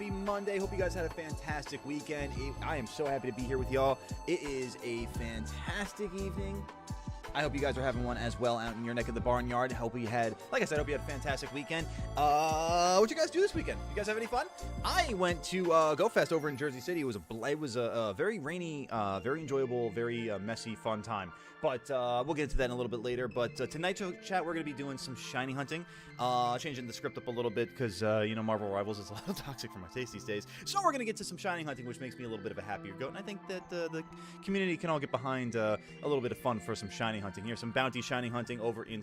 Happy Monday. Hope you guys had a fantastic weekend. I am so happy to be here with y'all. It is a fantastic evening. I hope you guys are having one as well out in your neck of the barnyard. Hope you had, like I said, hope you had a fantastic weekend. What'd you guys do this weekend? You guys have any fun? I went to GoFest over in Jersey City. It was a very rainy, very enjoyable, very messy, fun time. But we'll get into that in a little bit later. But tonight's chat, we're going to be doing some shiny hunting. Changing the script up a little bit because, you know, Marvel Rivals is a little toxic for my taste these days. So we're going to get to some shiny hunting, which makes me a little bit of a happier goat. And I think that the community can all get behind a little bit of fun for some shiny hunting here. Some bounty shiny hunting over in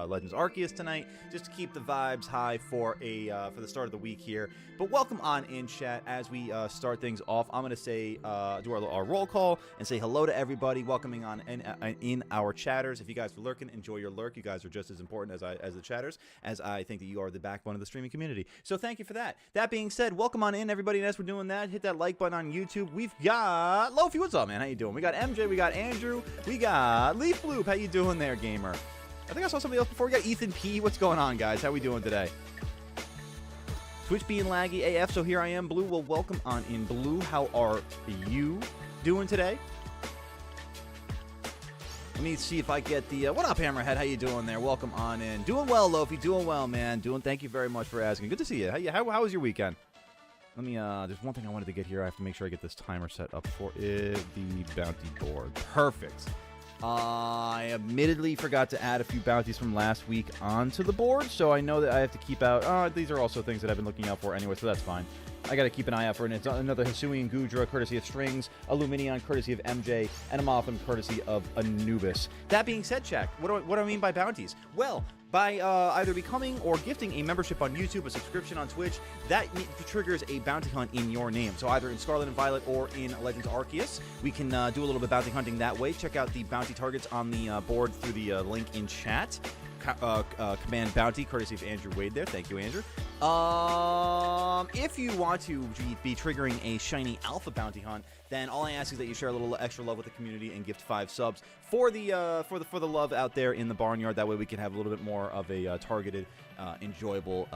Legends Arceus tonight, just to keep the vibes high for the start of the week here. But welcome on in, chat. As we start things off, I'm going to say, do our roll call and say hello to everybody, welcoming on in our chatters. If you guys are lurking, enjoy your lurk. You guys are just as important as the chatters, as I think that you are the backbone of the streaming community. So thank you for that. That being said, welcome on in, everybody. And as we're doing that, hit that like button on YouTube. We've got Lofi. What's up, man? How you doing? We got MJ. We got Andrew. We got Leaf Bloop. How you doing there, gamer? I think I saw somebody else before. We got Ethan P. What's going on, guys? How we doing today? Twitch being laggy AF, so here I am, Blue. Well, welcome on in, Blue. How are you doing today? Let me see if I get the what up, Hammerhead? How you doing there? Welcome on in. Doing well, Lofi. Doing well, man. Thank you very much for asking. Good to see you. How was your weekend? Let me there's one thing I wanted to get here. I have to make sure I get this timer set up for it. The bounty board. Perfect. I admittedly forgot to add a few bounties from last week onto the board, so I know that I have to keep out. These are also things that I've been looking out for anyway, so that's fine. I got to keep an eye out for it. It's another Hisui and Gudra, courtesy of Strings, a Luminion, courtesy of MJ, and a Motham, courtesy of Anubis. That being said, Jack, what do I mean by bounties? Well, by either becoming or gifting a membership on YouTube, a subscription on Twitch, that triggers a bounty hunt in your name. So either in Scarlet and Violet or in Legends Arceus, we can do a little bit of bounty hunting that way. Check out the bounty targets on the board through the link in chat. Command bounty, courtesy of Andrew Wade there. Thank you, Andrew. If you want to be triggering a shiny alpha bounty hunt, then all I ask is that you share a little extra love with the community and gift 5 subs for the love out there in the barnyard. That way we can have a little bit more of a targeted, enjoyable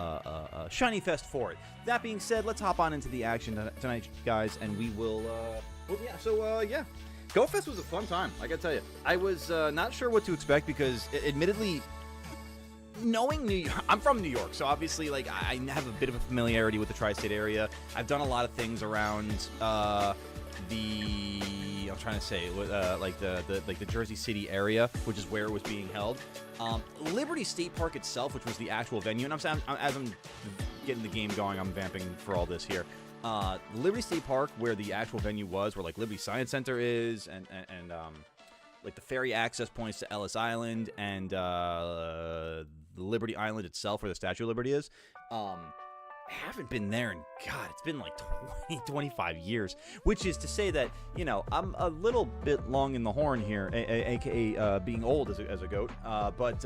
shiny fest for it. That being said, let's hop on into the action tonight, guys, and we will. Yeah. GoFest was a fun time, I gotta tell you. I was not sure what to expect because, admittedly, knowing New York, I'm from New York, so obviously, like, I have a bit of a familiarity with the tri-state area. I've done a lot of things around I'm trying to say, like the Jersey City area, which is where it was being held. Liberty State Park itself, which was the actual venue, and as I'm getting the game going, I'm vamping for all this here. Liberty State Park, where the actual venue was, where like Liberty Science Center is, and like the ferry access points to Ellis Island and Liberty Island itself, where the Statue of Liberty is. I haven't been there in, God, it's been like 25 years, which is to say that, you know, I'm a little bit long in the horn here, aka being old as a goat, but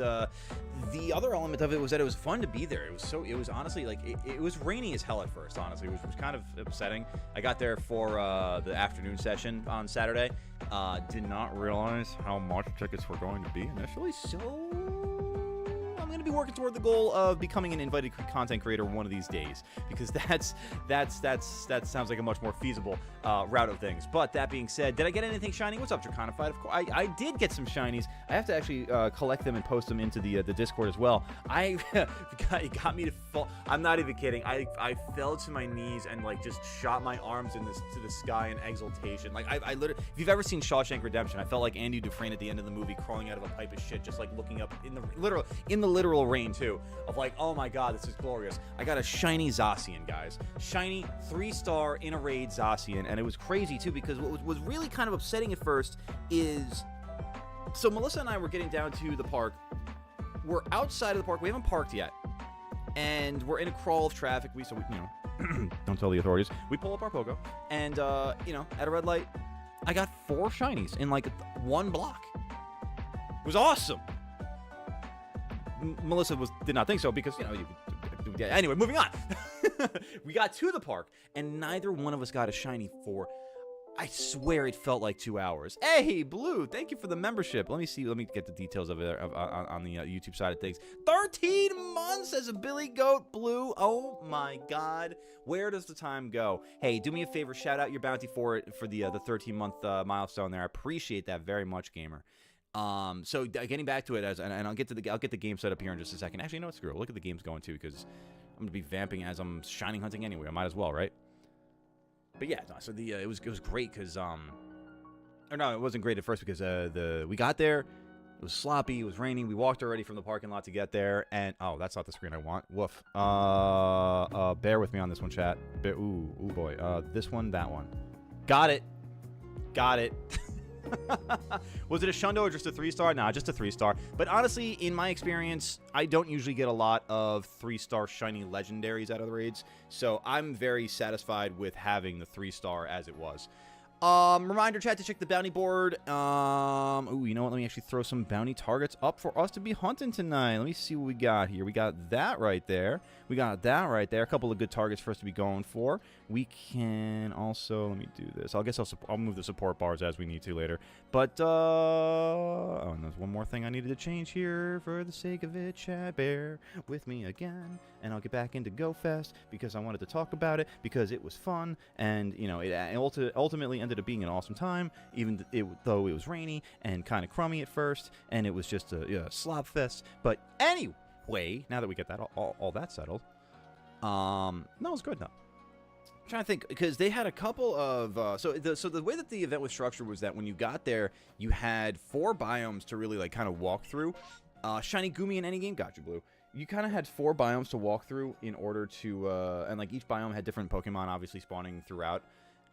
the other element of it was that it was fun to be there. It was honestly, like, it was rainy as hell at first, honestly, which was kind of upsetting. I got there for the afternoon session on Saturday, did not realize how much tickets were going to be initially, so I'm going to be working toward the goal of becoming an invited content creator one of these days, because that sounds like a much more feasible route of things. But that being said, did I get anything shiny? What's up, Draconified? Of course, I did get some shinies. I have to actually collect them and post them into the Discord as well. It got me to fall. I'm not even kidding. I fell to my knees and like just shot my arms to the sky in exultation. Like I literally, if you've ever seen Shawshank Redemption, I felt like Andy Dufresne at the end of the movie, crawling out of a pipe of shit, just like looking up in the literal rain too, of like, oh my god, this is glorious. I got a shiny Zacian, guys. Shiny 3-star in a raid Zacian, and it was crazy too, because what was really kind of upsetting at first is, so Melissa and I were getting down to the park. We're outside of the park. We haven't parked yet, and we're in a crawl of traffic. So we, you know, don't tell the authorities. We pull up our Pogo, and you know, at a red light, I got 4 shinies in like 1 block. It was awesome. Melissa did not think so, because, you know, anyway, moving on. We got to the park, and neither one of us got a shiny for I swear it felt like 2 hours. Hey, Blue, thank you for the membership. Let me see. Let me get the details of it on the YouTube side of things. 13 months as a Billy Goat, Blue. Oh, my God. Where does the time go? Hey, do me a favor. Shout out your bounty for the 13-month milestone there. I appreciate that very much, gamer. So getting back to it, and I'll get the game set up here in just a second. Actually, you know what? Screw it. Look at the game's going too, because I'm gonna be vamping as I'm shining hunting anyway. I might as well, right? But yeah, no, so it was great because or no, it wasn't great at first because we got there, it was sloppy, it was raining, we walked already from the parking lot to get there, and oh, that's not the screen I want. Woof. Bear with me on this one, chat. Ooh boy. This one, that one. Got it. Was it a Shundo or just a 3-star? Nah, just a 3-star. But honestly, in my experience, I don't usually get a lot of 3-star shiny legendaries out of the raids, so I'm very satisfied with having the 3-star as it was. Reminder, chat, to check the bounty board. Ooh, you know what? Let me actually throw some bounty targets up for us to be hunting tonight. Let me see what we got here. We got that right there. A couple of good targets for us to be going for. We can also, let me do this. I guess I'll move the support bars as we need to later. But, oh, and there's one more thing I needed to change here for the sake of it, chat. Bear with me again. And I'll get back into Go Fest because I wanted to talk about it because it was fun. And, you know, it ultimately ended up being an awesome time, even though it was rainy and kind of crummy at first. And it was just a slop fest. But anyway, now that we get that all that settled, no, it was good now. I'm trying to think, because they had a couple of so the way that the event was structured was that when you got there, you had 4 biomes to really like kind of walk through. Shiny Gumi in any game, got you, Blue. You kind of had 4 biomes to walk through in order to and like each biome had different Pokemon obviously spawning throughout.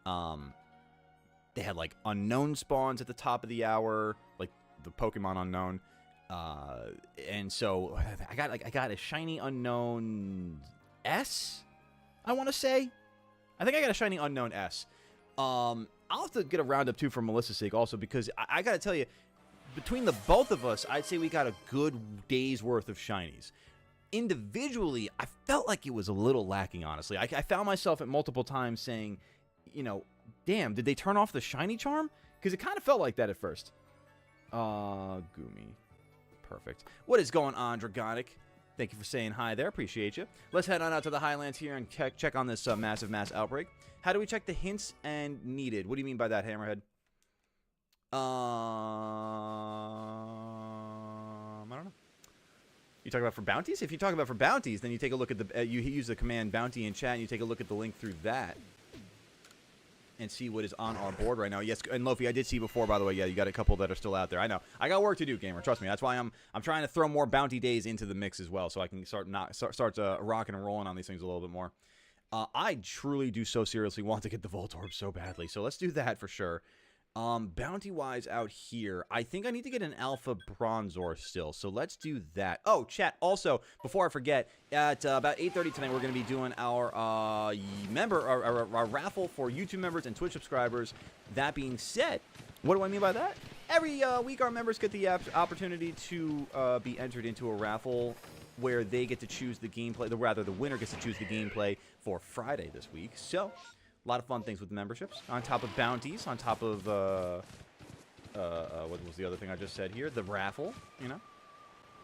They had like unknown spawns at the top of the hour, like the Pokemon unknown. And so I got a shiny unknown S, I want to say. I think I got a shiny unknown S. I'll have to get a roundup too for Melissa's sake also, because I got to tell you, between the both of us, I'd say we got a good day's worth of shinies. Individually, I felt like it was a little lacking, honestly. I found myself at multiple times saying, you know, damn, did they turn off the shiny charm? Because it kind of felt like that at first. Gumi. Perfect. What is going on, Dragonic? Thank you for saying hi there. Appreciate you. Let's head on out to the Highlands here and check on this massive mass outbreak. How do we check the hints and needed? What do you mean by that, Hammerhead? I don't know. You talk about for bounties? If you talk about for bounties, then you take a look at the you use the command bounty in chat and you take a look at the link through that and see what is on our board right now. Yes, and Lofi, I did see before, by the way. Yeah, you got a couple that are still out there. I know. I got work to do, gamer. Trust me. That's why I'm trying to throw more bounty days into the mix as well, so I can start rocking and rolling on these things a little bit more. I truly do so seriously want to get the Voltorb so badly, so let's do that for sure. Bounty-wise out here, I think I need to get an Alpha Bronzor still, so let's do that. Oh, chat, also, before I forget, at about 8:30 tonight, we're going to be doing our our raffle for YouTube members and Twitch subscribers. That being said, what do I mean by that? Every week, our members get the opportunity to be entered into a raffle where they get to choose the gameplay, the winner gets to choose the gameplay for Friday this week, so a lot of fun things with memberships, on top of bounties, on top of, what was the other thing I just said here? The raffle, you know?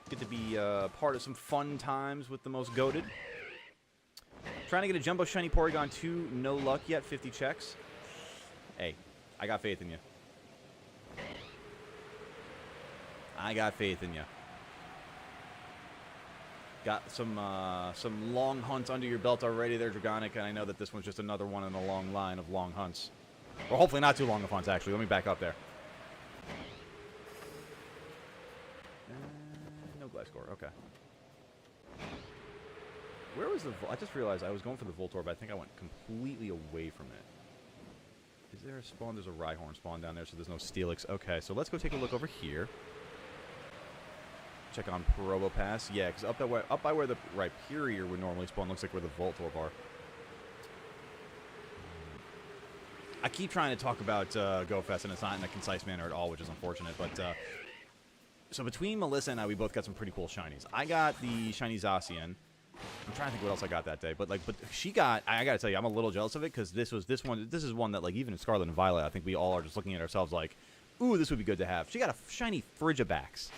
Get to be part of some fun times with the most goated. Trying to get a Jumbo Shiny Porygon 2, no luck yet, 50 checks. Hey, I got faith in you. I got faith in you. Got some long hunts under your belt already there, Dragonic, and I know that this one's just another one in a long line of long hunts. Or hopefully not too long of hunts, actually. Let me back up there. No Gliscor, okay. Where was the... I just realized I was going for the Voltorb, but I think I went completely away from it. Is there a spawn? There's a Rhyhorn spawn down there, so there's no Steelix. Okay, so let's go take a look over here. Check on Probopass. Yeah, because up by where the Rhyperior would normally spawn looks like where the Voltorb are. I keep trying to talk about GoFest, and it's not in a concise manner at all, which is unfortunate. But so between Melissa and I, we both got some pretty cool shinies. I got the shiny Zacian. I'm trying to think what else I got that day, but she got. I gotta tell you, I'm a little jealous of it because this is one that like even in Scarlet and Violet, I think we all are just looking at ourselves like, ooh, this would be good to have. She got a shiny Frigibax.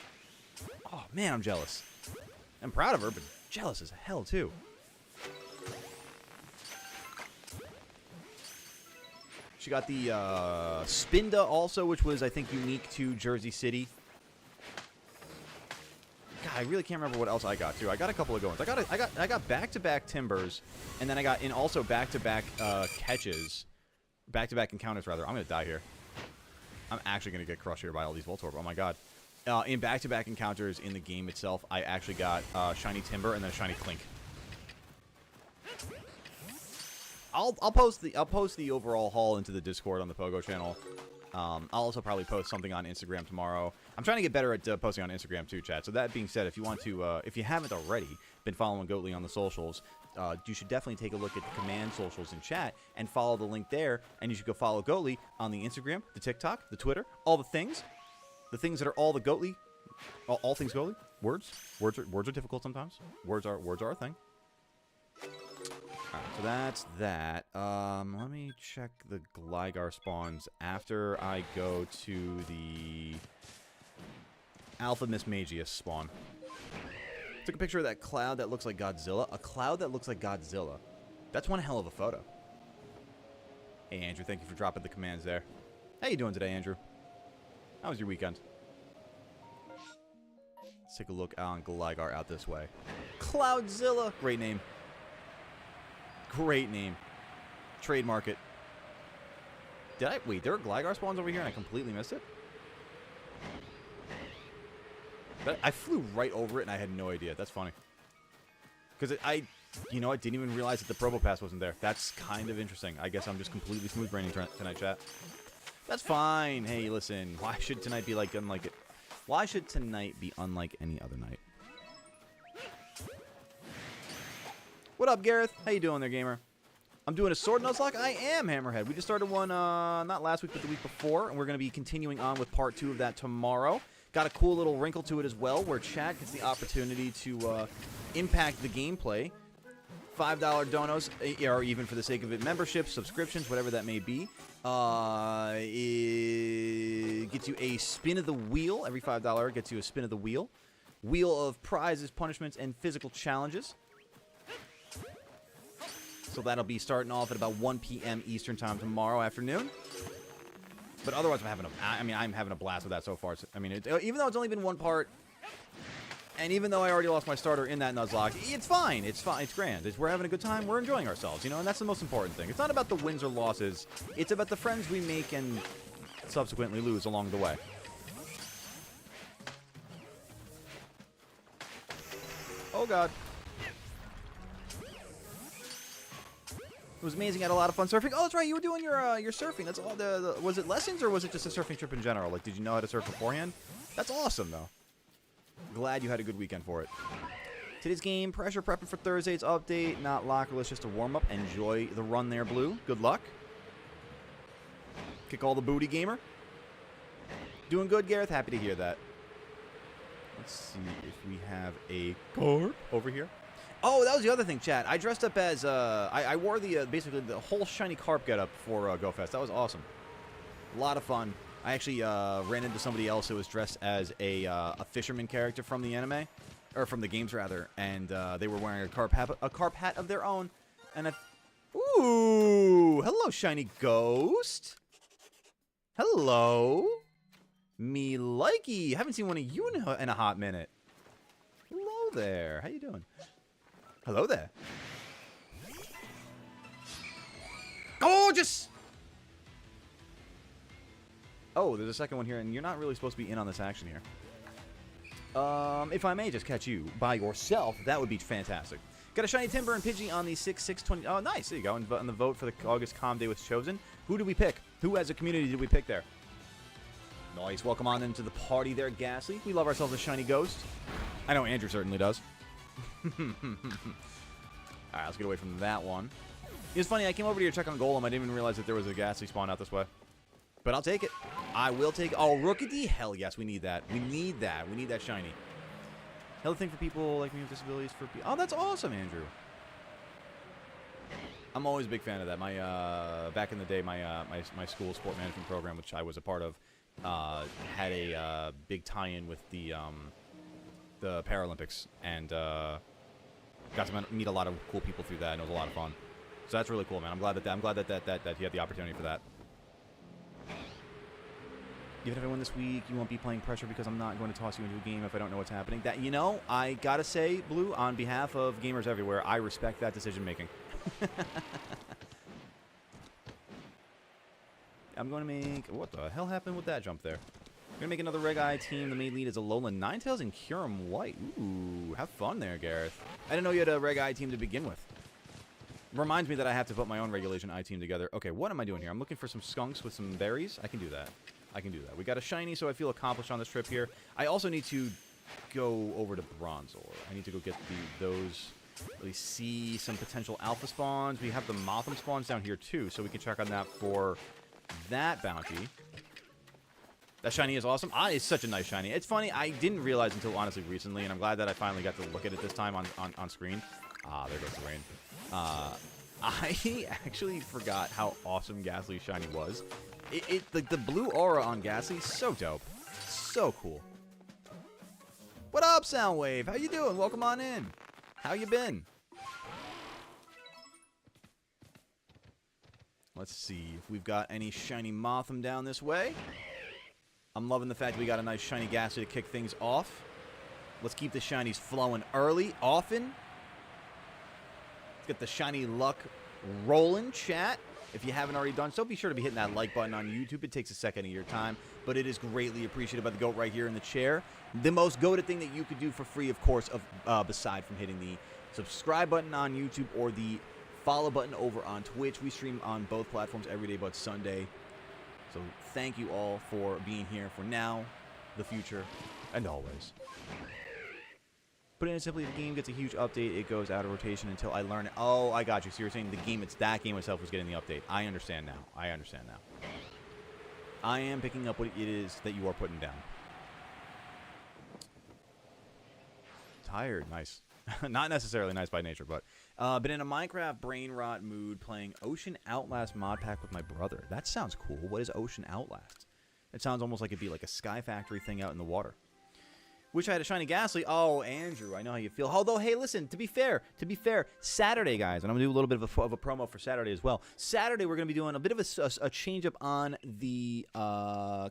Oh man, I'm jealous. I'm proud of her, but jealous as hell too. She got the Spinda also, which was I think unique to Jersey City. God, I really can't remember what else I got too. I got a couple of good ones. I got back-to-back Timbers, and then I got in also back-to-back catches, back-to-back encounters rather. I'm gonna die here. I'm actually gonna get crushed here by all these Voltorb. Oh my god! In back-to-back encounters in the game itself, I actually got shiny Timber and then a shiny Clink. I'll post the overall haul into the Discord on the Pogo channel. I'll also probably post something on Instagram tomorrow. I'm trying to get better at posting on Instagram too, chat. So that being said, if you want to, if you haven't already been following Goatly on the socials, you should definitely take a look at the command socials in chat and follow the link there. And you should go follow Goatly on the Instagram, the TikTok, the Twitter, all the things that are all the Goatly, all things Goatly. Words are difficult sometimes. Words are a thing. Alright, so that's that. Let me check the Gligar spawns after I go to the Alpha Mismagius spawn. Took a picture of that cloud that looks like Godzilla. A cloud that looks like Godzilla. That's one hell of a photo. Hey, Andrew, thank you for dropping the commands there. How you doing today, Andrew? How was your weekend? Let's take a look on Gligar out this way. Cloudzilla! Great name. Great name. Trademark it. Wait, there are Gligar spawns over here and I completely missed it? I flew right over it and I had no idea. That's funny. Because you know, I didn't even realize that the Probopass wasn't there. That's kind of interesting. I guess I'm just completely smooth braining tonight, chat. That's fine. Hey, listen. Why should tonight be unlike it? Why should tonight be unlike any other night? What up, Gareth? How you doing there, gamer? I'm doing a Sword Nuzlocke? I am, Hammerhead. We just started one, not last week, but the week before, and we're going to be continuing on with part 2 of that tomorrow. Got a cool little wrinkle to it as well, where chat gets the opportunity to impact the gameplay. $5 donos, or even for the sake of it, memberships, subscriptions, whatever that may be. It gets you a spin of the wheel. Every $5 gets you a spin of the wheel. Wheel of prizes, punishments, and physical challenges. So that'll be starting off at about 1 p.m. Eastern time tomorrow afternoon. But otherwise, I'm having a blast with that so far. I mean, even though it's only been one part, and even though I already lost my starter in that Nuzlocke, it's fine. It's fine. It's grand. We're having a good time. We're enjoying ourselves, you know, and that's the most important thing. It's not about the wins or losses. It's about the friends we make and subsequently lose along the way. Oh, God. It was amazing. I had a lot of fun surfing. Oh, that's right. You were doing your surfing. That's all. Was it lessons or was it just a surfing trip in general? Like, did you know how to surf beforehand? That's awesome, though. Glad you had a good weekend for it. Today's game, pressure prepping for Thursday's update. Not lockerless, just a warm-up. Enjoy the run there, Blue. Good luck. Kick all the booty, gamer. Doing good, Gareth. Happy to hear that. Let's see if we have a card over here. Oh, that was the other thing, chat. I dressed up as, I wore the, basically the whole shiny carp getup for GoFest. That was awesome. A lot of fun. I actually ran into somebody else who was dressed as a fisherman character from the anime, or from the games rather, and they were wearing a carp hat of their own. And ooh, hello, shiny ghost. Hello, me likey. Haven't seen one of you in a hot minute. Hello there. How you doing? Hello there. Gorgeous! Oh, there's a second one here, and you're not really supposed to be in on this action here. If I may just catch you by yourself, that would be fantastic. Got a shiny Timber and Pidgey on the 6/6/20. Oh, nice. There you go. And the vote for the August Calm Day was chosen. Who did we pick? Who as a community did we pick there? Nice. Welcome on into the party there, Ghastly. We love ourselves a shiny ghost. I know Andrew certainly does. Alright, let's get away from that one. It's funny, I came over to your check on Golem. I didn't even realize that there was a Ghastly spawn out this way. But I'll take it. I will take it. Oh, Rookity? Hell yes, we need that. We need that. We need that shiny. Another thing for people like me with disabilities for people. Oh, that's awesome, Andrew. I'm always a big fan of that. My back in the day, my school sport management program, which I was a part of, had a big tie-in with the Paralympics, and got to meet a lot of cool people through that, and it was a lot of fun. So that's really cool, man. I'm glad that you had the opportunity for that. Even if I win this week, you won't be playing pressure because I'm not going to toss you into a game if I don't know what's happening. That, you know, I gotta say, Blue, on behalf of gamers everywhere, I respect that decision making. I'm going to make... What the hell happened with that jump there? I'm going to make another Reg I team. The main lead is Alolan Ninetales and Kyurem White. Ooh, have fun there, Gareth. I didn't know you had a Reg I team to begin with. Reminds me that I have to put my own Regulation I team together. Okay, what am I doing here? I'm looking for some skunks with some berries. I can do that. I can do that. We got a shiny, so I feel accomplished on this trip here. I also need to go over to Bronzor. I need to go get those... Really see some potential alpha spawns. We have the Mothim spawns down here too, so we can check on that for that bounty. That shiny is awesome. It's such a nice shiny. It's funny, I didn't realize until honestly recently, and I'm glad that I finally got to look at it this time on screen. Ah, there goes the rain. I actually forgot how awesome Ghastly's shiny was. The blue aura on Ghastly, so dope. So cool. What up, Soundwave? How you doing? Welcome on in. How you been? Let's see if we've got any shiny Mothim down this way. I'm loving the fact that we got a nice shiny Ghastly to kick things off. Let's keep the shinies flowing early, often. Let's get the shiny luck rolling, chat. If you haven't already done so, be sure to be hitting that like button on YouTube. It takes a second of your time, but it is greatly appreciated by the goat right here in the chair. The most goated thing that you could do for free, of course, beside from hitting the subscribe button on YouTube or the follow button over on Twitch. We stream on both platforms every day but Sunday. So thank you all for being here for now, the future, and always. Put in simply, if the game gets a huge update, it goes out of rotation until I learn it. Oh, I got you. So you're saying the game, that game itself was getting the update. I understand now. I understand now. I am picking up what it is that you are putting down. Tired. Nice. Not necessarily nice by nature, but been in a Minecraft brain rot mood playing Ocean Outlast mod pack with my brother. That sounds cool. What is Ocean Outlast? It sounds almost like it'd be like a Sky Factory thing out in the water. Wish I had a shiny Ghastly. Oh, Andrew, I know how you feel. Although, hey, listen, to be fair, Saturday, guys, and I'm going to do a little bit of a promo for Saturday as well. Saturday, we're going to be doing a bit of a change-up on the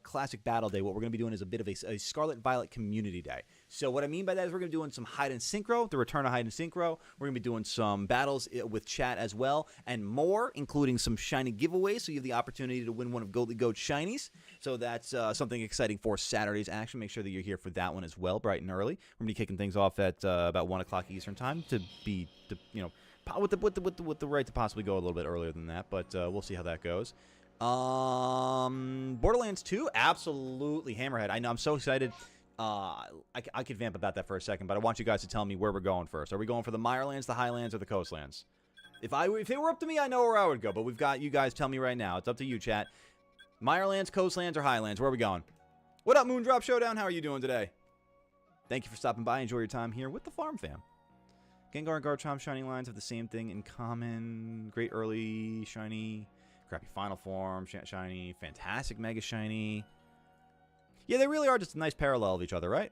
Classic Battle Day. What we're going to be doing is a bit of a Scarlet Violet Community Day. So what I mean by that is we're going to be doing some Hide and Synchro, the return of Hide and Synchro. We're going to be doing some battles with chat as well, and more, including some shiny giveaways, so you have the opportunity to win one of Goatly Goat's shinies. So that's something exciting for Saturday's action. Make sure that you're here for that one as well, bright and early. We're going to be kicking things off at about 1 o'clock Eastern time with the right to possibly go a little bit earlier than that, but we'll see how that goes. Borderlands 2, absolutely Hammerhead. I know, I'm so excited. I could vamp about that for a second, but I want you guys to tell me where we're going first. Are we going for the Mirelands, the Highlands, or the Coastlands? If it were up to me, I know where I would go, but we've got you guys tell me right now. It's up to you, chat. Mirelands, Coastlands, or Highlands? Where are we going? What up, Moondrop Showdown? How are you doing today? Thank you for stopping by. Enjoy your time here with the Farm Fam. Gengar and Garchomp shiny lines have the same thing in common. Great early shiny, crappy final form shiny, fantastic mega shiny. Yeah, they really are just a nice parallel of each other, right?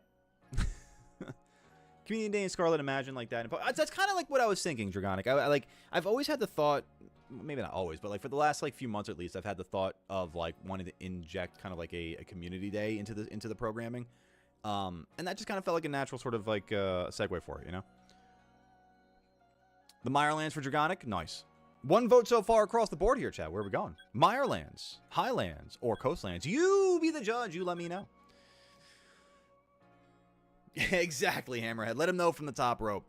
Community Day and Scarlet, imagine like that. That's kind of like what I was thinking, Dragonic. I've always had the thought, maybe not always, but like for the last like few months at least, I've had the thought of like wanting to inject kind of like a community day into the programming, and that just kind of felt like a natural sort of like segue for it, you know. The Mirelands for Dragonic, nice. One vote so far across the board here, chat. Where are we going? Mirelands, Highlands, or Coastlands? You be the judge. You let me know. Exactly, Hammerhead. Let him know from the top rope.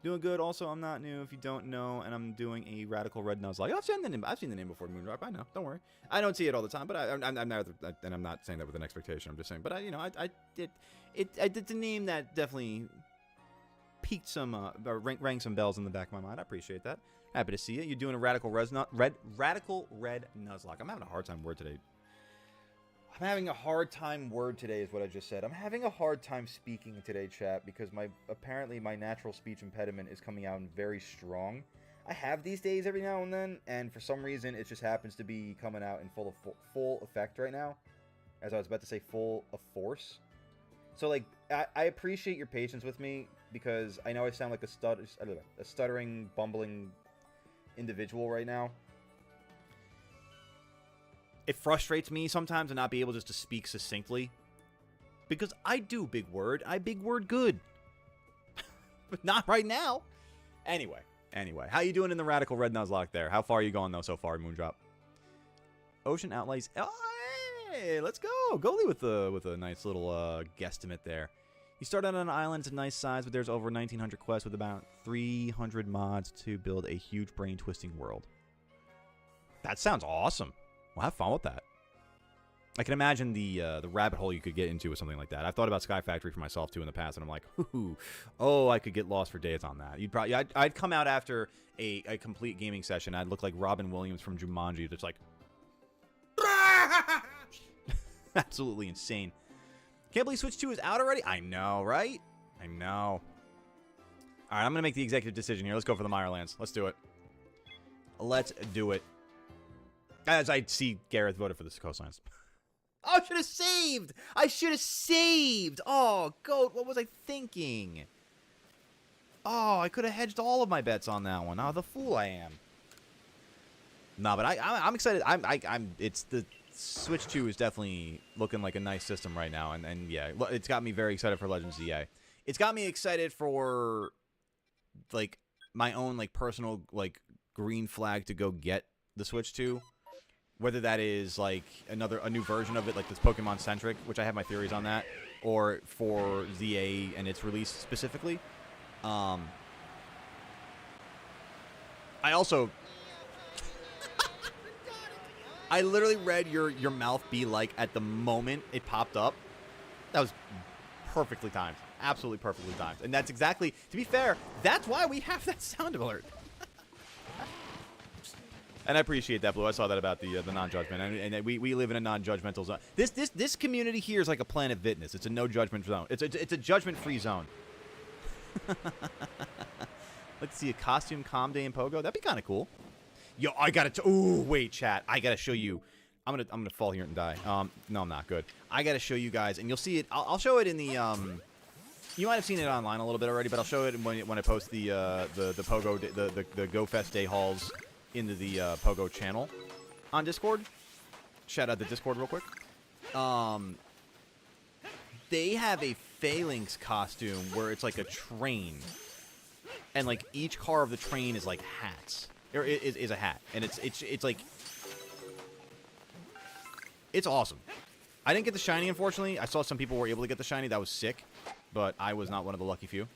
Doing good. Also, I'm not new if you don't know, and I'm doing a Radical Red Nuzlocke. I've seen the name before, Moondrop. I know. Don't worry. I don't see it all the time, but I'm not, and I'm not saying that with an expectation. I'm just saying, but I did the name that definitely piqued some, rang some bells in the back of my mind. I appreciate that. Happy to see you. You're doing a Radical Red Nuzlocke. I'm having a hard time word today. I'm having a hard time today is what I just said. I'm having a hard time speaking today, chat, because apparently my natural speech impediment is coming out very strong. I have these days every now and then, and for some reason it just happens to be coming out in full effect right now. As I was about to say, full of force. So, like, I appreciate your patience with me, because I know I sound like a stuttering, bumbling individual right now. It frustrates me sometimes to not be able just to speak succinctly. Because I do big word. I big word good. But not right now. Anyway. How you doing in the Radical Red Nuzlocke there? How far are you going, though, so far, Moondrop? Ocean Outlays. Oh, hey, let's go. Goalie with a nice little guesstimate there. You start out on an island. It's a nice size, but there's over 1,900 quests with about 300 mods to build a huge brain-twisting world. That sounds awesome. Well, have fun with that. I can imagine the rabbit hole you could get into with something like that. I've thought about Sky Factory for myself too in the past, and I'm like, oh, I could get lost for days on that. I'd come out after a complete gaming session. I'd look like Robin Williams from Jumanji. That's like, absolutely insane. Can't believe Switch 2 is out already. I know, right? I know. All right, I'm gonna make the executive decision here. Let's go for the Mirelands. Let's do it. Let's do it. As I see Gareth voted for the Coastlines. Oh, I should have saved! I should have saved! Oh, goat, what was I thinking? Oh, I could have hedged all of my bets on that one. Oh, the fool I am. No, but I'm excited. It's the Switch 2 is definitely looking like a nice system right now, and yeah, it's got me very excited for Legends ZA. It's got me excited for like my own like personal like green flag to go get the Switch 2. Whether that is like a new version of it, like this Pokemon centric, which I have my theories on that, or for ZA and its release specifically. I also, I literally read your mouth be like at the moment it popped up. That was perfectly timed, absolutely perfectly timed, and that's exactly. To be fair, that's why we have that sound alert. And I appreciate that, Blue. I saw that about the non-judgment, and we live in a non-judgmental zone. This community here is like a Planet Fitness. It's a no-judgment zone. It's a judgment-free zone. Let's see a costume calm day in Pogo. That'd be kind of cool. Yo, I gotta. Ooh, wait, chat. I gotta show you. I'm gonna fall here and die. No, I'm not good. I gotta show you guys, and you'll see it. I'll show it in the You might have seen it online a little bit already, but I'll show it when I post the Pogo the Go Fest Day hauls into the Pogo channel on Discord. Shout out the Discord real quick. They have a Phalanx costume where it's like a train, and like each car of the train is like hats, or is a hat, and it's like it's awesome. I didn't get the shiny, unfortunately. I saw some people were able to get the shiny. That was sick, but I was not one of the lucky few.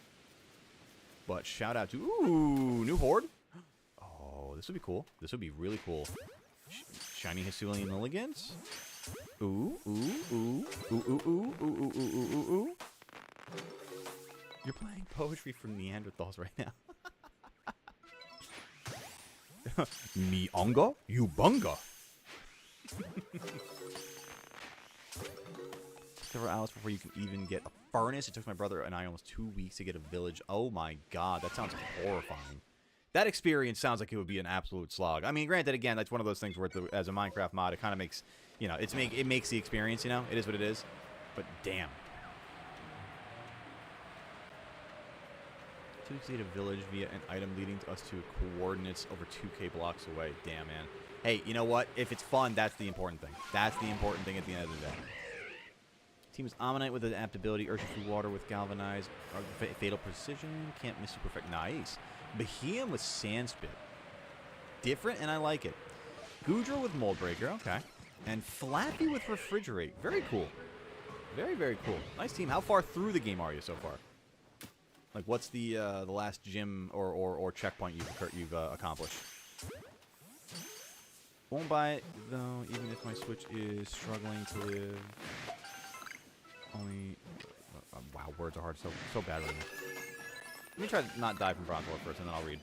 But shout out to new horde. This would be cool. This would be really cool. Shiny Hisui and Lilligans. Ooh. You're playing poetry from Neanderthals right now. Me unga, you bunga. Several hours before you can even get a furnace. It took my brother and I almost 2 weeks to get a village. Oh my god, that sounds horrifying. That experience sounds like it would be an absolute slog. I mean, granted, again, that's one of those things where, as a Minecraft mod, it kind of makes, you know, it makes the experience, you know? It is what it is. But damn. 2 weeks to get a village via an item leading to us to coordinates over 2K blocks away. Damn, man. Hey, you know what? If it's fun, that's the important thing. That's the important thing at the end of the day. Team is Omnite with adaptability, Urchin through water with galvanized, fatal precision, can't miss super effect. Nice. Behem with Sandspit. Different, and I like it. Goodra with Mold Breaker, okay. And Flappy with Refrigerate. Very cool. Very, very cool. Nice team. How far through the game are you so far? Like, what's the last gym or checkpoint you've accomplished? Won't buy it, though, even if my Switch is struggling to live. Only... wow, words are hard. So bad right now. Let me try to not die from Bronze War first, and then I'll read.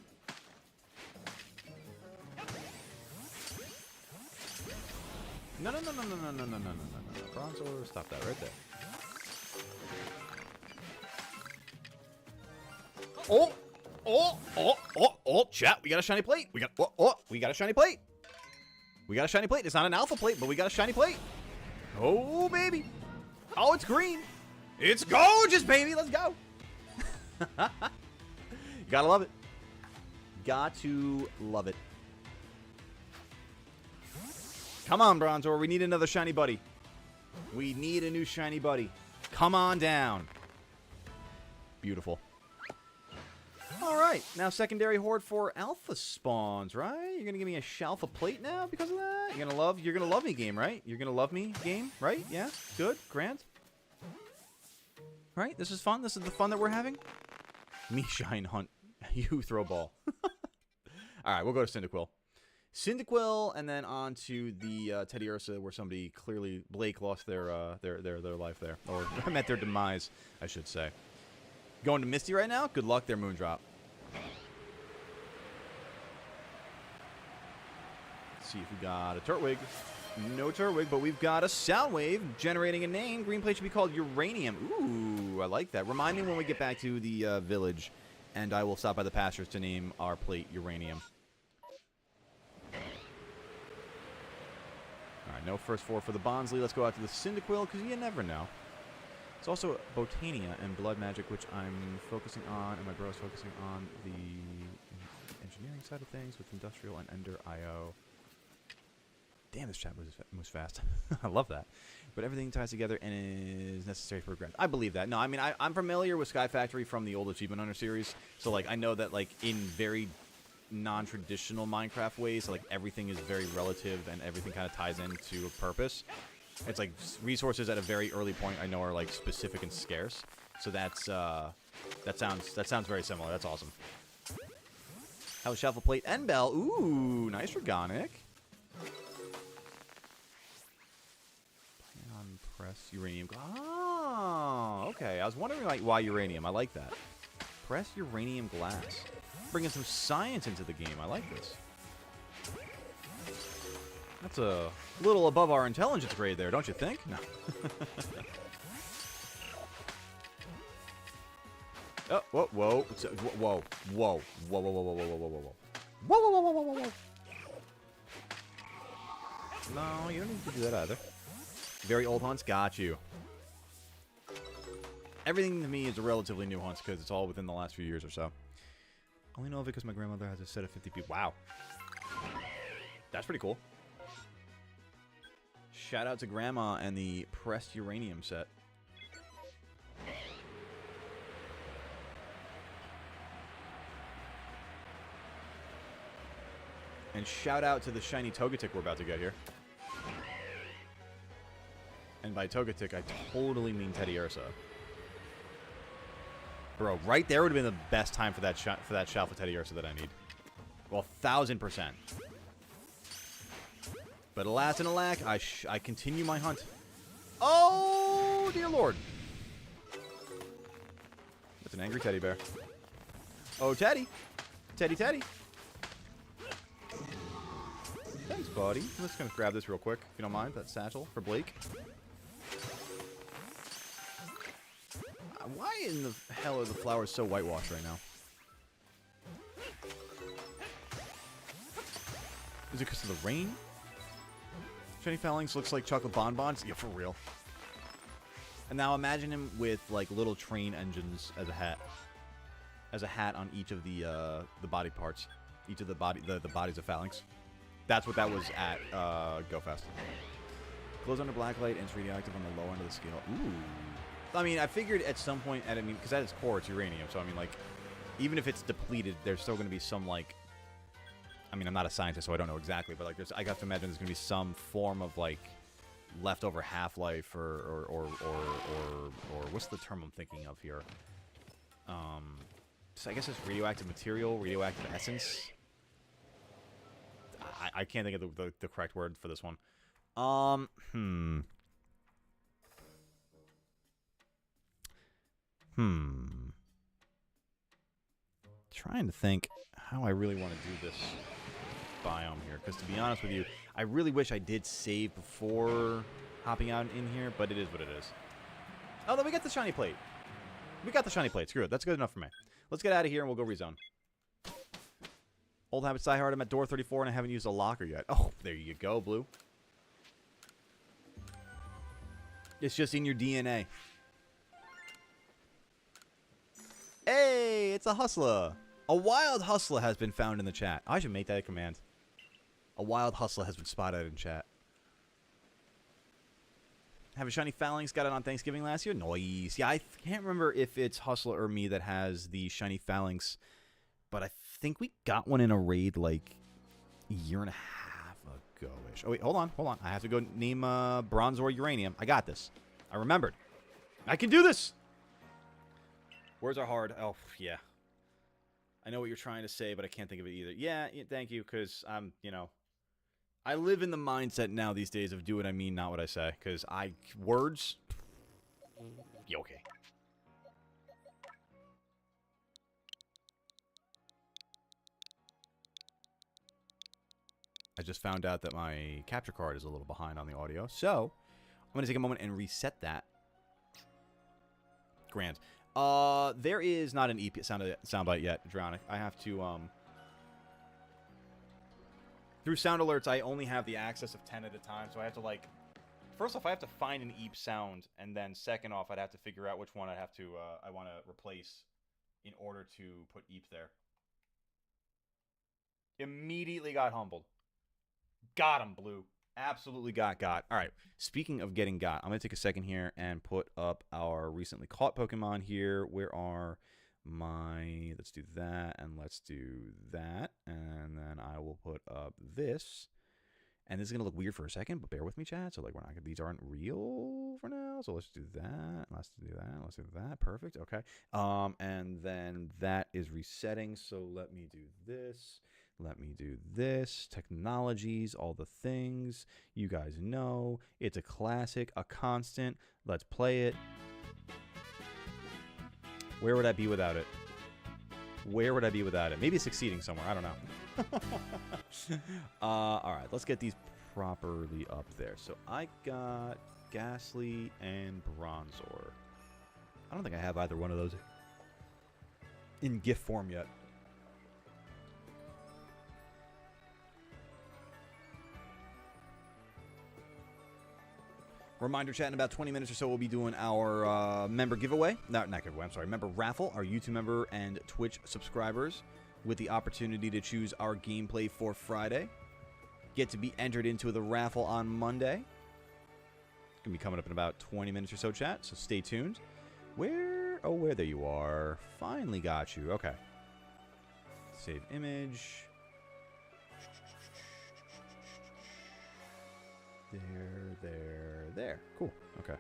No. Bronzor, stop that right there. Oh! Oh! Oh! Oh! Oh! Chat, we got a shiny plate! We got... Oh! Oh! We got a shiny plate! We got a shiny plate. It's not an alpha plate, but we got a shiny plate. Oh, baby. Oh, it's green. It's gorgeous, baby. Let's go. Gotta love it. Got to love it. Come on, Bronzor. We need another shiny buddy. We need a new shiny buddy. Come on down. Beautiful. All right, now secondary horde for alpha spawns, right? You're gonna give me a shalfa plate now because of that? You're gonna love me, game, right? You're gonna love me, game, right? Yeah, good, grand. Right, this is fun. This is the fun that we're having. Me shine hunt, you throw ball. All right, we'll go to Cyndaquil. Cyndaquil, and then on to the Teddy Ursa, where somebody clearly Blake lost their life there, or met their demise, I should say. Going to Misty right now. Good luck there, Moondrop. Let's see if we got a Turtwig. No Turtwig, but we've got a Soundwave generating a name. Green plate should be called Uranium. Ooh, I like that. Remind me when we get back to the village, and I will stop by the pastures to name our plate Uranium. All right, no first four for the Bonsly. Let's go out to the Cyndaquil, because you never know. It's also Botania and Blood Magic, which I'm focusing on, and my bro's focusing on the engineering side of things with Industrial and Ender IO. Damn, this chat moves fast. I love that. But everything ties together and is necessary for progress. I believe that. No, I mean, I'm familiar with Sky Factory from the old Achievement Hunter series. So, like, I know that, like, in very non-traditional Minecraft ways, like, everything is very relative and everything kind of ties into a purpose. It's like resources at a very early point I know are like specific and scarce. So that's that sounds very similar. That's awesome. How Shuffle Plate and Bell. Ooh, nice Dragonic. On press Uranium. Oh, okay. I was wondering like why Uranium. I like that. Press Uranium Glass. Bringing some science into the game. I like this. That's a little above our intelligence grade there, don't you think? No. Oh, whoa, whoa, whoa, whoa, whoa, whoa, whoa, whoa, whoa, whoa, whoa, whoa, whoa, whoa, whoa, whoa, whoa, whoa, whoa. No, you don't need to do that either. Very old hunts, got you. Everything to me is a relatively new hunt because it's all within the last few years or so. Only know of it because my grandmother has a set of 50 people. Wow. That's pretty cool. Shout out to Grandma and the pressed uranium set. And shout out to the shiny Togetic we're about to get here. And by Togetic, I totally mean Teddy Ursa. Bro, right there would have been the best time for that shell for Teddy Ursa that I need. Well, 1000%. But alas and alack, I continue my hunt. Oh, dear Lord. That's an angry teddy bear. Oh, Teddy. Teddy, Teddy. Thanks, buddy. I'm just going to grab this real quick, if you don't mind. That satchel for Blake. Why in the hell are the flowers so whitewashed right now? Is it because of the rain? Shiny Phalanx looks like chocolate bonbons? Yeah, for real. And now imagine him with, like, little train engines as a hat. As a hat on each of the body parts. Each of the bodies of Phalanx. That's what that was at GoFest. Glows under blacklight and it's radioactive on the low end of the scale. Ooh. I mean, I figured at some point, because at its core, it's uranium. So, I mean, like, even if it's depleted, there's still going to be some, like... I mean, I'm not a scientist, so I don't know exactly, but, like, I got to imagine there's going to be some form of, like, leftover half-life or what's the term I'm thinking of here? So I guess it's radioactive material, radioactive essence. I can't think of the correct word for this one. Trying to think how I really want to do this biome here, because to be honest with you, I really wish I did save before hopping out in here, but it is what it is. Oh, no, we got the shiny plate. We got the shiny plate. Screw it. That's good enough for me. Let's get out of here and we'll go rezone. Old habits die hard. I'm at door 34 and I haven't used a locker yet. Oh, there you go, Blue. It's just in your DNA. Hey, it's a hustler. A wild hustler has been found in the chat. I should make that a command. A wild hustler has been spotted in chat. Have a shiny phalanx. Got it on Thanksgiving last year. Nice. Yeah, I can't remember if it's hustler or me that has the shiny phalanx, but I think we got one in a raid like a year and a half ago-ish. Oh, wait, hold on. I have to go name bronze or uranium. I got this. I remembered. I can do this! Words are hard. Oh, yeah. I know what you're trying to say, but I can't think of it either. Yeah, thank you, because I'm, you know, I live in the mindset now these days of do what I mean, not what I say, because words, yeah, okay. I just found out that my capture card is a little behind on the audio, so I'm going to take a moment and reset that. Grand. There is not an EP soundbite yet, Drownic. I have to, through sound alerts, I only have the access of 10 at a time, so I have to, like, first off, I have to find an EEP sound, and then second off, I'd have to figure out which one I have to, I want to replace in order to put EEP there. Immediately got humbled. Got him, Blue. Absolutely got. All right. Speaking of getting got, I'm going to take a second here and put up our recently caught Pokemon here. Where are my... Let's do that, and let's do that. And then I will put up this. And this is going to look weird for a second, but bear with me, chat. So, like, we're not gonna, these aren't real for now. So let's do that. Let's do that. Let's do that. Perfect. Okay. And then that is resetting. So let me do this. Let me do this. Technologies, all the things. You guys know. It's a classic, a constant. Let's play it. Where would I be without it? Where would I be without it? Maybe succeeding somewhere. I don't know. All right. Let's get these properly up there. So I got Ghastly and Bronzor. I don't think I have either one of those in gift form yet. Reminder, chat, in about 20 minutes or so, we'll be doing our member giveaway. Not giveaway, I'm sorry. Member raffle. Our YouTube member and Twitch subscribers with the opportunity to choose our gameplay for Friday. Get to be entered into the raffle on Monday. It's going to be coming up in about 20 minutes or so, chat, so stay tuned. Where? Oh, where there you are. Finally got you. Okay. Save image. There. Cool. Okay.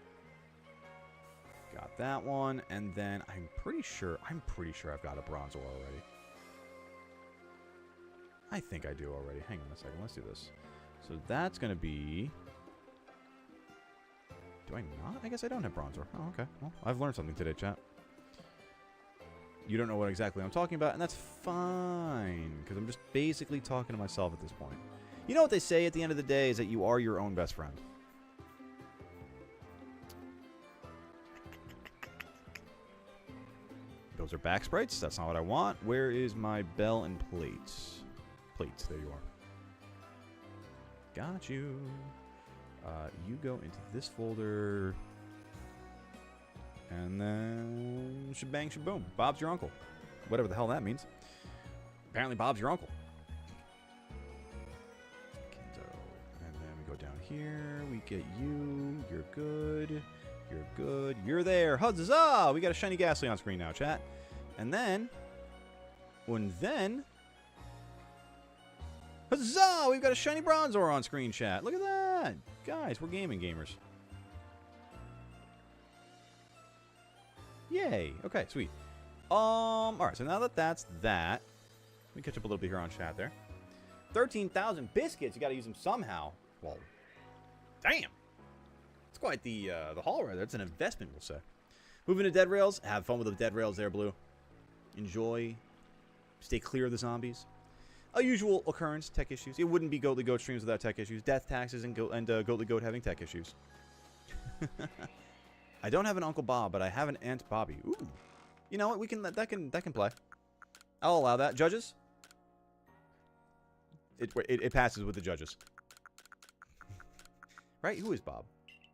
Got that one, and then I'm pretty sure I've got a Bronzor already. I think I do already. Hang on a second. Let's do this. So that's going to be... Do I not? I guess I don't have Bronzor. Oh, okay. Well, I've learned something today, chat. You don't know what exactly I'm talking about, and that's fine, because I'm just basically talking to myself at this point. You know what they say at the end of the day is that you are your own best friend. Those are back sprites. That's not what I want. Where is my bell and plates? Plates. There you are. Got you. You go into this folder. And then shebang shaboom. Bob's your uncle. Whatever the hell that means. Apparently Bob's your uncle. And then we go down here. We get you. You're good. You're good. You're there. Huzzah! We got a shiny Ghastly on screen now, chat. And then... Huzzah! We've got a shiny Bronzor on screen, chat. Look at that! Guys, we're gaming gamers. Yay! Okay, sweet. Alright, so now that that's that... Let me catch up a little bit here on chat there. 13,000 biscuits! You gotta use them somehow. Well, damn! It's quite the haul right there. It's an investment, we'll say. Moving to dead rails. Have fun with the dead rails there, Blue. Enjoy. Stay clear of the zombies. A usual occurrence, tech issues. It wouldn't be Goatly Goat streams without tech issues. Death taxes and Goatly Goat having tech issues. I don't have an Uncle Bob, but I have an Aunt Bobby. Ooh. You know what? We can that can play. I'll allow that. Judges? It passes with the judges. Right? Who is Bob?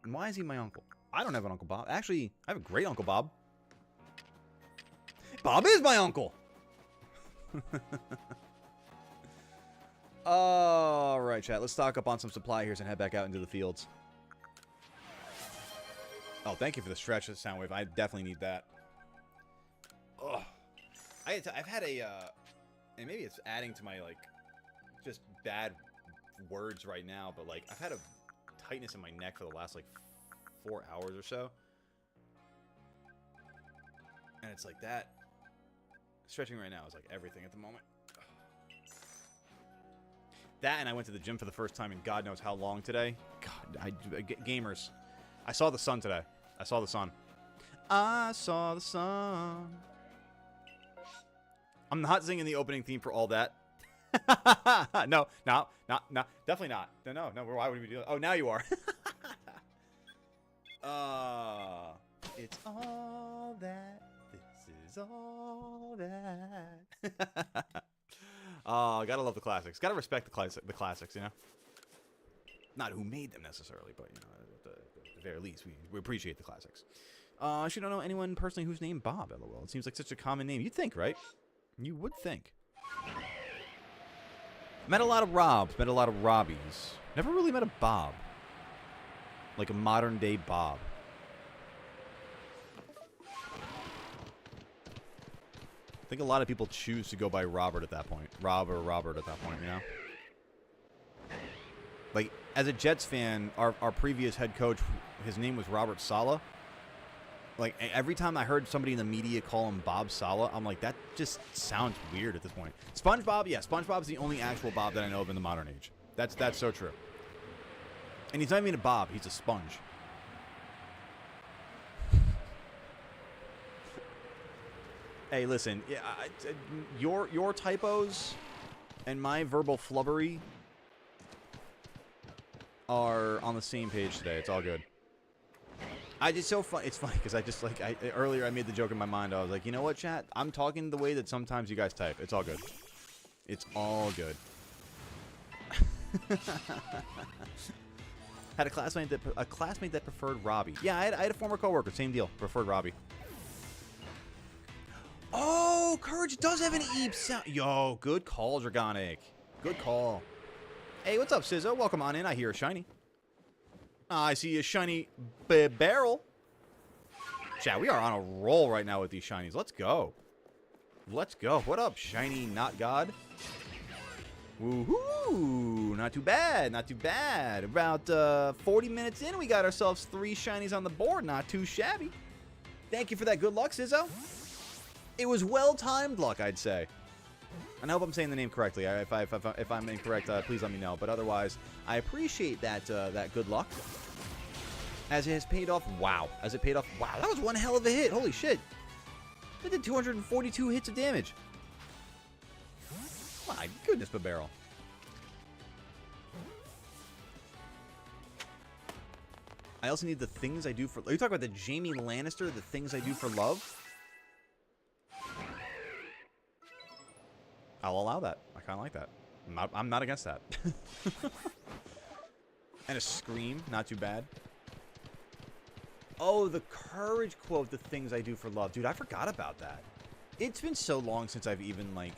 And why is he my uncle? I don't have an Uncle Bob. Actually, I have a great Uncle Bob. Bob is my uncle! Alright, chat. Let's stock up on some supply here and head back out into the fields. Oh, thank you for the stretch of the sound wave. I definitely need that. Ugh. I've had a, and maybe it's adding to my, like, just bad words right now, but, like, I've had a tightness in my neck for the last, like, 4 hours or so. And it's like that. Stretching right now is, like, everything at the moment. That, and I went to the gym for the first time in God knows how long today. God, gamers. I saw the sun today. I saw the sun. I saw the sun. I'm not singing the opening theme for all that. No, definitely not. No. Why would we do that? Oh, now you are. It's all that. This is all that. Oh, gotta love the classics. Gotta respect the classics, you know? Not who made them necessarily, but, you know, at the very least, we appreciate the classics. I actually don't know anyone personally who's named Bob, LOL. It seems like such a common name. You'd think, right? You would think. Met a lot of Robs, met a lot of Robbies. Never really met a Bob. Like a modern-day Bob. I think a lot of people choose to go by Robert at that point. Rob or Robert at that point, you know? Like, as a Jets fan, our previous head coach, his name was Robert Saleh. Like, every time I heard somebody in the media call him Bob Saleh, I'm like, that just sounds weird at this point. SpongeBob, yeah, SpongeBob's the only actual Bob that I know of in the modern age. That's so true. And he's not even a Bob, he's a sponge. Hey, listen, yeah, your typos and my verbal flubbery are on the same page today. It's all good. It's so fun. It's funny because I just earlier I made the joke in my mind. I was like, you know what, chat? I'm talking the way that sometimes you guys type. It's all good. It's all good. Had a classmate that preferred Robbie. Yeah, I had a former coworker. Same deal. Preferred Robbie. Oh, Courage does have an Eep sound. Yo, good call, Dragonic. Good call. Hey, what's up, Sizzo? Welcome on in. I hear a shiny. I see a shiny barrel. Chat, we are on a roll right now with these shinies. Let's go. Let's go. What up, shiny not god? Woohoo! Not too bad. Not too bad. About 40 minutes in, we got ourselves 3 shinies on the board. Not too shabby. Thank you for that good luck, Sizzo. It was well-timed luck, I'd say. And I hope I'm saying the name correctly. If I'm incorrect, please let me know. But otherwise, I appreciate that good luck. As it has paid off. Wow. As it paid off. Wow, that was one hell of a hit. Holy shit. That did 242 hits of damage. My goodness, Barrel. I also need the things I do for... Are you talking about the Jaime Lannister? The things I do for love? I'll allow that. I kind of like that. I'm not against that. And a scream. Not too bad. Oh, the Courage quote. The things I do for love. Dude, I forgot about that. It's been so long since I've even, like...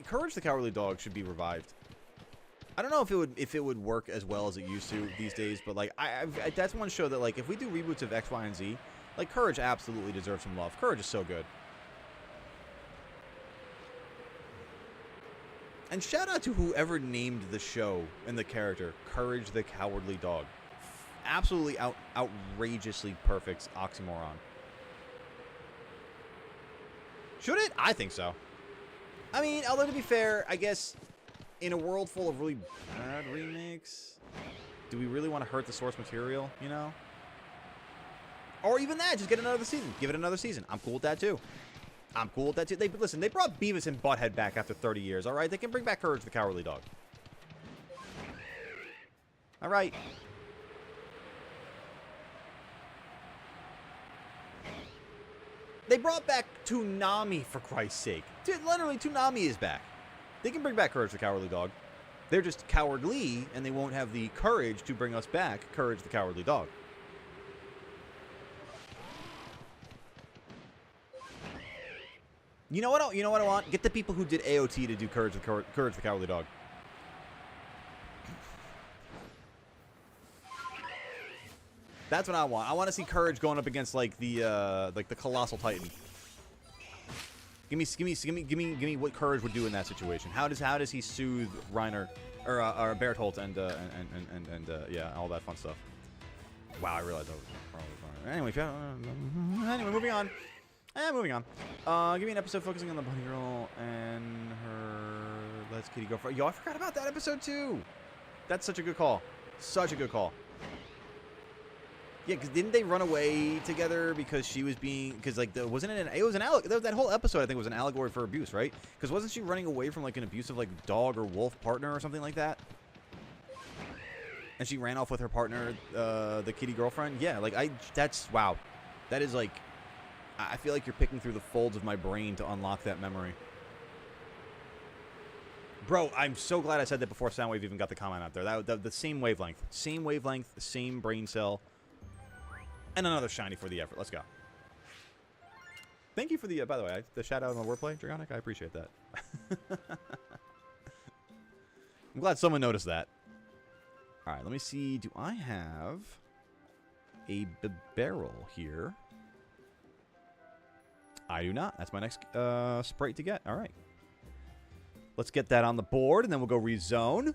Courage the Cowardly Dog should be revived. I don't know if it would work as well as it used to these days, but, like, that's one show that, like, if we do reboots of X, Y, and Z, like, Courage absolutely deserves some love. Courage is so good. And shout out to whoever named the show and the character Courage the Cowardly Dog. Absolutely outrageously perfect oxymoron. Should it? I think so. I mean, although to be fair, I guess in a world full of really bad remakes, do we really want to hurt the source material, you know? Or even that, just get another season. Give it another season. I'm cool with that too. I'm cool with that too. Listen, they brought Beavis and Butthead back after 30 years, alright? They can bring back Courage the Cowardly Dog. Alright. They brought back Toonami, for Christ's sake. Dude, literally, Toonami is back. They can bring back Courage the Cowardly Dog. They're just cowardly, and they won't have the courage to bring us back Courage the Cowardly Dog. You know what I want? Get the people who did AOT to do Courage the Cowardly Dog. That's what I want. I want to see Courage going up against like the Colossal Titan. Give me what Courage would do in that situation. How does he soothe Reiner or Bertholdt and yeah, all that fun stuff. Wow, I realized that was probably fun. Anyway, moving on. Moving on. Give me an episode focusing on the bunny girl and her Let's Kitty go for it. Yo, I forgot about that episode too. That's such a good call. Such a good call. Yeah, because didn't they run away together because she was being... Because, like, it was that whole episode, I think, was an allegory for abuse, right? Because wasn't she running away from, like, an abusive, like, dog or wolf partner or something like that? And she ran off with her partner, the kitty girlfriend? Yeah, like, that's... Wow. That is, like... I feel like you're picking through the folds of my brain to unlock that memory. Bro, I'm so glad I said that before Soundwave even got the comment out there. The same wavelength. Same wavelength, same brain cell. And another shiny for the effort. Let's go. Thank you for the, by the way, the shout out on the wordplay, Dragonic. I appreciate that. I'm glad someone noticed that. All right, let me see. Do I have a barrel here? I do not. That's my next sprite to get. All right. Let's get that on the board, and then we'll go rezone.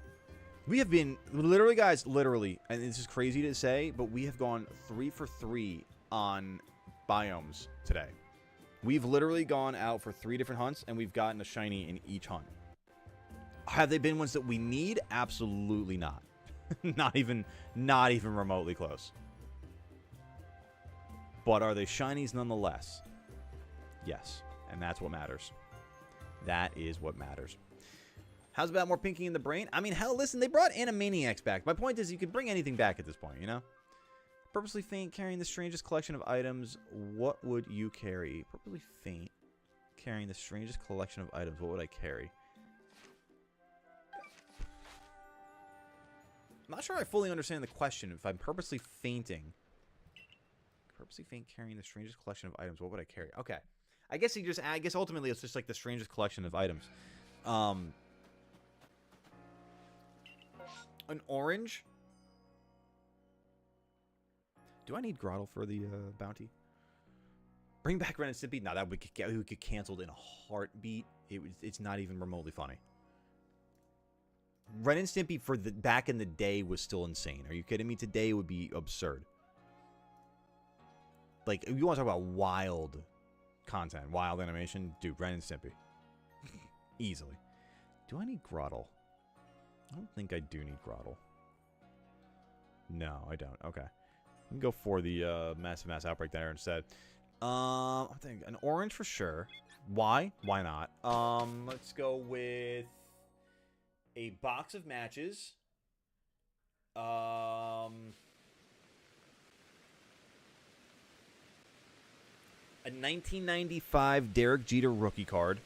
We have been, literally, guys, literally, and this is crazy to say, but we have gone 3 for 3 on biomes today. We've literally gone out for 3 different hunts, and we've gotten a shiny in each hunt. Have they been ones that we need? Absolutely not. not even remotely close. But are they shinies nonetheless? Yes, and that's what matters. That is what matters. How's about more pinking in the brain? I mean, hell, listen, they brought Animaniacs back. My point is you could bring anything back at this point, you know? Purposely faint, carrying the strangest collection of items. What would you carry? Purposely faint, carrying the strangest collection of items. What would I carry? I'm not sure I fully understand the question. If I'm purposely fainting. Purposely faint, carrying the strangest collection of items. What would I carry? Okay. I guess ultimately it's just like the strangest collection of items. An orange? Do I need Grottle for the bounty? Bring back Ren and Stimpy? No, that would get canceled in a heartbeat. It's not even remotely funny. Ren and Stimpy for the back in the day was still insane. Are you kidding me? Today would be absurd. Like, if you want to talk about wild content, wild animation, dude, Ren and Stimpy. Easily. Do I need Grottle? I don't think I do need Grottle. No, I don't. Okay. We can go for the massive mass outbreak there instead. I think an orange for sure. Why? Why not? Let's go with a box of matches. A 1995 Derek Jeter rookie card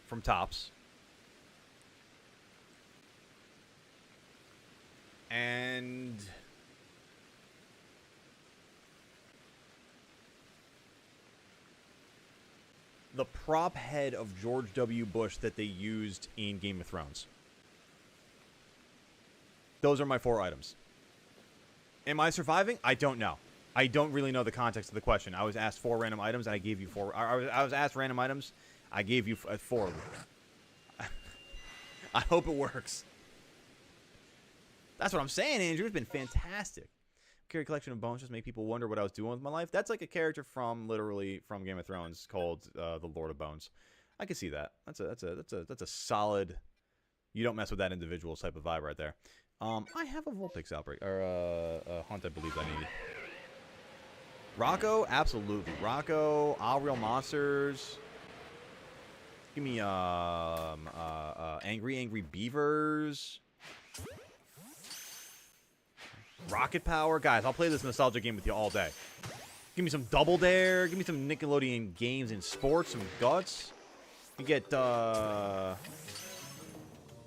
from Topps. And the prop head of George W. Bush that they used in Game of Thrones. Those are my 4 items. Am I surviving? I don't know. I don't really know the context of the question. I was asked 4 random items, and I gave you 4. I was asked random items. I gave you 4 of them. I hope it works. That's what I'm saying, Andrew. It's been fantastic. Carry a collection of bones, just make people wonder what I was doing with my life. That's like a character from literally from Game of Thrones called the Lord of Bones. I can see that. That's a solid. You don't mess with that individual type of vibe right there. I have a Vulpix outbreak or a hunt. I believe I need. Rocco, absolutely. Rocco, All Real Monsters. Give me Angry Beavers. Rocket Power. Guys, I'll play this nostalgia game with you all day. Give me some Double Dare. Give me some Nickelodeon games and sports. Some guts. You get,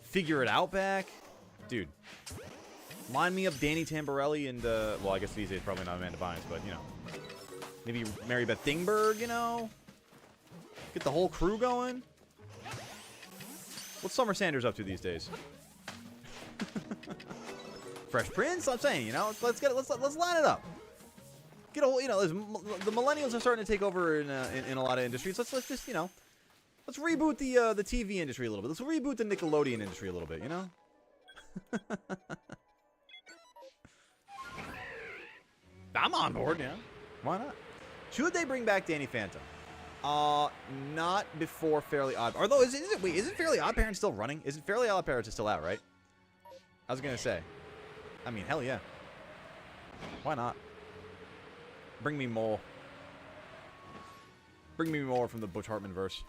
Figure It Out back. Dude. Line me up Danny Tamborelli and, well, I guess these days probably not Amanda Bynes, but, you know. Maybe Mary Beth Thingberg, you know. Get the whole crew going. What's Summer Sanders up to these days? Fresh Prince? I'm saying, you know, let's line it up. Get a whole, you know, the millennials are starting to take over in a lot of industries. Let's just, you know, let's reboot the TV industry a little bit. Let's reboot the Nickelodeon industry a little bit, you know? I'm on board, yeah. Why not? Should they bring back Danny Phantom? Not before Fairly Odd. Although, isn't Fairly Odd Parents still running? Isn't Fairly Odd Parents still out, right? I was gonna say. I mean, hell yeah. Why not? Bring me more. Bring me more from the Butch Hartman verse.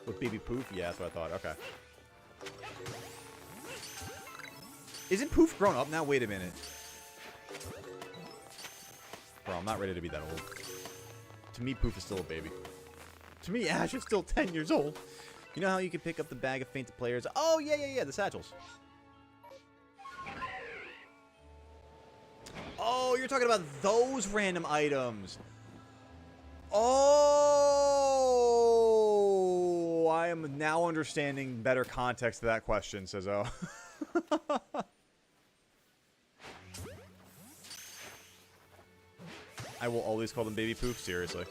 With Baby Poof? Yeah, that's what I thought. Okay. Isn't Poof grown up now? Wait a minute. Bro, I'm not ready to be that old. To me, Poof is still a baby. To me, Ash is still 10 years old. You know how you can pick up the bag of fainted players? Oh, yeah, the satchels. Oh, you're talking about those random items. Oh, I am now understanding better context to that question, says O. I will always call them Baby Poof, seriously.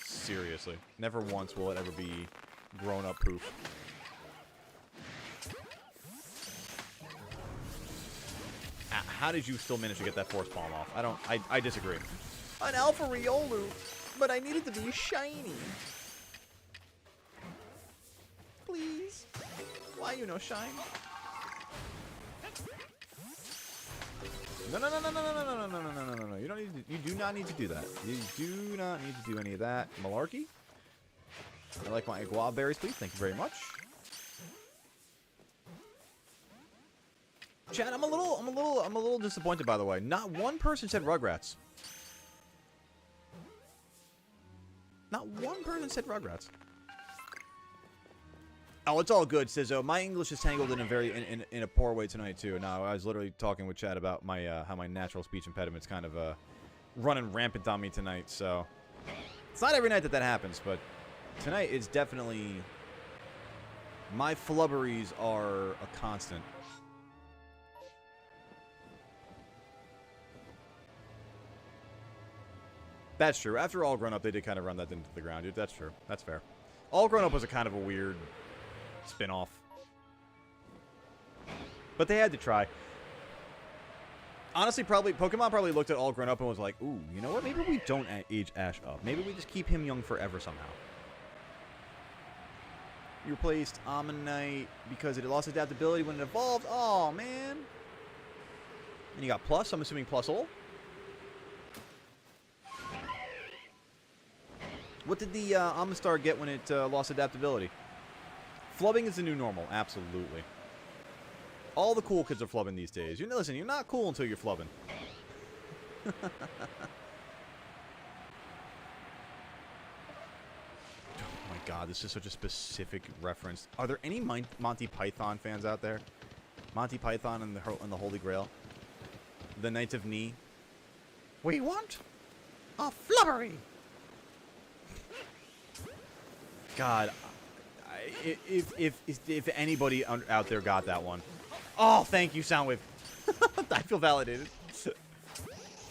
Seriously. Never once will it ever be grown-up Poof. How did you still manage to get that Force Palm off? I disagree. An Alpha Riolu, but I need it to be shiny. Please. Why you no shine? No. You don't need to, you do not need to do that. You do not need to do any of that. Malarkey? I like my guava berries, please. Thank you very much. Chad, I'm a little disappointed, by the way. Not one person said Rugrats. Not one person said Rugrats. Oh, it's all good, Sizzo. My English is tangled in a in a poor way tonight too. No, I was literally talking with Chad about my how my natural speech impediment's kind of running rampant on me tonight. So it's not every night that happens, but tonight it's definitely my flubberies are a constant. That's true. After All Grown Up, they did kind of run that into the ground, dude. That's true. That's fair. All Grown Up was a kind of a weird spin-off. But they had to try. Honestly, Pokemon probably looked at All Grown Up and was like, ooh, you know what? Maybe we don't age Ash up. Maybe we just keep him young forever somehow. You replaced Ammonite because it lost adaptability when it evolved. Oh, man. And you got Plus. I'm assuming Plus Ol. What did the Amistar get when it lost adaptability? Flubbing is the new normal. Absolutely. All the cool kids are flubbing these days. Listen, you're not cool until you're flubbing. Oh my god, this is such a specific reference. Are there any Monty Python fans out there? Monty Python and the Holy Grail? The Knights of Ni? We want a flubbery! God, if anybody out there got that one. Oh, thank you, Soundwave. I feel validated.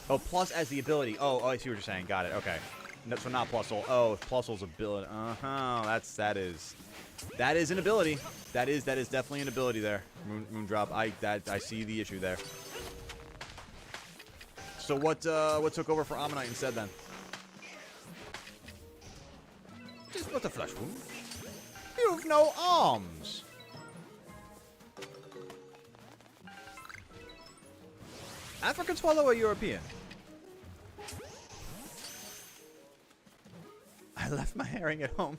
Oh, Plus as the ability. Oh, I see what you're saying. Got it. Okay. No, so not Plus Ol. Oh, Plus Ol's ability. That is an ability. That is definitely an ability there. Moondrop. I see the issue there. So what took over for Ammonite instead then? Just what a flesh wound. You've no arms. African swallow or European? I left my herring at home.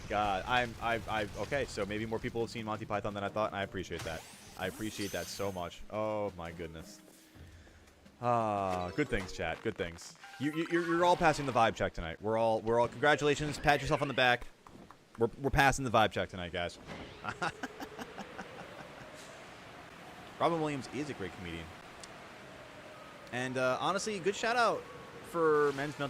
God, okay, so maybe more people have seen Monty Python than I thought, and I appreciate that. I appreciate that so much. Oh my goodness. Good things, chat. Good things. You're all passing the vibe check tonight. We're all congratulations. Pat yourself on the back. We're passing the vibe check tonight, guys. Robin Williams is a great comedian. And honestly, good shout out for men's wow,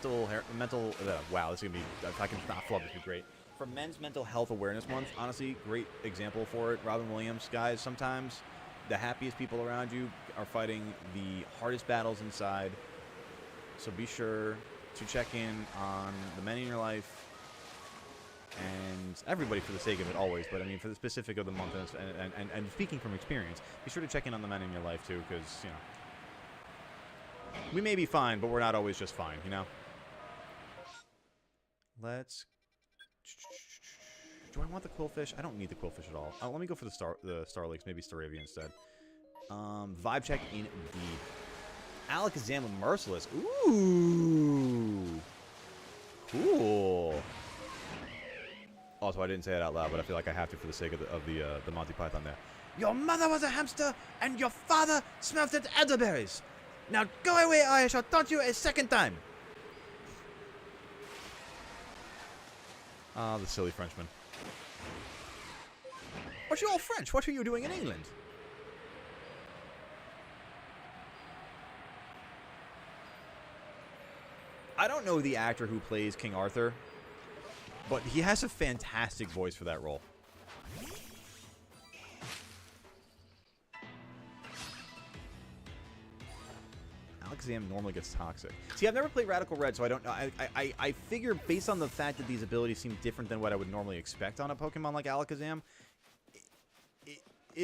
this is gonna be, if I can not flub, this would be great. For Men's Mental Health Awareness Month, honestly, great example for it. Robin Williams, guys, sometimes the happiest people around you are fighting the hardest battles inside. So be sure to check in on the men in your life and everybody for the sake of it always, but I mean for the specific of the month and speaking from experience, be sure to check in on the men in your life too, because, you know, we may be fine, but we're not always just fine, you know? Let's... Do I want the quillfish? I don't need the quillfish at all. Let me go for the Star Lakes, maybe Staravia instead. Vibe check indeed. Alakazam with Merciless. Ooh! Cool. Also, I didn't say it out loud, but I feel like I have to for the sake of the Monty Python there. Your mother was a hamster, and your father smelt at elderberries. Now go away, or I shall taunt you a second time. Ah, the silly Frenchman. But you're all French. What are you doing in England? I don't know the actor who plays King Arthur, but he has a fantastic voice for that role. Alakazam normally gets toxic. See, I've never played Radical Red, so I don't know. I figure based on the fact that these abilities seem different than what I would normally expect on a Pokemon like Alakazam,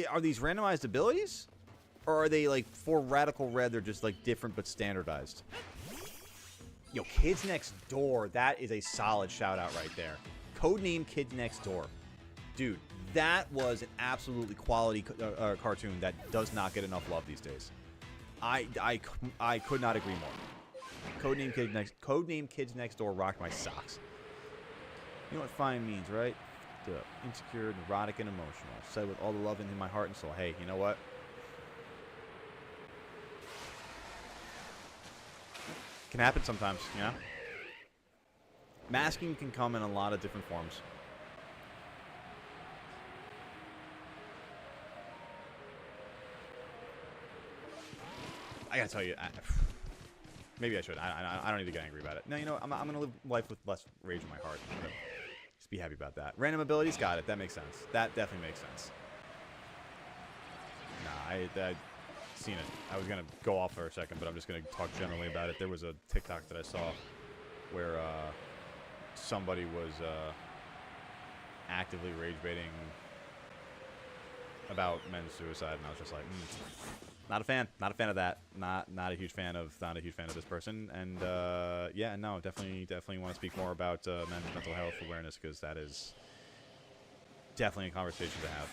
are these randomized abilities? Or are they, like, for Radical Red, they're just, like, different but standardized? Yo, Kids Next Door, that is a solid shout-out right there. Codename Kids Next Door. Dude, that was an absolutely quality cartoon that does not get enough love these days. I could not agree more. Codename Kids Next Door rocked my socks. You know what fine means, right? Insecure, neurotic, and emotional. Said with all the love in my heart and soul. Hey, you know what? Can happen sometimes, you know? Masking can come in a lot of different forms. I gotta tell you, maybe I should. I don't need to get angry about it. No, you know, I'm gonna live life with less rage in my heart. Just be happy about that. Random abilities, got it. That makes sense. That definitely makes sense. Nah, I'd seen it. I was gonna go off for a second, but I'm just gonna talk generally about it. There was a TikTok that I saw where somebody was actively rage baiting about men's suicide, and I was just like, not a fan. Not a fan of that. Not a huge fan of this person. And yeah, no, definitely want to speak more about men's mental health awareness, because that is definitely a conversation to have.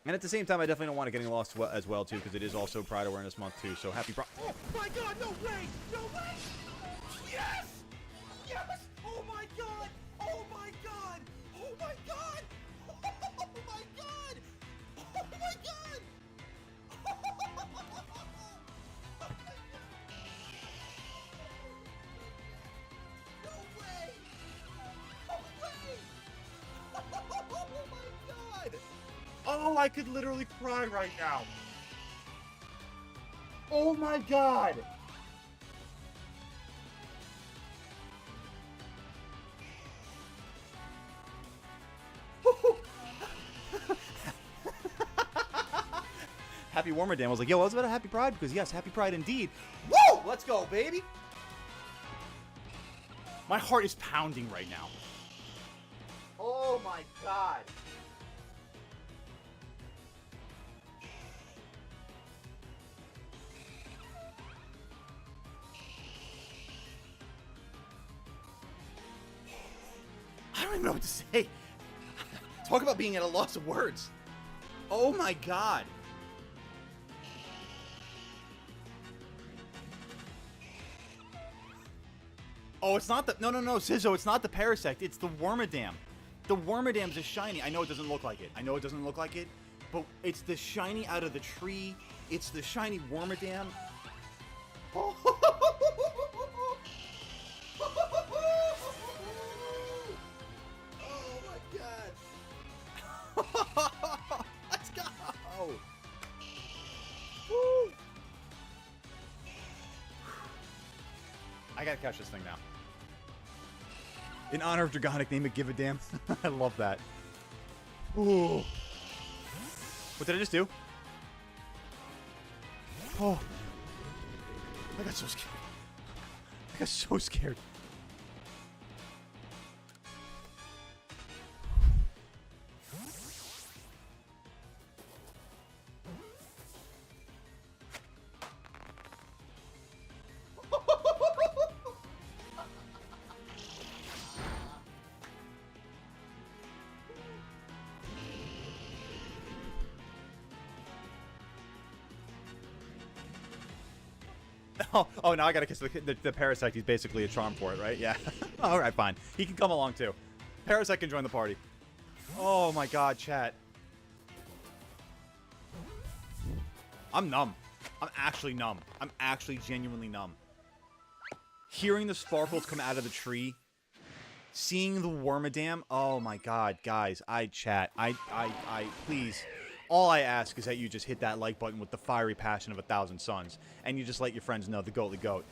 And at the same time, I definitely don't want it getting lost as well, too, because it is also Pride Awareness Month, too. So happy Pride. Oh, my God, no way! No way! Yes! Yes! Oh, my God! Oh, my God! Oh, my God! Oh, my God! Oh, my God! No way! No way! Oh, my God! Oh, I could literally cry right now. Oh my God. Happy Warmer Dan was like, yo, I was about a Happy Pride, because yes, Happy Pride indeed. Woo! Let's go, baby. My heart is pounding right now. Oh my God. I don't even know what to say. Talk about being at a loss of words. Oh my God. Oh, it's not the... No, Sizzo, it's not the Parasect. It's the Wormadam. The Wormadam's a shiny. I know it doesn't look like it. But it's the shiny out of the tree. It's the shiny Wormadam. Oh, my God. Let's go. Woo. I gotta catch this thing now. In honor of Dragonic, name it Give a Damn. I love that. Ooh. What did I just do? Oh. I got so scared. I got so scared. Oh, now I gotta kiss the Parasect. He's basically a charm for it, right? Yeah. Alright, fine. He can come along, too. Parasect can join the party. Oh, my God, chat. I'm numb. I'm actually numb. I'm actually genuinely numb. Hearing the sparkles come out of the tree. Seeing the Wormadam. Oh, my God, guys. Chat. Please... All I ask is that you just hit that like button with the fiery passion of 1,000 suns, and you just let your friends know the Goatly Goat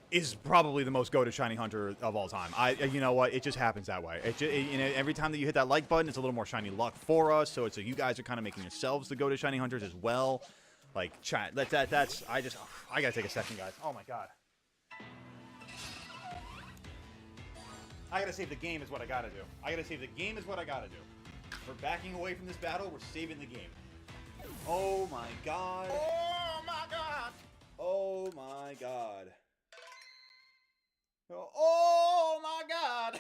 is probably the most goated shiny hunter of all time. You know what? It just happens that way. You know, every time that you hit that like button, it's a little more shiny luck for us. So you guys are kind of making yourselves the goated shiny hunters as well. Like, chat. I gotta take a second, guys. Oh my God. I gotta save the game is what I gotta do. We're backing away from this battle. We're saving the game. Oh my God. Oh my God. Oh my God. Oh my God.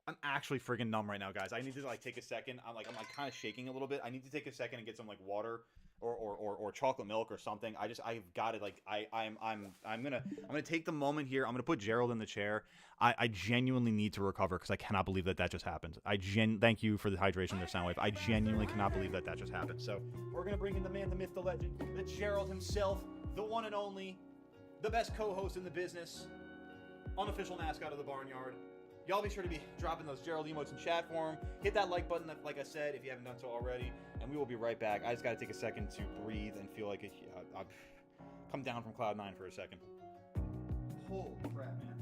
I'm actually freaking numb right now, guys. I need to like take a second. I'm kind of shaking a little bit. I need to take a second and get some like water or chocolate milk or something. I've got it. Like I'm gonna take the moment here. I'm gonna put Gerald in the chair. I genuinely need to recover because I cannot believe that just happened. Thank you for the hydration there, Soundwave. I genuinely cannot believe that just happened. So we're gonna bring in the man, the myth, the legend, the Gerald himself, the one and only, the best co-host in the business, unofficial mascot of the barnyard. Y'all be sure to be dropping those Gerald emotes in chat for him. Hit that like button, like I said, if you haven't done so already. And we will be right back. I just got to take a second to breathe and feel like I've come down from Cloud 9 for a second. Holy crap, man.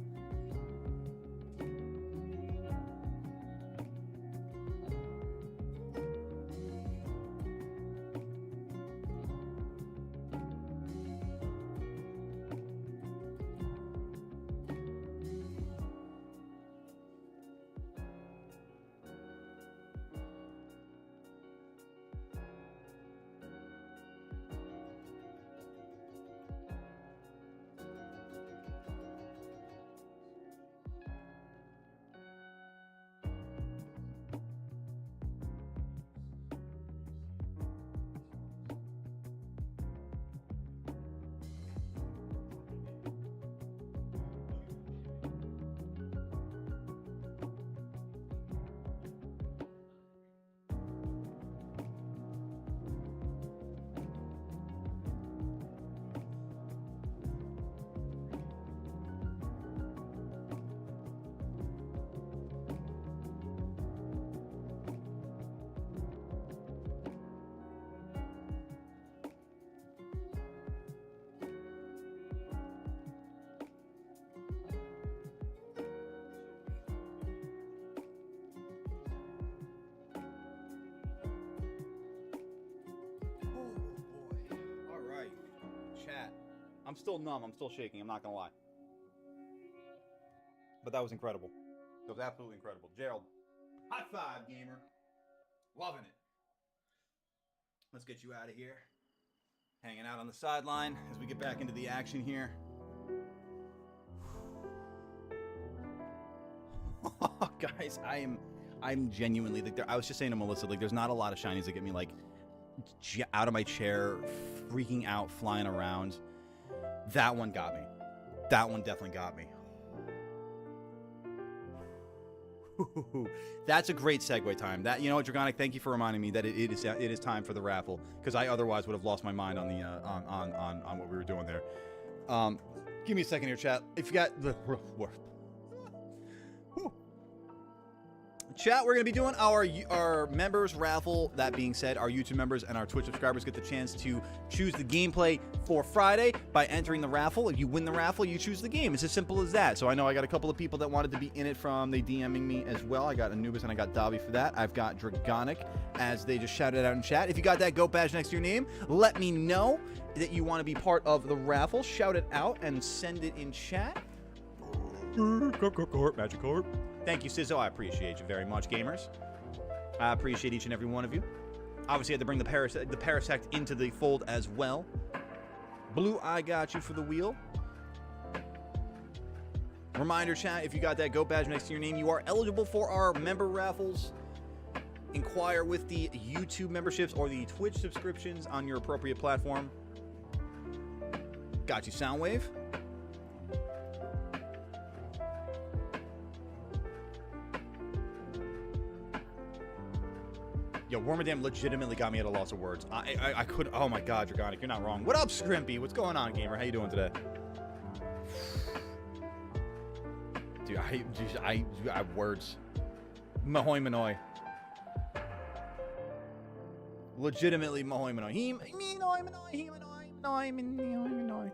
I'm still numb. I'm still shaking. I'm not going to lie. But that was incredible. That was absolutely incredible. Gerald, high five, gamer. Loving it. Let's get you out of here. Hanging out on the sideline as we get back into the action here. Guys, I'm genuinely, like, I was just saying to Melissa, like, there's not a lot of shinies that get me, like, out of my chair, freaking out, flying around. That one got me. That one definitely got me. That's a great segue time. That, you know what, Dragonic, thank you for reminding me that it is time for the raffle, because I otherwise would have lost my mind on the on what we were doing there. Give me a second here, chat. If you got the chat, we're going to be doing our members raffle. That being said, our YouTube members and our Twitch subscribers get the chance to choose the gameplay for Friday by entering the raffle. If you win the raffle, you choose the game. It's as simple as that. So I know I got a couple of people that wanted to be in it from they DMing me as well. I got Anubis and I got Davi for that. I've got Dragonic, as they just shouted out in chat. If you got that goat badge next to your name, let me know that you want to be part of the raffle. Shout it out and send it in chat. Magic Corp. Thank you, Sizzo. I appreciate you very much, gamers. I appreciate each and every one of you. Obviously, I had to bring the Parasect into the fold as well. Blue, I got you for the wheel. Reminder, chat, if you got that goat badge next to your name, you are eligible for our member raffles. Inquire with the YouTube memberships or the Twitch subscriptions on your appropriate platform. Got you, Soundwave. Yo, Wormadam legitimately got me at a loss of words. I could. Oh my God, Dragonic, you're not wrong. What up, Scrimpy? What's going on, gamer? How you doing today? Dude, I have words. Mahoy Manoy. Legitimately Mahoy Manoy. Manoy.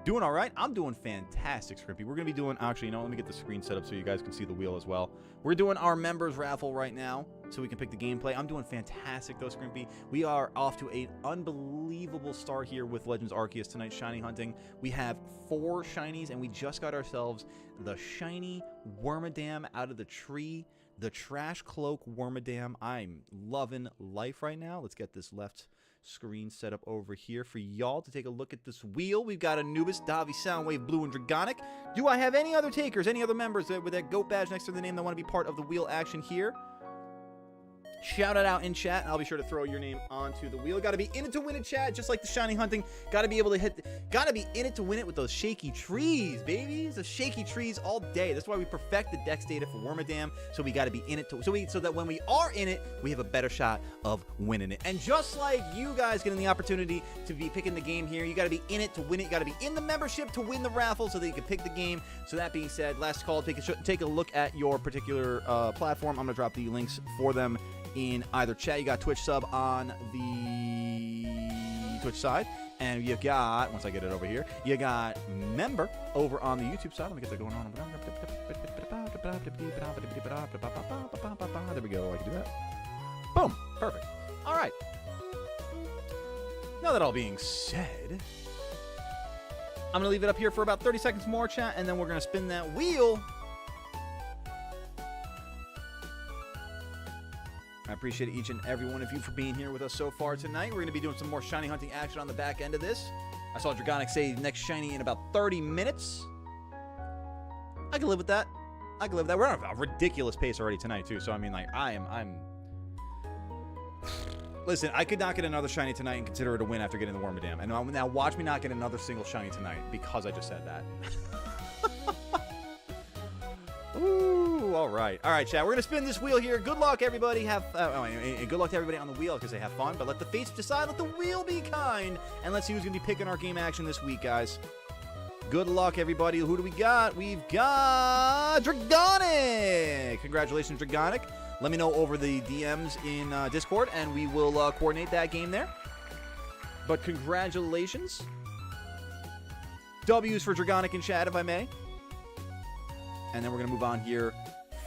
Doing all right? I'm doing fantastic, Scrimpy. We're going to be doing, actually, you know, let me get the screen set up so you guys can see the wheel as well. We're doing our members raffle right now so we can pick the gameplay. I'm doing fantastic, though, Scrimpy. We are off to an unbelievable start here with Legends Arceus tonight, shiny hunting. We have 4 shinies, and we just got ourselves the shiny Wormadam out of the tree, the Trash Cloak Wormadam. I'm loving life right now. Let's get this left screen set up over here for y'all to take a look at this wheel. We've got Anubis, Davi, Soundwave, Blue, and Dragonic. Do I have any other takers, any other members with that goat badge next to the name that want to be part of the wheel action here? Shout it out in chat, and I'll be sure to throw your name onto the wheel. Got to be in it to win it, chat, just like the shiny hunting. Got to be able to hit, got to be in it to win it with those shaky trees, baby. The shaky trees all day. That's why we perfect the dex data for Wormadam, so we got to be in it to, so that when we are in it, we have a better shot of winning it. And just like you guys getting the opportunity to be picking the game here, you got to be in it to win it. You got to be in the membership to win the raffle so that you can pick the game. So that being said, last call, take a look at your particular platform. I'm going to drop the links for them in either chat. You got Twitch sub on the Twitch side, and you got, once I get it over here, you got member over on the YouTube side. Let me get that going on. There we go. I can do that. Boom. Perfect. All right. Now that all being said, I'm going to leave it up here for about 30 seconds more, chat, and then we're going to spin that wheel. I appreciate each and every one of you for being here with us so far tonight. We're going to be doing some more shiny hunting action on the back end of this. I saw Dragonic say next shiny in about 30 minutes. I can live with that. I can live with that. We're on a ridiculous pace already tonight, too. So, I mean, like, I'm... Listen, I could not get another shiny tonight and consider it a win after getting the Wormadam. And now watch me not get another single shiny tonight because I just said that. Ooh, all right, chat. We're gonna spin this wheel here. Good luck, everybody. Good luck to everybody on the wheel because they have fun. But let the fates decide. Let the wheel be kind, and let's see who's gonna be picking our game action this week, guys. Good luck, everybody. Who do we got? We've got Dragonic. Congratulations, Dragonic. Let me know over the DMs in Discord, and we will coordinate that game there. But congratulations. W's for Dragonic in chat, if I may. And then we're going to move on here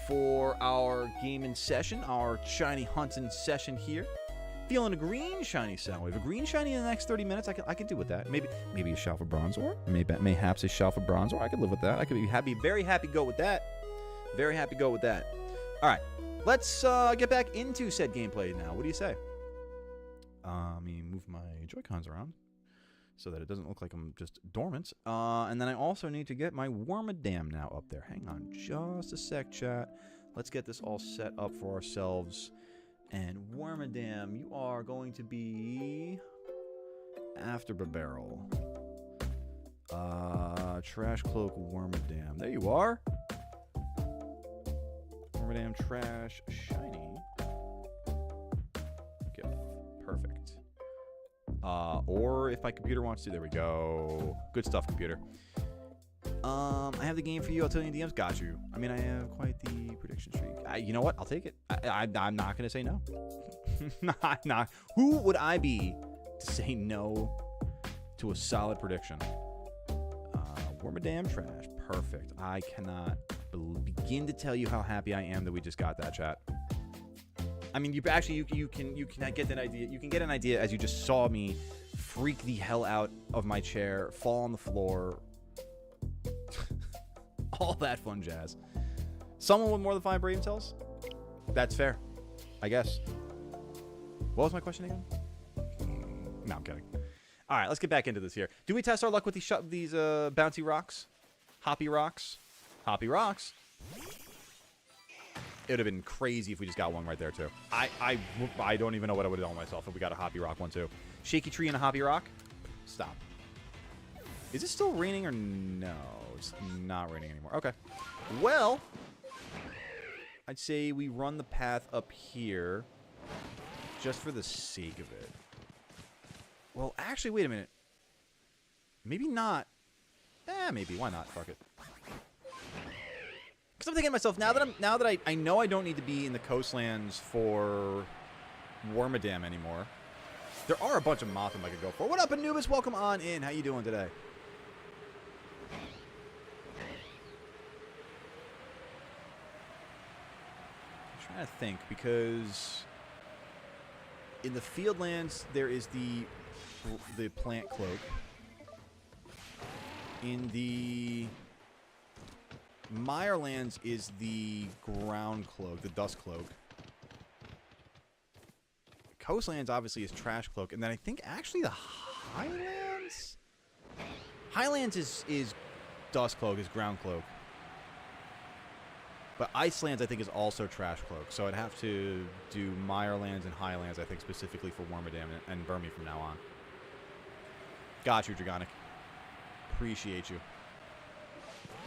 for our gaming session, our shiny hunting session here. Feeling a green shiny Soundwave. A green shiny in the next 30 minutes, I can do with that. Maybe a Shalfa Bronzor. Mayhaps a Shalfa Bronzor. I could live with that. I could be happy, very happy go with that. Very happy go with that. All right, let's get back into said gameplay now. What do you say? Let me move my Joy-Cons around so that it doesn't look like I'm just dormant. And then I also need to get my Wormadam now up there. Hang on just a sec, chat. Let's get this all set up for ourselves. And Wormadam, you are going to be after Barbarrel. Trash Cloak, Wormadam. There you are. Wormadam, Trash, Shiny. Gift. Perfect. Or if my computer wants to, there we go. Good stuff, computer. I have the game for you. I'll tell you in DMs. Got you. I mean, I have quite the prediction streak. You know what? I'll take it. I'm not going to say no. Not. Who would I be to say no to a solid prediction? Wormadam Trash. Perfect. I cannot begin to tell you how happy I am that we just got that, chat. I mean, you can get an idea. You can get an idea as you just saw me freak the hell out of my chair, fall on the floor, all that fun jazz. Someone with more than 5 Brave Cells? That's fair, I guess. What was my question again? No, I'm kidding. All right, let's get back into this here. Do we test our luck with these bouncy rocks? Hoppy rocks? Hoppy rocks? It would have been crazy if we just got one right there, too. I don't even know what I would have done with myself if we got a Hoppy Rock one, too. Shaky Tree and a Hoppy Rock? Stop. Is it still raining or no? It's not raining anymore. Okay. Well, I'd say we run the path up here just for the sake of it. Well, actually, wait a minute. Maybe not. Maybe. Why not? Fuck it. Because I'm thinking to myself, now that I know I don't need to be in the coastlands for Wormadam anymore. There are a bunch of Mothim I could go for. What up, Anubis? Welcome on in. How you doing today? I'm trying to think, because in the Fieldlands there is the plant cloak. In the Mirelands is the ground cloak, the dust cloak. Coastlands obviously is trash cloak, and then I think actually the Highlands is dust cloak, is ground cloak. But Icelands I think is also trash cloak, so I'd have to do Mirelands and Highlands I think specifically for Wormadam and Burmy from now on. Got you, Dragonic. Appreciate you.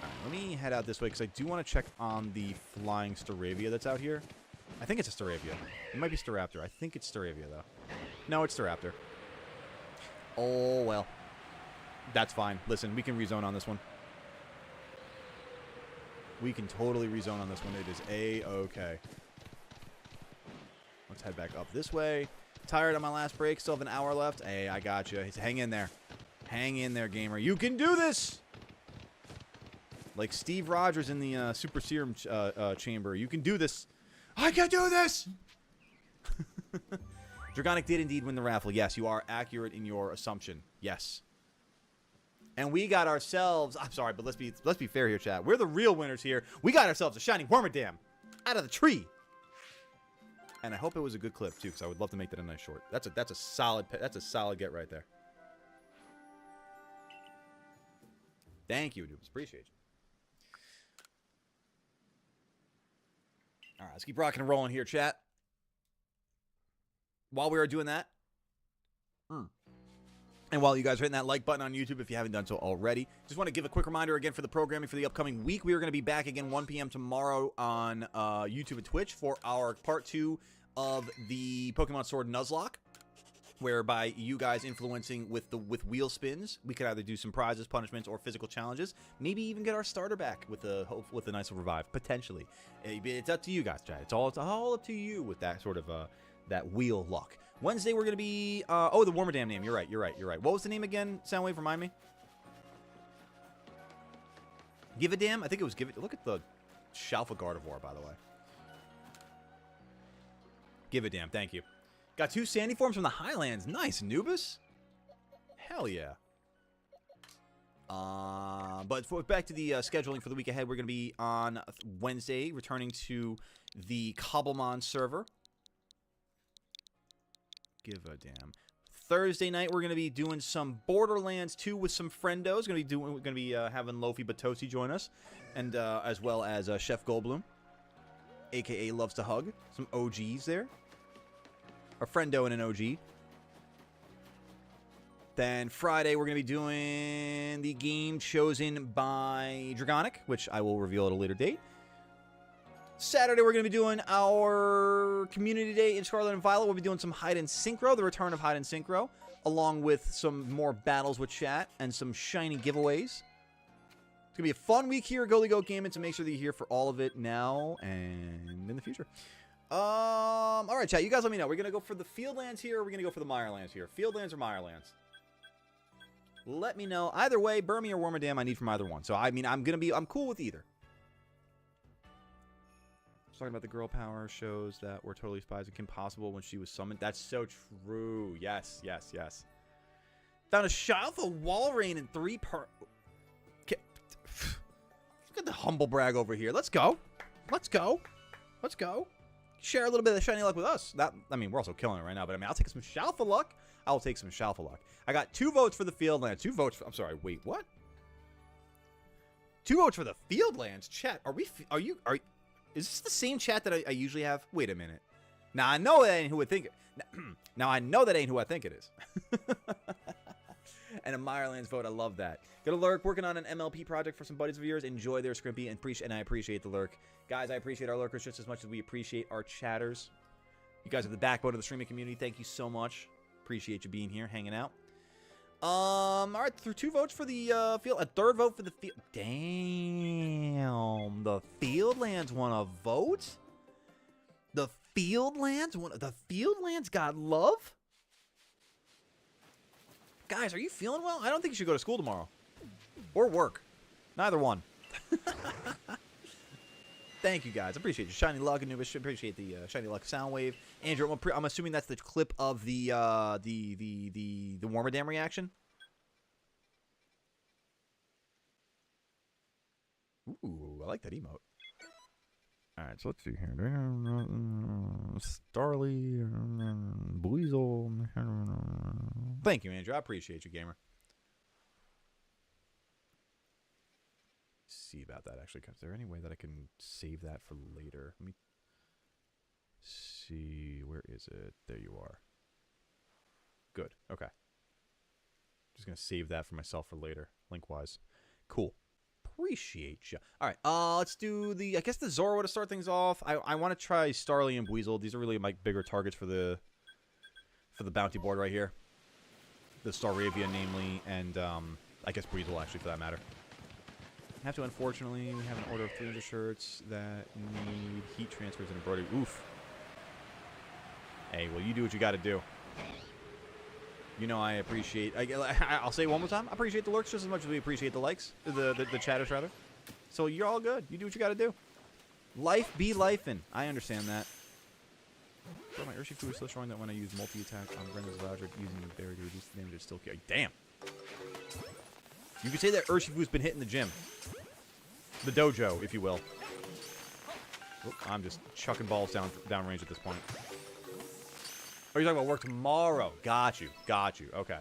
All right, let me head out this way because I do want to check on the flying Staravia that's out here. I think it's a Staravia. It might be Staraptor. I think it's Staravia, though. No, it's Staraptor. Oh, well. That's fine. Listen, we can rezone on this one. We can totally rezone on this one. It is A-okay. Let's head back up this way. Tired on my last break. Still have an hour left. Hey, I got you. Hang in there. Hang in there, gamer. You can do this! Like Steve Rogers in the Super Serum chamber. You can do this. I can do this! Dragonic did indeed win the raffle. Yes, you are accurate in your assumption. Yes. And we got ourselves... I'm sorry, but let's be fair here, chat. We're the real winners here. We got ourselves a shiny Wormadam out of the tree. And I hope it was a good clip, too, because I would love to make that a nice short. That's a solid get right there. Thank you, dudes. Appreciate you. All right, let's keep rocking and rolling here, chat. While we are doing that, and while you guys are hitting that like button on YouTube if you haven't done so already, just want to give a quick reminder again for the programming for the upcoming week. We are going to be back again 1 p.m. tomorrow on YouTube and Twitch for our part 2 of the Pokemon Sword Nuzlocke, whereby you guys influencing with wheel spins, we could either do some prizes, punishments, or physical challenges. Maybe even get our starter back with a nice revive, potentially. It's up to you guys, chat. It's all up to you with that sort of that wheel luck. Wednesday we're gonna be the Wormadam name. You're right. What was the name again? Soundwave, remind me. Give a damn. I think it was give it. Look at the Shalfa Gardevoir, by the way. Give a damn. Thank you. Got 2 sandy forms from the Highlands. Nice, Anubis. Hell yeah. But back to the scheduling for the week ahead. We're going to be on Wednesday, returning to the Cobblemon server. Give a damn. Thursday night, we're going to be doing some Borderlands 2 with some friendos. We're going to be having Lofi Batosi join us, and as well as Chef Goldblum, aka Loves to Hug. Some OGs there. a friendo and an OG. Then Friday, we're going to be doing the game chosen by Dragonic, which I will reveal at a later date. Saturday, we're going to be doing our community day in Scarlet and Violet. We'll be doing some Hide and Synchro, the return of Hide and Synchro, along with some more battles with chat and some shiny giveaways. It's going to be a fun week here at Goalie Goat Gaming, so make sure that you're here for all of it now and in the future. All right, chat, you guys let me know. We're going to go for the Fieldlands here, or we're going to go for the Mirelands here? Fieldlands or Mirelands? Let me know. Either way, Burmy or Wormadam, I need from either one. So, I mean, I'm cool with either. Talking about the girl power shows that were totally spies and Kim Possible when she was summoned. That's so true. Yes, yes, yes. Found a Shilth, a Walrein, and 3 per... Look at the humble brag over here. Let's go. Let's go. Let's go. Share a little bit of the shiny luck with us. I mean, we're also killing it right now, but I mean, I'll take some Shalfa luck. I'll take some Shalfa luck. I got 2 votes for the Fieldlands. 2 votes for... I'm sorry, wait, what? 2 votes for the Fieldlands? Chat, is this the same chat that I usually have? Wait a minute. Now I know that ain't who I think. Now I know that ain't who I think it is. And a Mirelands vote. I love that. Go to Lurk, working on an MLP project for some buddies of yours. Enjoy their Scrimpy, and I appreciate the Lurk. Guys, I appreciate our Lurkers just as much as we appreciate our chatters. You guys are the backbone of the streaming community. Thank you so much. Appreciate you being here, hanging out. All right, through 2 votes for the field, a 3rd vote for the field. Damn, the Fieldlands won a vote. The Fieldlands got love. Guys, are you feeling well? I don't think you should go to school tomorrow or work. Neither one. Thank you guys. I appreciate you. Shiny Luck, Anubis. Appreciate the Shiny Luck sound wave. Andrew, I'm assuming that's the clip of the Wormadam reaction. Ooh, I like that emote. All right, so let's see here. Starly, Buizel. Thank you, Andrew. I appreciate you, gamer. See about that actually. Is there any way that I can save that for later? Let me see. Where is it? There you are. Good. Okay. Just gonna save that for myself for later, link-wise. Cool. Appreciate you. All right. Let's do the. I guess the Zoro to start things off. I want to try Starly and Buizel. These are really my bigger targets for the bounty board right here. The Staravia, namely, and I guess Buizel actually for that matter. I have to, unfortunately, we have an order of 300 shirts that need heat transfers and embroidery. Oof. Hey, well, you do what you got to do. You know I appreciate... I'll say it one more time. I appreciate the lurks just as much as we appreciate the likes. The chatters, rather. So you're all good. You do what you got to do. Life be lifing. I understand that. But my Urshifu is still showing that when I use multi-attack on Brenda's Logic using the berry to reduce the damage, it's still... Damn. You could say that Urshifu's been hitting the gym. The dojo, if you will. Oop, I'm just chucking balls down range at this point. Oh, you're talking about work tomorrow. Got you. Got you. Okay.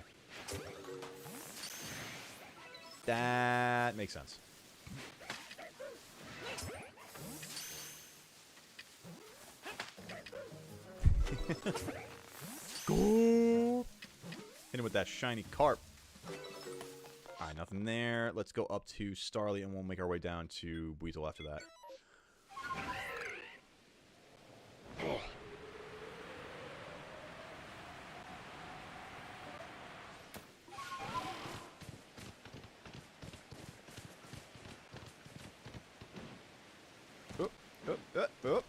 That makes sense. Go! Hit him with that shiny carp. Alright, nothing there. Let's go up to Starly, and we'll make our way down to Buizel after that. Oh.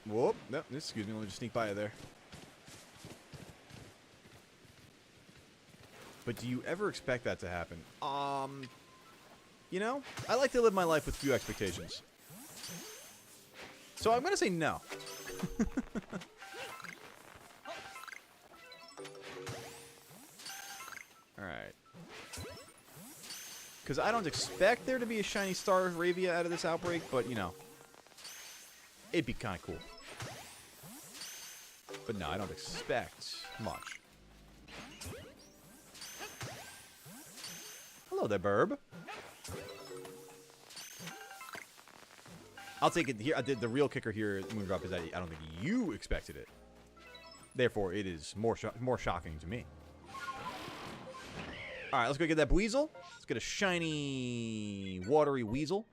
Whoop. No, excuse me, let me just sneak by you there. But do you ever expect that to happen? You know, I like to live my life with few expectations. So I'm going to say no. Alright. Because I don't expect there to be a shiny Staravia out of this outbreak, but, you know, it'd be kind of cool. But no, I don't expect much. Hello there, Burb. I'll take it here. The real kicker here, Moondrop, is that I don't think you expected it. Therefore, it is more shocking to me. All right, let's go get that Weasel. Let's get a shiny, watery Weasel.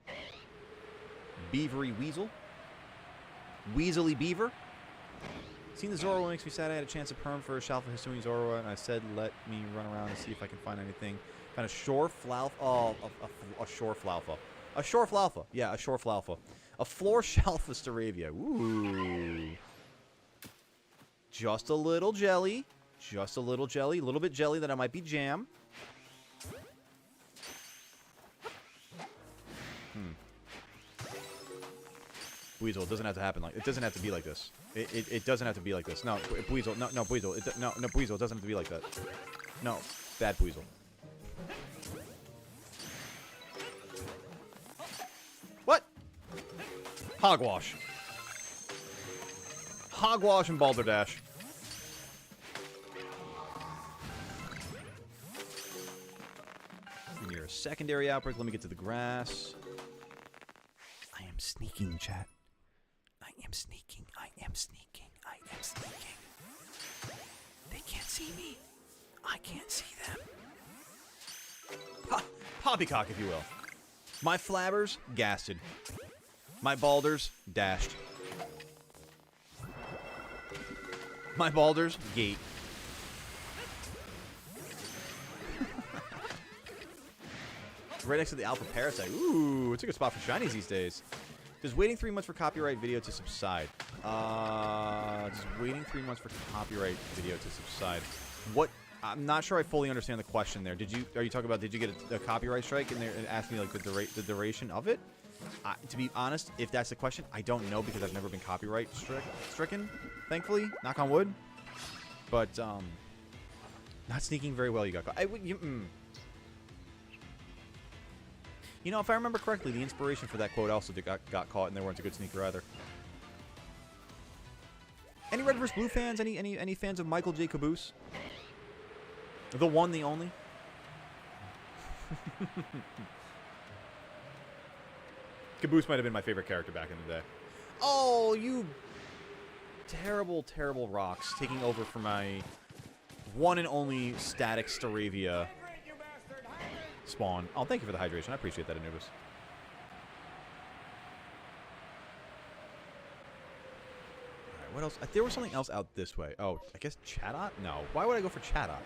Beavery Weasel. Weaselly Beaver. Seeing the Zoroark makes me sad. I had a chance to perm for a Shalfa Hisui Zoroark, and I said let me run around and see if I can find anything. Found a shore Floutha. Oh, a shore Floutha. A shore Floutha. Yeah, a shore Floutha. A floor Shalfa Staravia. Ooh. Just a little jelly. Just a little jelly. A little bit jelly that I might be jam. Weasel, it doesn't have to happen like it doesn't have to be like this. It doesn't have to be like this. No, Weasel, no, Weasel. No, Weasel, it doesn't have to be like that. No, bad Weasel. What? Hogwash. Hogwash and Balderdash. Near a secondary outbreak. Let me get to the grass. I am sneaking, chat. I am sneaking. I am sneaking. I am sneaking. They can't see me. I can't see them. Poppycock, if you will. My flabbers, gasted. My balders, dashed. My balders, gate. Right next to the alpha parasite. Ooh, it's a good spot for shinies these days. Just waiting 3 months for copyright video to subside. Just waiting 3 months for copyright video to subside. What? I'm not sure I fully understand the question there. Are you talking about, did you get a copyright strike and they're asking me like the duration of it? To be honest, if that's the question, I don't know because I've never been copyright stricken, thankfully. Knock on wood. But, not sneaking very well, you got caught. You know, if I remember correctly, the inspiration for that quote also got caught, and they weren't a good sneaker either. Any Red vs. Blue fans? Any fans of Michael J. Caboose? The one, the only? Caboose might have been my favorite character back in the day. Oh, you terrible, terrible rocks taking over for my one and only static Staravia spawn. Oh, thank you for the hydration. I appreciate that, Anubis. Alright, what else? There was something else out this way. Oh, I guess Chatot? No. Why would I go for Chatot?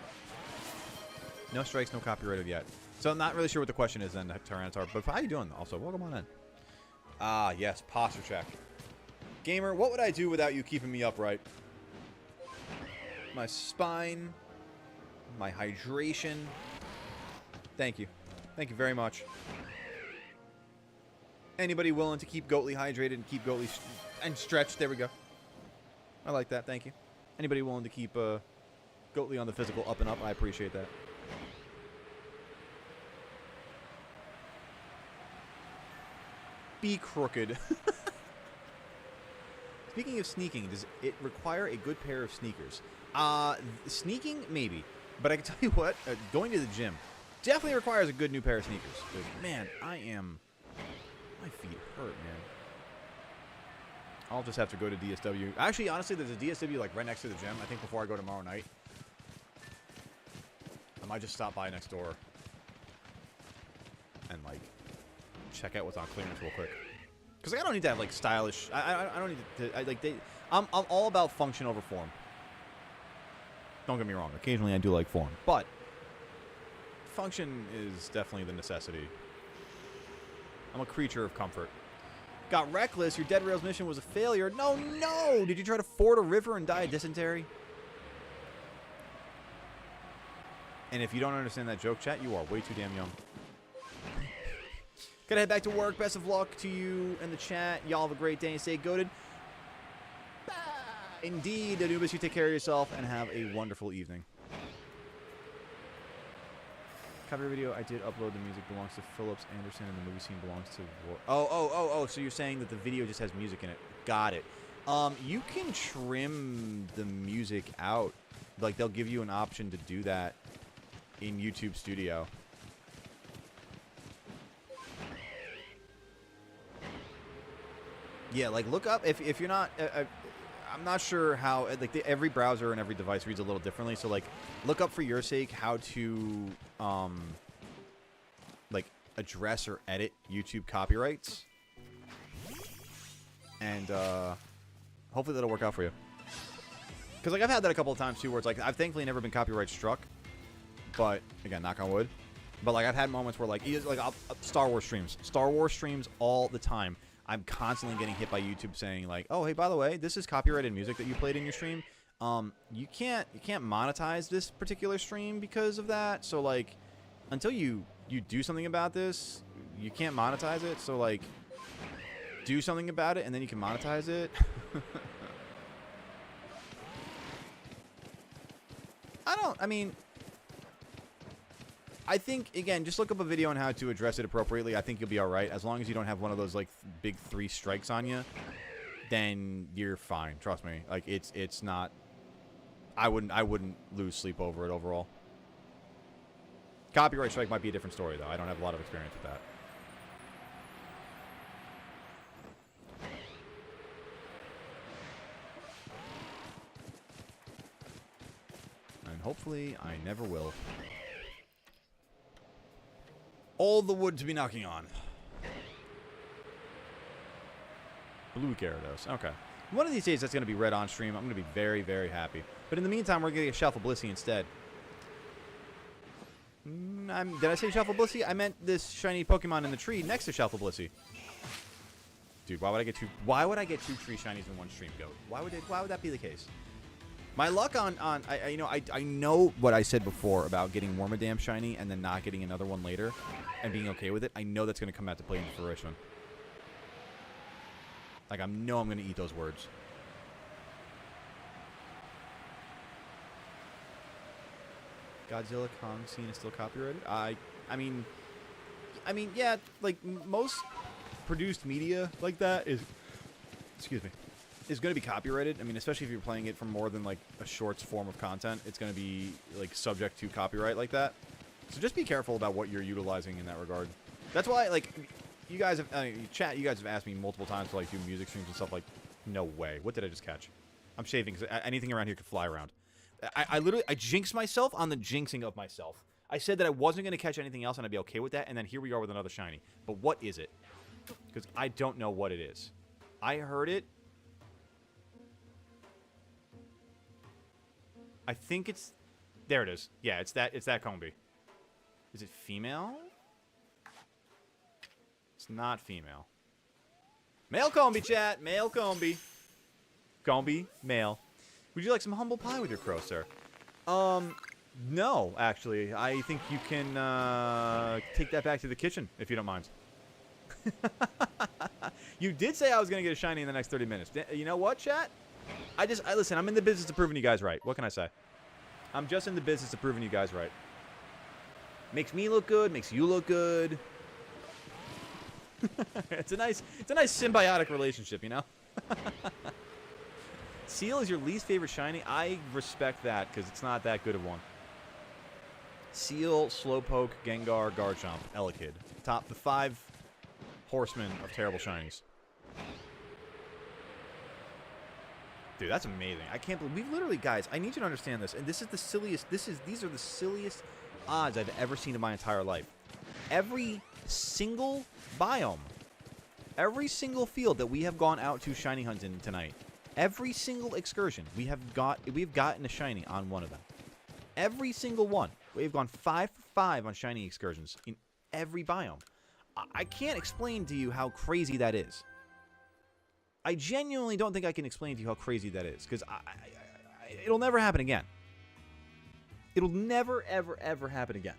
No strikes, no copyrighted yet. So I'm not really sure what the question is then, Tyranitar. But how you doing? Also, welcome on in. Ah, yes. Posture check. Gamer, what would I do without you keeping me upright? My spine. My hydration. Thank you. Thank you very much. Anybody willing to keep Goatly hydrated and keep Goatly and stretched? There we go. I like that. Thank you. Anybody willing to keep Goatly on the physical up and up? I appreciate that. Be crooked. Speaking of sneaking, does it require a good pair of sneakers? Sneaking, maybe. But I can tell you what, going to the gym definitely requires a good new pair of sneakers. But man, my feet hurt, man. I'll just have to go to DSW. Actually, honestly, there's a DSW like right next to the gym. I think before I go tomorrow night, I might just stop by next door and like check out what's on clearance real quick. Because like, I don't need to have like stylish. I don't need to. I'm all about function over form. Don't get me wrong. Occasionally, I do like form, but function is definitely the necessity. I'm a creature of comfort. Got reckless. Your Dead Rails mission was a failure. No, no. Did you try to ford a river and die of dysentery? And if you don't understand that joke, chat, you are way too damn young. Gotta head back to work. Best of luck to you and the chat. Y'all have a great day and stay goated. Indeed, Anubis, you take care of yourself and have a wonderful evening. Cover video, I did upload. The music belongs to Phillips Anderson and the movie scene belongs to... Oh, so you're saying that the video just has music in it. Got it. You can trim the music out. Like, they'll give you an option to do that in YouTube Studio. Yeah, like, look up... If you're not... I'm not sure how, like, every browser and every device reads a little differently. So, like, look up for your sake how to, like, address or edit YouTube copyrights. And, hopefully that'll work out for you. Because, like, I've had that a couple of times, too, where it's like, I've thankfully never been copyright struck. But, again, knock on wood. But, like, I've had moments where, like, Star Wars streams all the time. I'm constantly getting hit by YouTube saying, like, oh, hey, by the way, this is copyrighted music that you played in your stream. You can't monetize this particular stream because of that. So, like, until you do something about this, you can't monetize it. So, like, do something about it, and then you can monetize it. I think, again, just look up a video on how to address it appropriately. I think you'll be all right. As long as you don't have one of those, like, big 3 strikes on you, then you're fine. Trust me. Like, it's not... I wouldn't lose sleep over it overall. Copyright strike might be a different story, though. I don't have a lot of experience with that. And hopefully, I never will. All the wood to be knocking on. Blue Gyarados. Okay. One of these days, that's going to be red on stream. I'm going to be very, very happy. But in the meantime, we're going to get Shuffle Blissey instead. Did I say Shuffle Blissey? I meant this shiny Pokemon in the tree next to Shuffle Blissey. Dude, why would I get two tree shinies in one stream, Goat? Why would that be the case? My luck I know what I said before about getting Wormadam shiny and then not getting another one later and being okay with it. I know that's going to come out to play in fruition. Like, I know I'm going to eat those words. Godzilla Kong scene is still copyrighted? I mean, yeah, like, most produced media like that is, excuse me, is going to be copyrighted. I mean, especially if you're playing it for more than, like, a shorts form of content, it's going to be, like, subject to copyright like that. So just be careful about what you're utilizing in that regard. That's why, like, you guys have, chat, you guys have asked me multiple times to, like, do music streams and stuff. Like, no way. What did I just catch? I'm shaving because anything around here could fly around. I literally jinxed myself on the jinxing of myself. I said that I wasn't going to catch anything else and I'd be okay with that, and then here we are with another shiny. But what is it? Because I don't know what it is. I heard it. I think it's... There it is. Yeah, it's that Combi. Is it female? It's not female. Male Combi, chat! Male Combi. Combi, male. Would you like some humble pie with your crow, sir? No, actually. I think you can take that back to the kitchen, if you don't mind. You did say I was going to get a shiny in the next 30 minutes. You know what, chat? Listen, I'm in the business of proving you guys right. What can I say? I'm just in the business of proving you guys right. Makes me look good, makes you look good. It's a nice symbiotic relationship, you know? Seal is your least favorite shiny? I respect that, because it's not that good of one. Seal, Slowpoke, Gengar, Garchomp, Elekid. The 5 horsemen of terrible shinies. Dude, that's amazing. I can't believe we've literally, guys, I need you to understand this. And this is the silliest, these are the silliest odds I've ever seen in my entire life. Every single biome, every single field that we have gone out to shiny hunting tonight, every single excursion, we've gotten a shiny on one of them. Every single one. We've gone 5 for 5 on shiny excursions in every biome. I can't explain to you how crazy that is. I genuinely don't think I can explain to you how crazy that is, because it'll never happen again. It'll never, ever, ever happen again.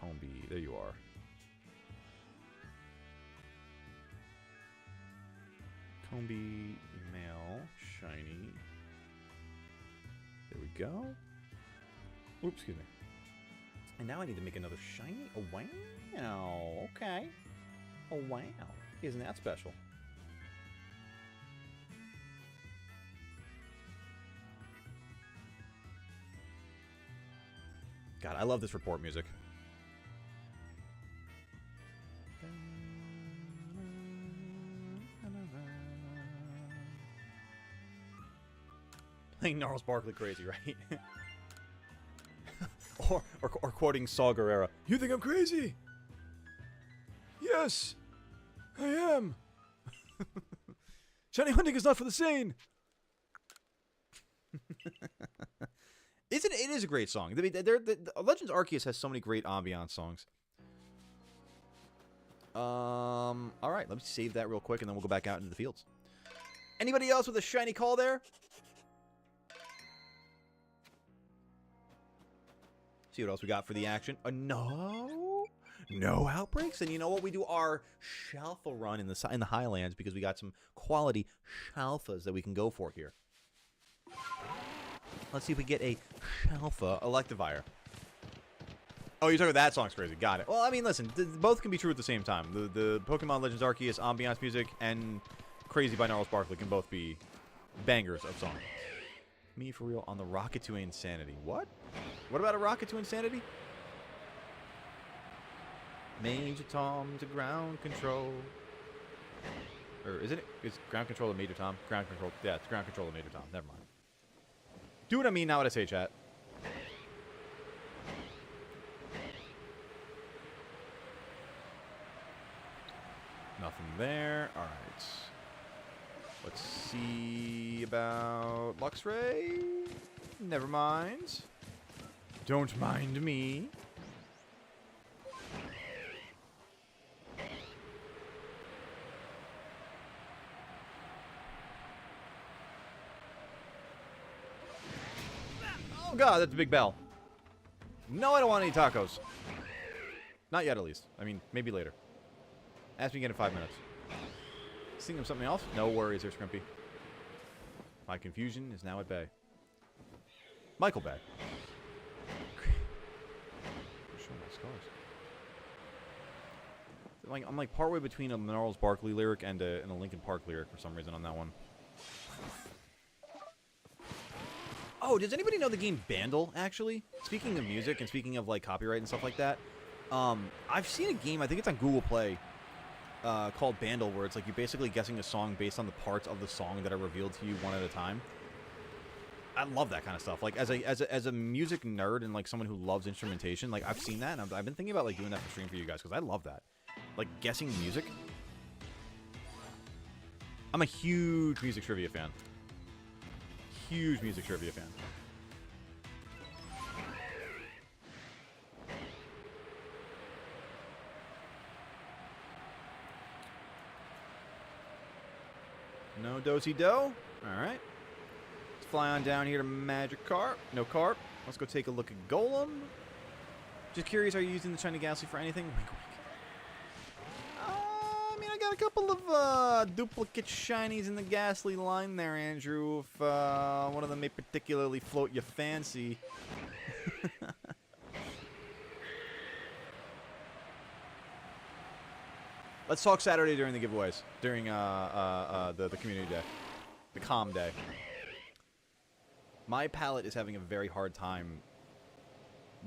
Combi, there you are. Combi, male, shiny. There we go. Oops, excuse me. And now I need to make another shiny? Oh, wow. Okay. Oh, wow. Isn't that special? God, I love this report music. playing Gnarls Barkley crazy, right? or quoting Saw Gerrera. You think I'm crazy? Yes, I am. Shiny hunting is not for the sane. It is a great song. I mean, Legends Arceus has so many great ambiance songs. All right, let me save that real quick, and then we'll go back out into the fields. Anybody else with a shiny call there? See what else we got for the action. No outbreaks. And you know what? We do our Shalfa run in the Highlands because we got some quality Shalfas that we can go for here. Let's see if we get a Shalfa Electivire. Oh, you're talking about that song's crazy. Got it. Well, I mean, listen, both can be true at the same time. The Pokemon Legends Arceus ambiance music and Crazy by Gnarls Barkley can both be bangers of songs. Me for real on the Rocket to Insanity. What? What about a Rocket to Insanity? Major Tom to ground control. Or is it? Is ground control of Major Tom? Ground control. Yeah, it's ground control of Major Tom. Never mind. Do what I mean, not what I say, chat. Nothing there. All right. Let's see about Luxray. Never mind. Don't mind me. Oh god, that's a big bell. No, I don't want any tacos. Not yet, at least. I mean, maybe later. Ask me again in 5 minutes. Thinking of something else? No worries there, Scrimpy. My confusion is now at bay. Michael Bay. Show my scars. I'm like partway between a Gnarls Barkley lyric and a Linkin Park lyric for some reason on that one. Oh, does anybody know the game Bandle, actually? Speaking of music and speaking of like copyright and stuff like that, I've seen a game, I think it's on Google Play, called Bandle, where it's like you're basically guessing a song based on the parts of the song that are revealed to you one at a time. I love that kind of stuff. Like as a music nerd and like someone who loves instrumentation, like I've seen that and I've been thinking about like doing that for stream for you guys because I love that. Like guessing music. I'm a huge music trivia fan. Huge music trivia fan. No do-si-do. All right. Let's fly on down here to Magikarp. No Carp. Let's go take a look at Golem. Just curious, are you using the Shiny Ghastly for anything? Wink, wink. I mean, I got a couple of duplicate shinies in the Ghastly line there, Andrew. If one of them may particularly float your fancy. Let's talk Saturday during the giveaways, during the community day, the calm day. My palate is having a very hard time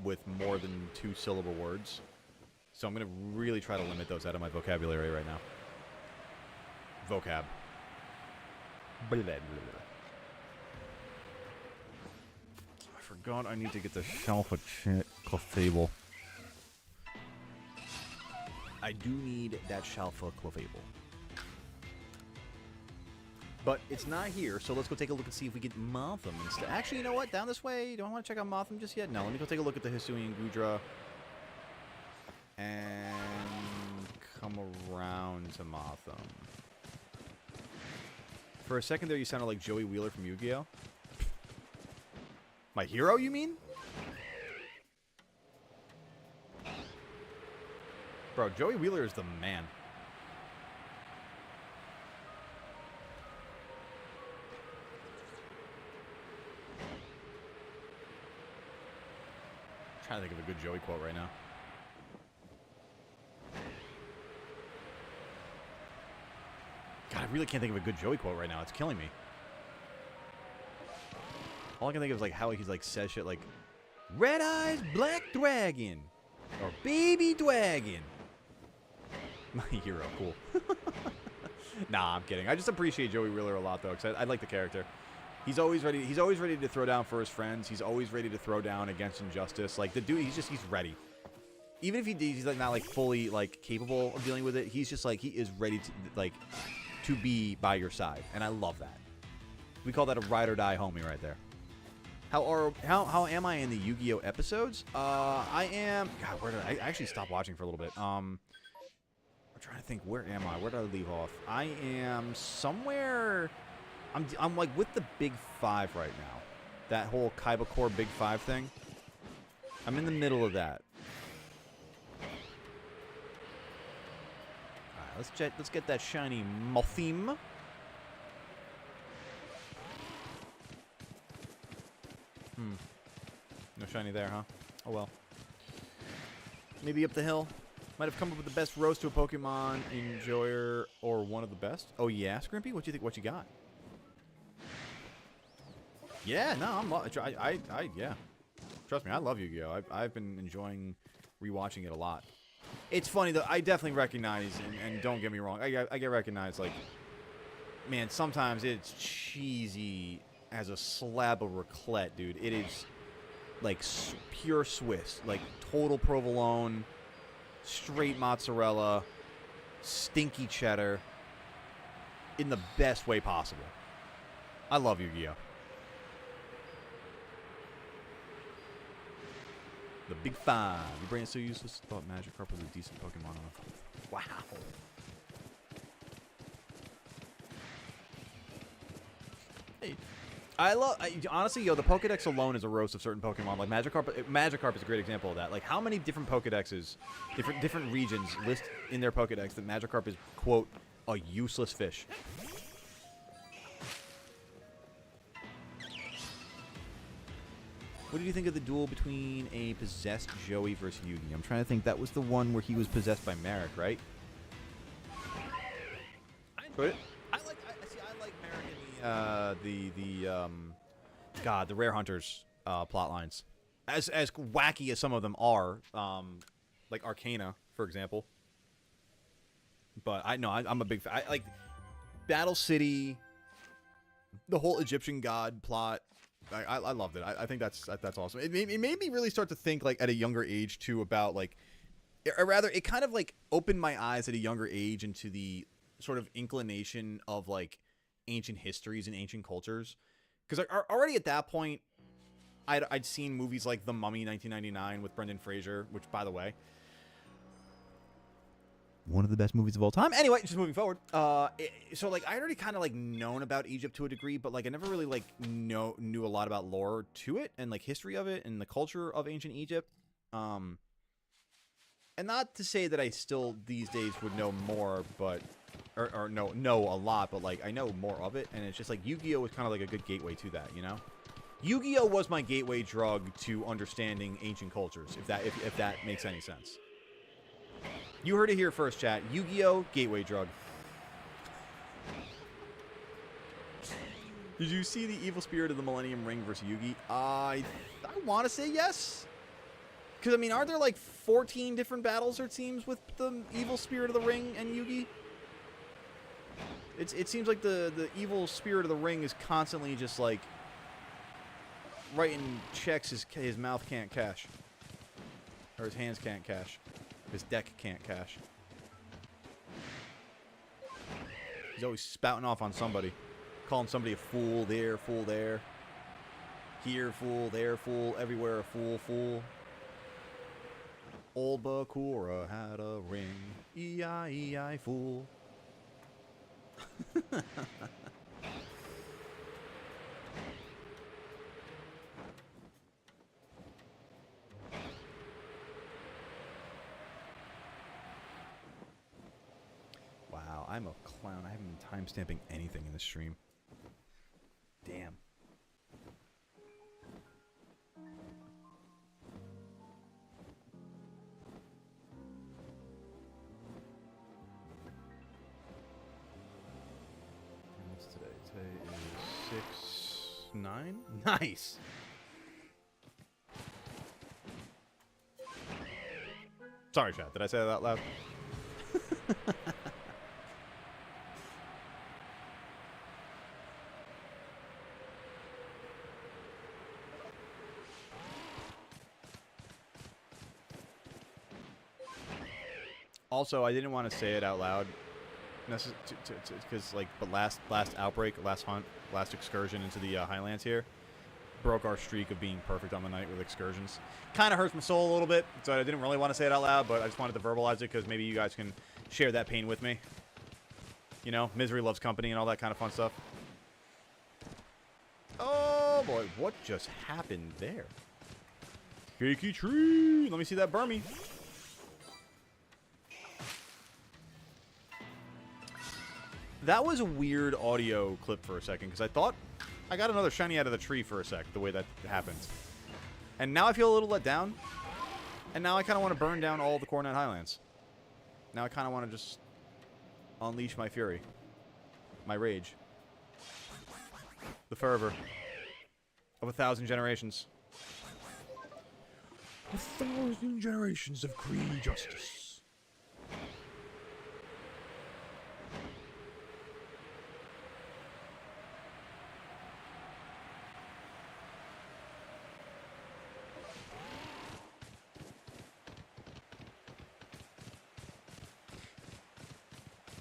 with more than 2-syllable words, so I'm going to really try to limit those out of my vocabulary right now. Vocab. Blah, blah, blah. I forgot I need to get the Shalfa Clefable. I do need that Shalfa Clefable. But it's not here, so let's go take a look and see if we get Motham instead. Actually, you know what? Down this way, don't want to check out Motham just yet? No, let me go take a look at the Hisui and Gudra. And come around to Motham. For a second there, you sounded like Joey Wheeler from Yu-Gi-Oh! My hero, you mean? Bro, Joey Wheeler is the man. I'm trying to think of a good Joey quote right now. God, I really can't think of a good Joey quote right now. It's killing me. All I can think of is like how he's like says shit like Red Eyes Black Dragon or Baby Dragon. My hero, cool. Nah, I'm kidding. I just appreciate Joey Wheeler a lot though, because I like the character. He's always ready. He's always ready to throw down for his friends. He's always ready to throw down against injustice. Like the dude, he's ready. Even if he's like not like fully like capable of dealing with it, he's just like he is ready to like to be by your side, and I love that. We call that a ride or die homie right there. How am I in the Yu-Gi-Oh episodes? I am. God, where did I actually stopped watching for a little bit? I'm trying to think. Where am I? Where did I leave off? I am somewhere. I'm like with the Big Five right now. That whole Kaiba Core Big Five thing. I'm in the middle of that. All right, let's get that shiny Mothim. No shiny there, huh? Oh well. Maybe up the hill. Might have come up with the best roast to a Pokemon enjoyer or one of the best. Oh yeah, Scrimpy, what do you think? What you got? Yeah, no, yeah. Trust me, I love Yu-Gi-Oh. I've been enjoying rewatching it a lot. It's funny though. I definitely recognize, and don't get me wrong, I get recognized. Like, man, sometimes it's cheesy as a slab of raclette, dude. It is like pure Swiss, like total provolone, straight mozzarella, stinky cheddar, in the best way possible. I love Yu-Gi-Oh. The Big Five. Your brain is so useless. Thought Magikarp was a decent Pokemon. Wow. Hey, honestly, yo, the Pokedex alone is a roast of certain Pokemon. Like Magikarp is a great example of that. Like, how many different Pokedexes, different regions list in their Pokedex that Magikarp is, quote, a useless fish. What did you think of the duel between a possessed Joey versus Yugi? I'm trying to think. That was the one where he was possessed by Merrick, right? I enjoyed it. I like Merrick in the Rare Hunters plot lines. As wacky as some of them are, like Arcana, for example. But I'm a big fan. I like Battle City, the whole Egyptian god plot. I loved it. I think that's awesome. It made me really start to think, like, at a younger age too about, like, or rather, it kind of like opened my eyes at a younger age into the sort of inclination of like ancient histories and ancient cultures. Because already at that point, I'd seen movies like The Mummy 1999 with Brendan Fraser, which, by the way, one of the best movies of all time. Anyway, just moving forward. So, like, I already kind of, like, known about Egypt to a degree, but, like, I never really, like, knew a lot about lore to it and, like, history of it and the culture of ancient Egypt. And not to say that I still, these days, would know more, but, or know a lot, but, like, I know more of it, and it's just, like, Yu-Gi-Oh! Was kind of, like, a good gateway to that, you know? Yu-Gi-Oh! Was my gateway drug to understanding ancient cultures, if that makes any sense. You heard it here first, chat. Yu-Gi-Oh! Gateway drug. Did you see the evil spirit of the Millennium Ring versus Yugi? I want to say yes. Because, I mean, aren't there like 14 different battles, it seems, with the evil spirit of the ring and Yugi? It seems like the evil spirit of the ring is constantly just like writing checks his mouth can't cash. Or his hands can't cash. His deck can't cash. He's always spouting off on somebody. Calling somebody a fool there, fool there. Here, fool, there, fool. Everywhere, a fool, fool. Old Bakura had a ring. E-I-E-I, fool. Wow, I'm a clown. I haven't been timestamping anything in this stream. Damn. What's today? Today is 6/9? Nice! Sorry, chat. Did I say that out loud? Also, I didn't want to say it out loud, because like, but last outbreak, last hunt, last excursion into the Highlands here, broke our streak of being perfect on the night with excursions. Kind of hurts my soul a little bit, so I didn't really want to say it out loud, but I just wanted to verbalize it because maybe you guys can share that pain with me. You know, misery loves company and all that kind of fun stuff. Oh boy, what just happened there? Cakey tree! Let me see that Burmy. That was a weird audio clip for a second, because I thought I got another shiny out of the tree for a sec, the way that happened. And now I feel a little let down. And now I kind of want to burn down all the Coronet Highlands. Now I kind of want to just unleash my fury. My rage. The fervor of 1,000 generations. 1,000 generations of green justice.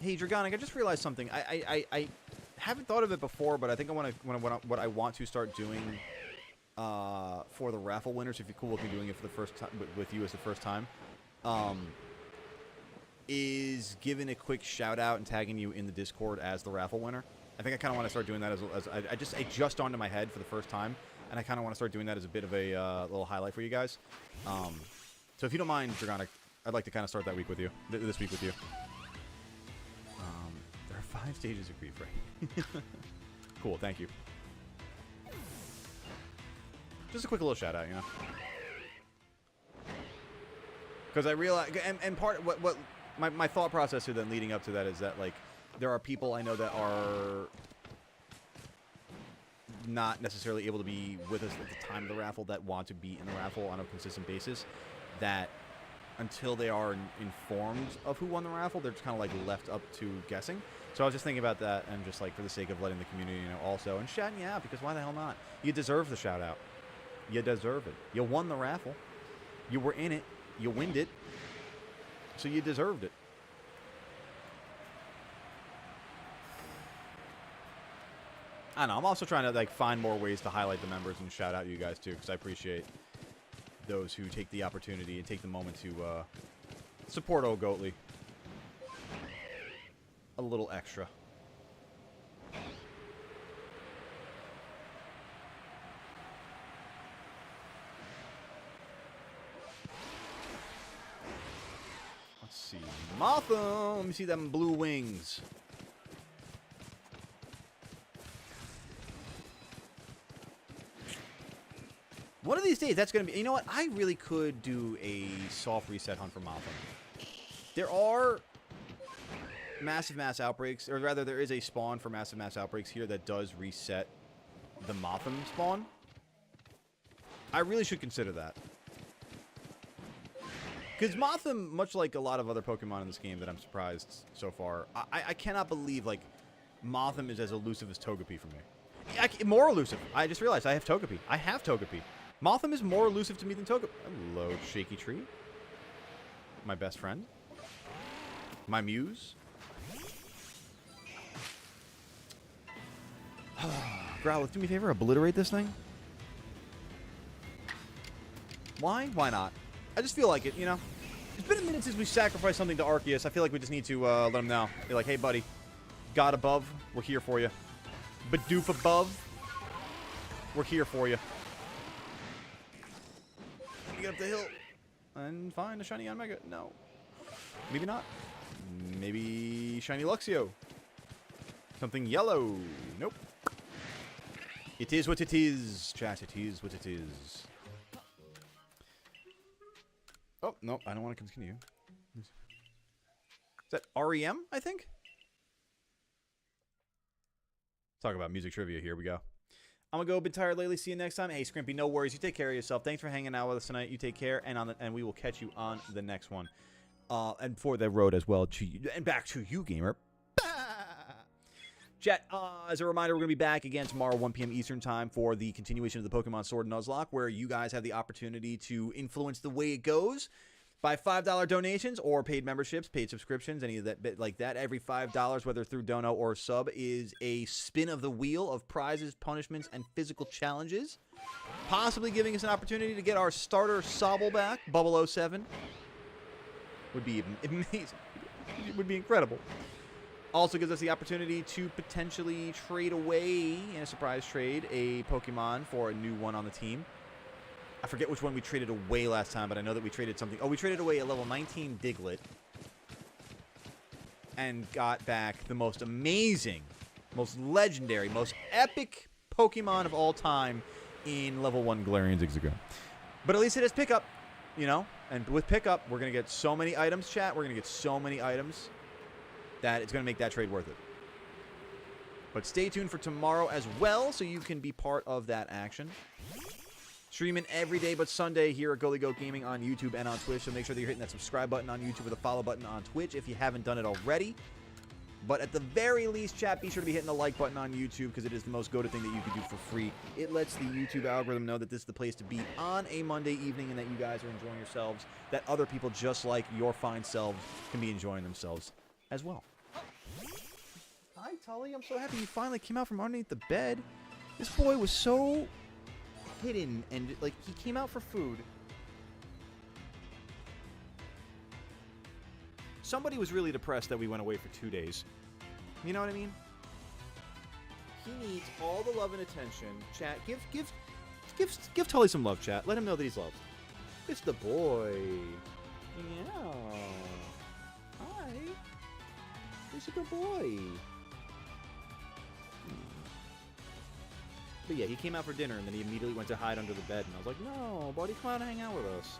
Hey, Dragonic, I just realized something. I haven't thought of it before, but I think what I want to start doing for the raffle winners, if you're cool with me doing it for the first time with you as the first time, is giving a quick shout out and tagging you in the Discord as the raffle winner. I think I kind of want to start doing that as it just dawned in my head for the first time, and I kind of want to start doing that as a bit of a little highlight for you guys. So if you don't mind, Dragonic, I'd like to kind of start that week with you, this week with you. 5 stages of grief, right? Cool, thank you. Just a quick little shout out, you know. Because I realize, and part what my thought process here then leading up to that is that, like, there are people I know that are not necessarily able to be with us at the time of the raffle that want to be in the raffle on a consistent basis, that until they are informed of who won the raffle, they're just kind of like left up to guessing. So I was just thinking about that, and just like for the sake of letting the community know also, and shouting you out, because why the hell not? You deserve the shout out. You deserve it. You won the raffle. You were in it. You winned it. So you deserved it. I don't know. I'm also trying to like find more ways to highlight the members and shout out you guys too, because I appreciate those who take the opportunity and take the moment to support old Goatly a little extra. Let's see. Motham! Let me see them blue wings. One of these days, that's going to be... You know what? I really could do a soft reset hunt for Motham. There are massive mass outbreaks, or rather, there is a spawn for massive mass outbreaks here that does reset the Motham spawn. I really should consider that. Because Motham, much like a lot of other Pokemon in this game that I'm surprised so far, I cannot believe, like, Motham is as elusive as Togepi for me. More elusive. I just realized I have Togepi. I have Togepi. Motham is more elusive to me than Togepi. Hello, Shaky Tree. My best friend. My muse. Growlithes, do me a favor, obliterate this thing. Why? Why not? I just feel like it, you know? It's been a minute since we sacrificed something to Arceus. I feel like we just need to let him know. Be like, hey, buddy. God above, we're here for you. Bidoof above, we're here for you. Let me get up the hill and find a shiny on Mega. No. Maybe not. Maybe shiny Luxio. Something yellow. Nope. It is what it is, chat. It is what it is. Oh, no. I don't want to continue. Is that REM, I think? Talk about music trivia. Here we go. I'm going to go. Been tired lately. See you next time. Hey, Scrimpy, no worries. You take care of yourself. Thanks for hanging out with us tonight. You take care, and we will catch you on the next one. And for the road as well. To you, and back to you, gamer. Chat, as a reminder, we're going to be back again tomorrow, 1 p.m. Eastern Time, for the continuation of the Pokemon Sword and Nuzlocke, where you guys have the opportunity to influence the way it goes. By $5 donations or paid memberships, paid subscriptions, any of that bit like that, every $5, whether through dono or sub, is a spin of the wheel of prizes, punishments, and physical challenges. Possibly giving us an opportunity to get our starter Sobble back, Bubble 07. Would be amazing. It would be incredible. Also gives us the opportunity to potentially trade away, in a surprise trade, a Pokemon for a new one on the team. I forget which one we traded away last time, but I know that we traded something. Oh, we traded away a level 19 Diglett. And got back the most amazing, most legendary, most epic Pokemon of all time in level 1 Galarian Zigzagoon. But at least it has pickup, you know? And with pickup, we're going to get so many items, chat. We're going to get so many items that it's going to make that trade worth it. But stay tuned for tomorrow as well, so you can be part of that action. Streaming every day but Sunday here at Gully Goat Gaming on YouTube and on Twitch. So make sure that you're hitting that subscribe button on YouTube or the follow button on Twitch if you haven't done it already. But at the very least, chat, be sure to be hitting the like button on YouTube because it is the most go-to thing that you can do for free. It lets the YouTube algorithm know that this is the place to be on a Monday evening and that you guys are enjoying yourselves, that other people just like your fine selves can be enjoying themselves as well. Hi, Tully. I'm so happy you finally came out from underneath the bed. This boy was so hidden and, like, he came out for food. Somebody was really depressed that we went away for 2 days. You know what I mean? He needs all the love and attention. Chat, give Tully some love, chat. Let him know that he's loved. It's the boy. Yeah. Hi. He's a good boy. But yeah, he came out for dinner and then he immediately went to hide under the bed. And I was like, no, buddy, come out and hang out with us.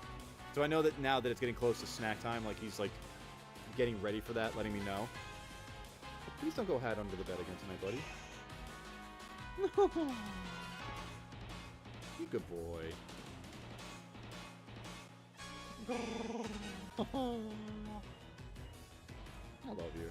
So I know that now that it's getting close to snack time, like he's like getting ready for that, letting me know. But please don't go hide under the bed again tonight, buddy. You good boy. I love you.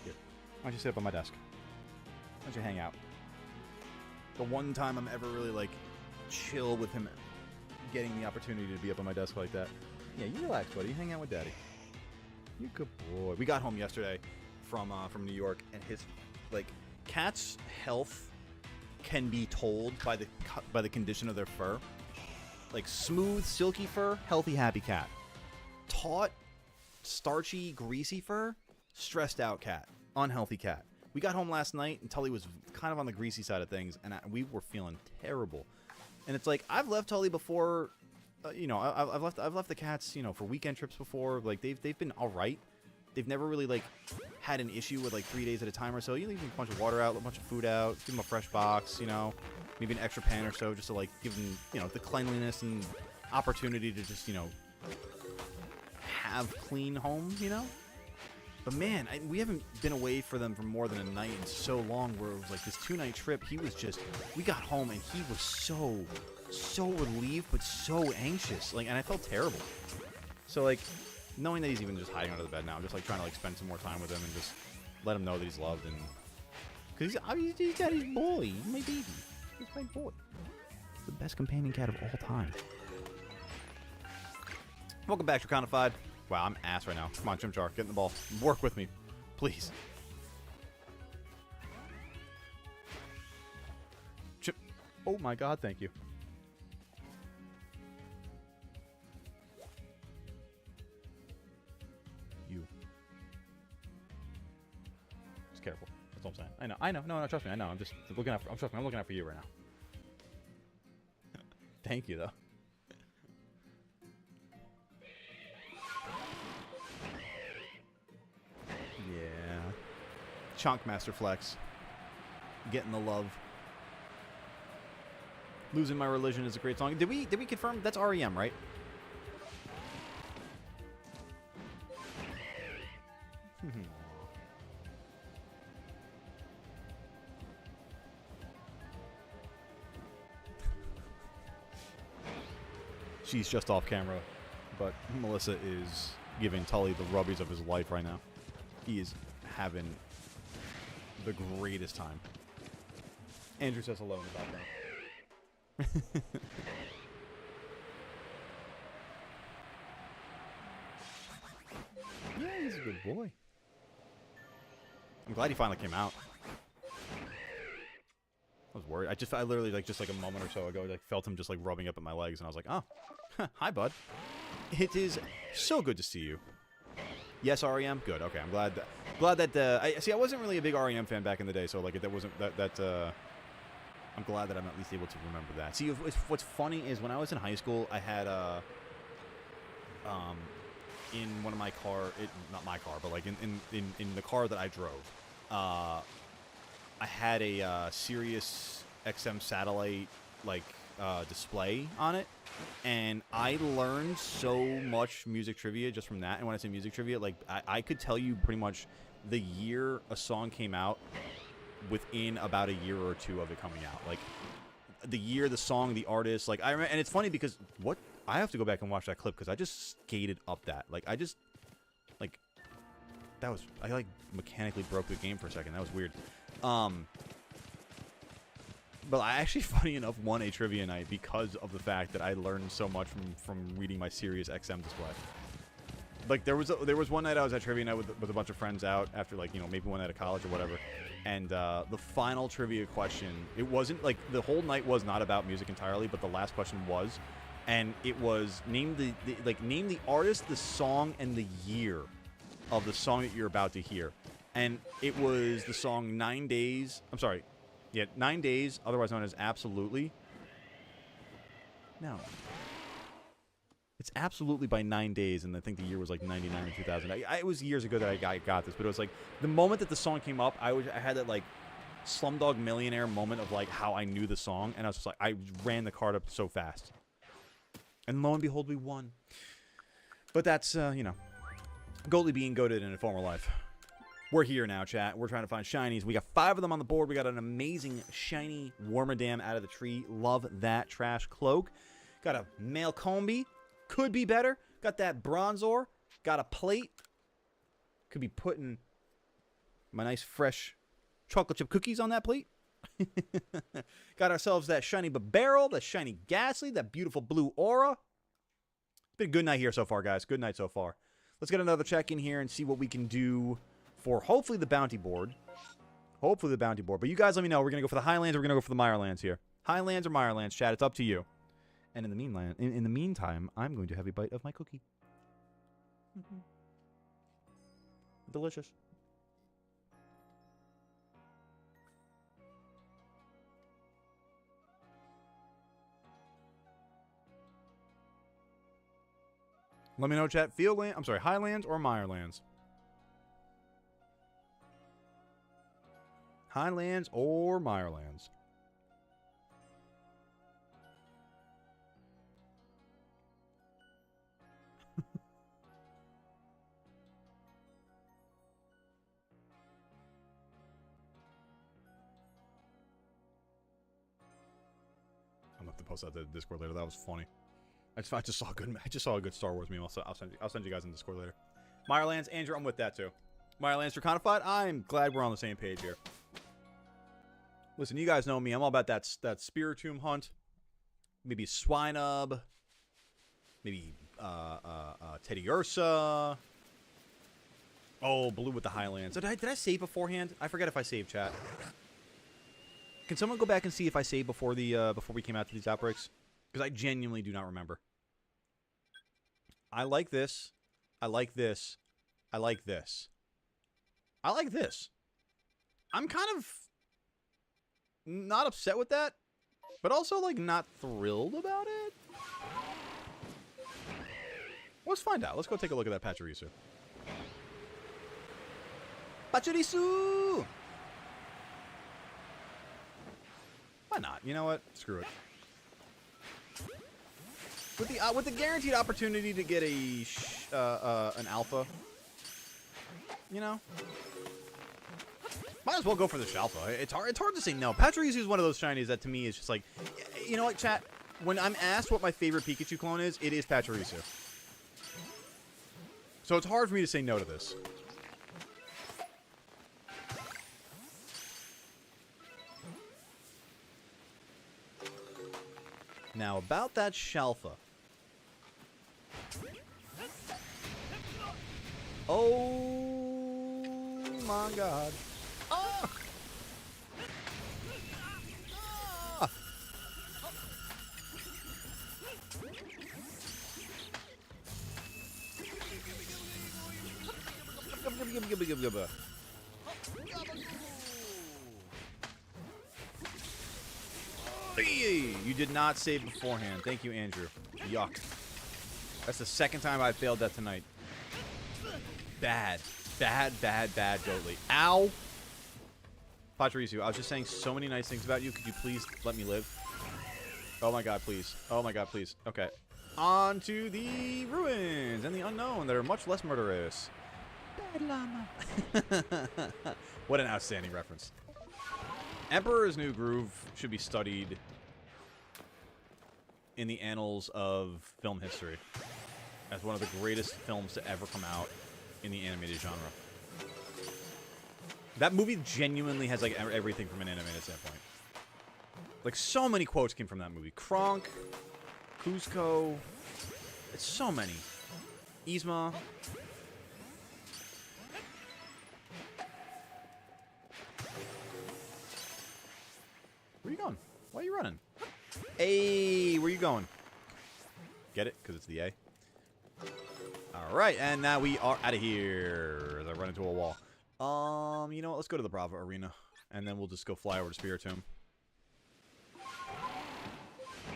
Here. Why don't you sit up on my desk? Why don't you hang out? The one time I'm ever really, like, chill with him getting the opportunity to be up on my desk like that. Yeah, you relax, buddy. You hang out with Daddy. You good boy. We got home yesterday from New York, and his, like, cat's health can be told by the condition of their fur. Like, smooth, silky fur, healthy, happy cat. Taut, starchy, greasy fur, stressed out cat. Unhealthy cat. We got home last night, and Tully was kind of on the greasy side of things, and we were feeling terrible. And it's like, I've left Tully before, you know, I've left the cats, you know, for weekend trips before. Like, they've been all right. They've never really, like, had an issue with, like, 3 days at a time or so. You leave them a bunch of water out, a bunch of food out, give them a fresh box, you know, maybe an extra pan or so, just to, like, give them, you know, the cleanliness and opportunity to just, you know, have clean home, you know. But man, we haven't been away for them for more than a night in so long, where it was like this 2-night trip. He was just, we got home and he was so relieved, but so anxious. Like, and I felt terrible. So like, knowing that he's even just hiding under the bed now, I'm just like trying to like spend some more time with him and just let him know that he's loved. And because he's daddy's boy, he's my baby, he's my boy. He's the best companion cat of all time. Welcome back, Draconified. Wow, I'm ass right now. Come on, Chimchar, get in the ball. Work with me, please. Chip. Oh my God, thank you. You. Just careful. That's what I'm saying. I know. No, trust me. I know. I'm just looking out. I'm looking out for you right now. Thank you, though. Chunk Master Flex. Getting the love. Losing My Religion is a great song. Did we confirm that's REM, right? She's just off camera, but Melissa is giving Tully the rubbies of his life right now. He is having the greatest time. Andrew says hello in the background. Yeah, he's a good boy. I'm glad he finally came out. I was worried. I literally, like, just like a moment or so ago, like, felt him just, like, rubbing up at my legs, and I was like, oh, hi, bud. It is so good to see you. Yes, REM? Good. Okay, I'm glad that, I wasn't really a big REM fan back in the day, so, like, that wasn't, I'm glad that I'm at least able to remember that. See, what's funny is when I was in high school, I had, in one of my not my car, but, like, in the car that I drove, I had a Sirius XM satellite, like, display on it, and I learned so much music trivia just from that. And when I say music trivia, like, I could tell you pretty much the year a song came out within about a year or two of it coming out. Like, the year, the song, the artist, like, I remember, and it's funny because I have to go back and watch that clip because I just skated up that. Like, I like mechanically broke the game for a second. That was weird. But I actually, funny enough, won a trivia night because of the fact that I learned so much from reading my Sirius XM display. Like, there was one night I was at trivia night with a bunch of friends out after, like, you know, maybe one night of college or whatever. And the final trivia question, it wasn't, like, the whole night was not about music entirely, but the last question was. And it was, name the artist, the song, and the year of the song that you're about to hear. And it was the song 9 Days. I'm sorry. Yeah, 9 Days, otherwise known as Absolutely. No. It's Absolutely by 9 Days, and I think the year was like 99 or 2000. It was years ago that I got this, but it was like the moment that the song came up, I had that, like, Slumdog Millionaire moment of, like, how I knew the song, and I was just like, I ran the card up so fast. And lo and behold, we won. But that's, you know, Goalie being goated in a former life. We're here now, chat. We're trying to find shinies. We got 5 of them on the board. We got an amazing shiny Wormadam out of the tree. Love that trash cloak. Got a Malcombi. Could be better. Got that Bronzor. Got a plate. Could be putting my nice fresh chocolate chip cookies on that plate. Got ourselves that shiny Barrel, that shiny Ghastly, that beautiful blue Aura. It's been a good night here so far, guys. Good night so far. Let's get another check in here and see what we can do for hopefully the bounty board. Hopefully the bounty board. But you guys let me know. We're going to go for the Highlands or we're going to go for the Mirelands here. Highlands or Mirelands, chat. It's up to you. And in the meantime, I'm going to have a bite of my cookie. Delicious. Let me know, chat. Highlands or Mirelands? Highlands or Mirelands? I'm gonna have to post that to the Discord later. That was funny. I just saw a good Star Wars meme. I'll send you guys in Discord later. Mirelands, Andrew, I'm with that too. Mirelands Draconified. I'm glad we're on the same page here. Listen, you guys know me. I'm all about that Spiritomb hunt. Maybe Swinub. Maybe Teddy Ursa. Oh, blue with the Highlands. Did I save beforehand? I forget if I saved, chat. Can someone go back and see if I saved before we came out to these outbreaks? Because I genuinely do not remember. I like this. I like this. I like this. I like this. I'm kind of not upset with that, but also, like, not thrilled about it. Let's find out. Let's go take a look at that Pachirisu. Pachirisu! Why not? You know what? Screw it. With the guaranteed opportunity to get an alpha, you know, might as well go for the alpha. It's hard to say no. Pachirisu is one of those shinies that to me is just like, you know what, chat? When I'm asked what my favorite Pikachu clone is, it is Pachirisu. So it's hard for me to say no to this. Now, about that Shalfa. Oh my god. Ah! Ah! You did not save beforehand. Thank you, Andrew. Yuck. That's the second time I failed that tonight. Bad. Bad, bad, bad, Goatly. Ow! Pachirisu, I was just saying so many nice things about you. Could you please let me live? Oh my god, please. Oh my god, please. Okay. On to the ruins and the unknown that are much less murderous. Bad llama. What an outstanding reference. Emperor's New Groove should be studied in the annals of film history as one of the greatest films to ever come out in the animated genre. That movie genuinely has like everything from an animated standpoint. Like so many quotes came from that movie. Kronk, Cusco, it's so many. Yzma. Where you going? Why are you running? Hey, where you going? Get it? Because it's the A. Alright, and now we are out of here. As I run into a wall. You know what? Let's go to the Brava Arena. And then we'll just go fly over to Spiritomb.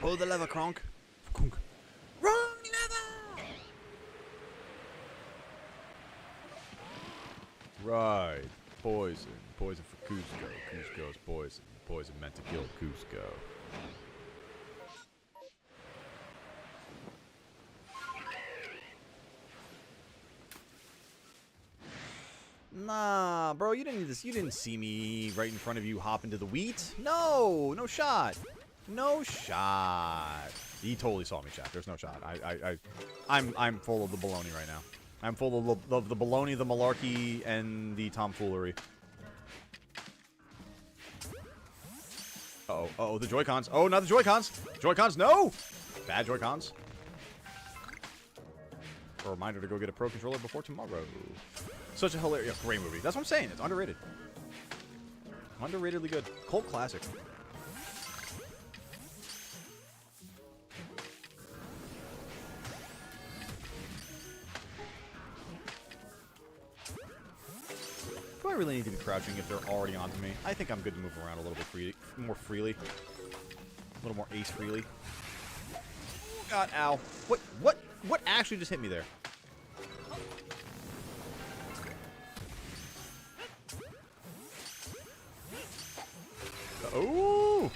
Pull the lever, Kronk. Wrong lever! Right. Poison. Poison for Cusco. Cusco's poison. Poison meant to kill Cusco. Nah, bro, you didn't need this. You didn't see me right in front of you hop into the wheat. No, no shot. No shot. He totally saw me, chat. There's no shot. I'm full of the baloney right now. I'm full of the baloney, the malarkey, and the tomfoolery. Uh-oh, uh-oh, the Joy-Cons. Oh, not the Joy-Cons. Joy-Cons, no! Bad Joy-Cons. A reminder to go get a Pro Controller before tomorrow. Such a hilarious, great movie. That's what I'm saying. It's underrated. Underratedly good. Cult classic. Do I really need to be crouching if they're already onto me? I think I'm good to move around a little bit more freely. A little more ace freely. God, ow. What actually just hit me there? Oh!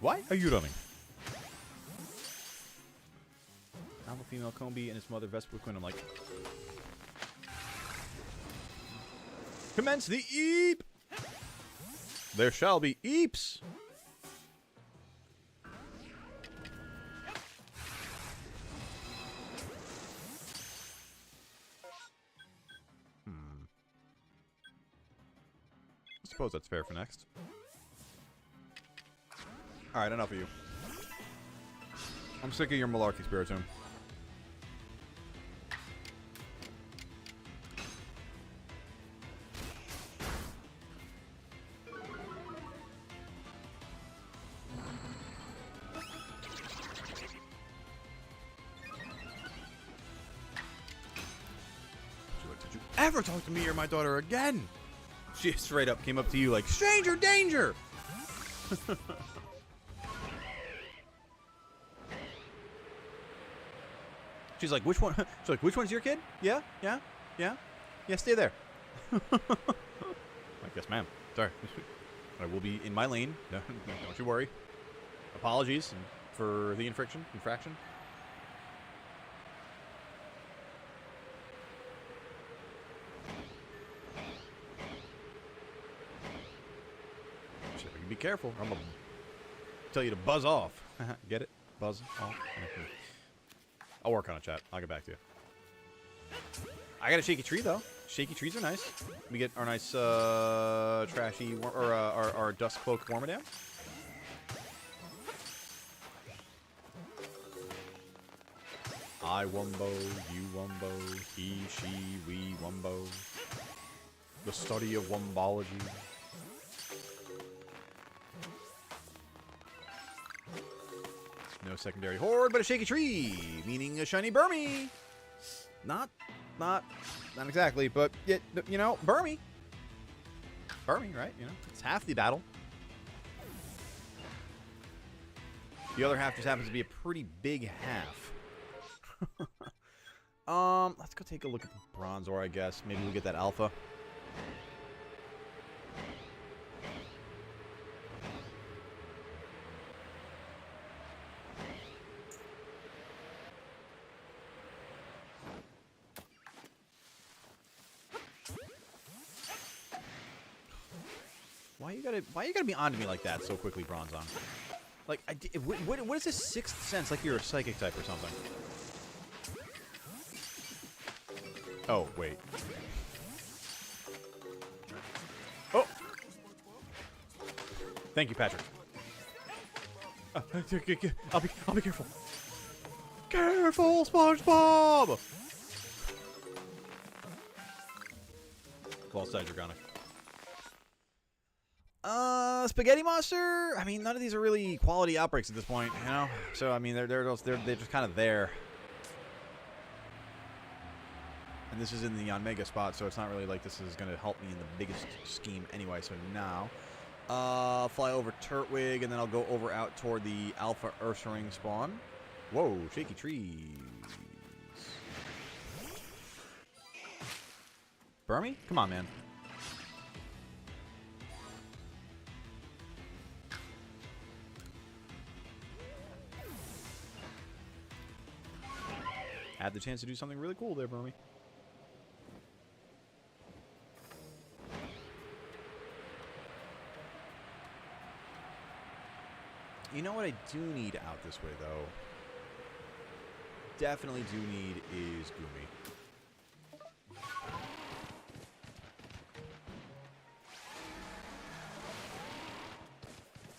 Why are you running? Alpha female Combi and its mother Vesper Queen. I'm like, commence the eep! There shall be eeps! I suppose that's fair for next. Alright, enough of you. I'm sick of your malarkey, Spiritomb. Did you ever talk to me or my daughter again? She straight up came up to you like, stranger danger! She's like, which one? She's like, which one's your kid? Yeah, yeah, yeah, yeah. Stay there. Like, yes, ma'am. Sorry, I will be in my lane. No, don't you worry. Apologies for the infraction. Be careful. I'm gonna tell you to buzz off. Get it? Buzz off. I'll work on it, chat. I'll get back to you. I got a shaky tree though. Shaky trees are nice. We get our nice trashy our dust cloak Wormadam. I wumbo, you wumbo, he, she, we wumbo. The study of wumbology. No secondary horde, but a shaky tree, meaning a shiny Burmy. Not exactly, but yet, you know, Burmy, right? You know, it's half the battle. The other half just happens to be a pretty big half. Let's go take a look at the Bronzor, I guess. Maybe we'll get that alpha. Why you gotta be onto me like that so quickly, Bronzong? Like, what is this sixth sense? Like you're a psychic type or something? Oh, wait. Oh! Thank you, Patrick. I'll be careful. Careful, SpongeBob! Well said, Dragonic. Spaghetti Monster? I mean, none of these are really quality outbreaks at this point, you know? So, I mean, they're just kind of there. And this is in the Omega spot, so it's not really like this is going to help me in the biggest scheme anyway. So now, fly over Turtwig, and then I'll go over out toward the Alpha Ursaring spawn. Whoa, shaky trees. Burmy? Come on, man. Had the chance to do something really cool there, Burmy. You know what I do need out this way, though? Definitely do need is Goomy.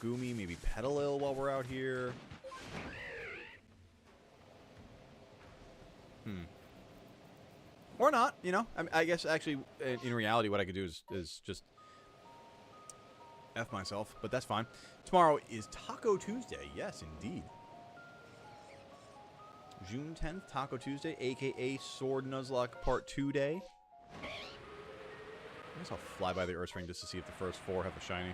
Goomy, maybe Petalil while we're out here. Or not, you know. I guess actually, in reality, what I could do is just F myself, but that's fine. Tomorrow is Taco Tuesday. Yes, indeed. June 10th, Taco Tuesday, a.k.a. Sword Nuzlocke Part 2 day. I guess I'll fly by the Ursaring just to see if the first 4 have a shiny.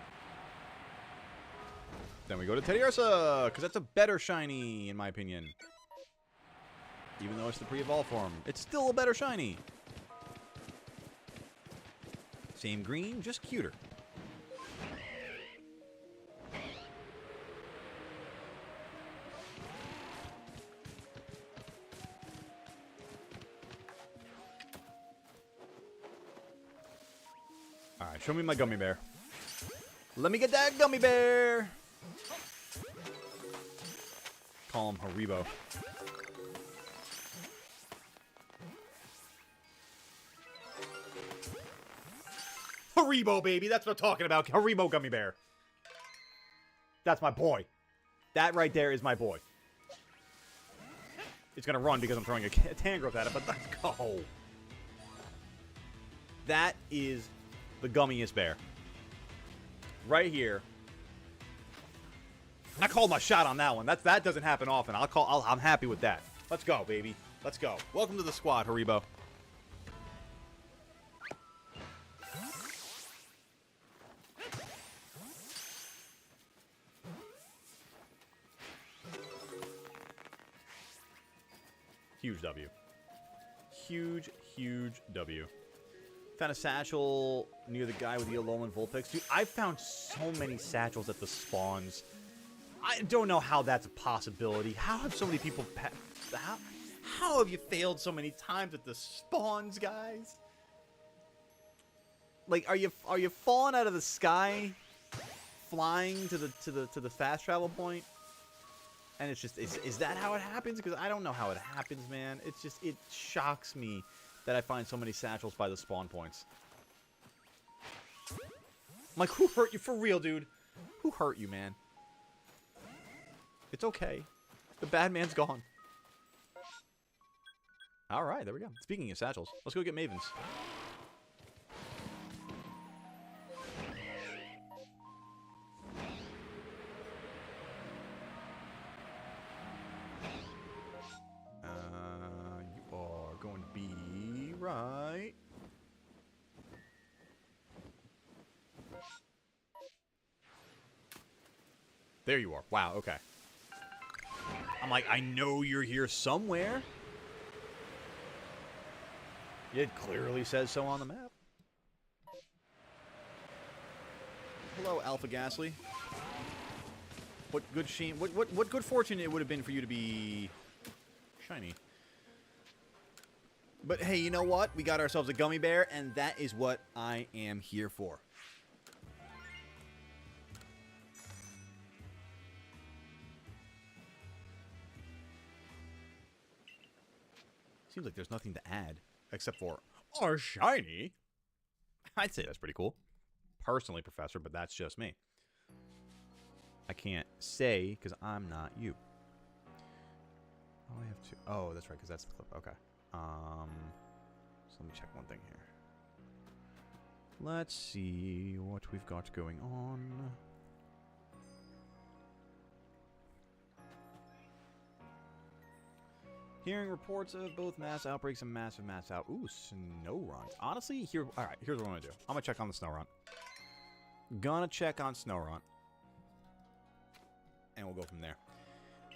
Then we go to Teddiursa, because that's a better shiny, in my opinion. Even though it's the pre-evolved form, it's still a better shiny. Same green, just cuter. Alright, show me my gummy bear. Let me get that gummy bear! Call him Haribo. Haribo, baby. That's what I'm talking about. Haribo gummy bear. That's my boy. That right there is my boy. It's going to run because I'm throwing a Tangrowth at it, but let's go. That is the gummiest bear. Right here. I called my shot on that one. That doesn't happen often. I'm happy with that. Let's go, baby. Let's go. Welcome to the squad, Haribo. Huge W. Huge, huge W. Found a satchel near the guy with the Alolan Vulpix. Dude, I found so many satchels at the spawns. I don't know how that's a possibility. How have so many people... How have you failed so many times at the spawns, guys? Like, are you falling out of the sky, flying to the fast travel point? And it's just, is that how it happens? Because I don't know how it happens, man. It's just, it shocks me that I find so many satchels by the spawn points. I'm like, who hurt you? For real, dude. Who hurt you, man? It's okay. The bad man's gone. Alright, there we go. Speaking of satchels, let's go get Mavens. You are going to be right. There you are. Wow, okay. I'm like, I know you're here somewhere. It clearly says so on the map. Hello, Alpha Ghastly. What good what good fortune it would have been for you to be shiny. But hey, you know what? We got ourselves a gummy bear, and that is what I am here for. Seems like there's nothing to add except for our shiny. I'd say that's pretty cool. Personally, Professor, but that's just me. I can't say because I'm not you. Oh, I have to. Oh, that's right, because that's the clip. Okay. So let me check one thing here. Let's see what we've got going on. Hearing reports of both mass outbreaks and massive mass out. Ooh, snow runs. Honestly, alright, here's what I'm gonna do. I'm gonna check on the snow run. Gonna check on snow run. And we'll go from there.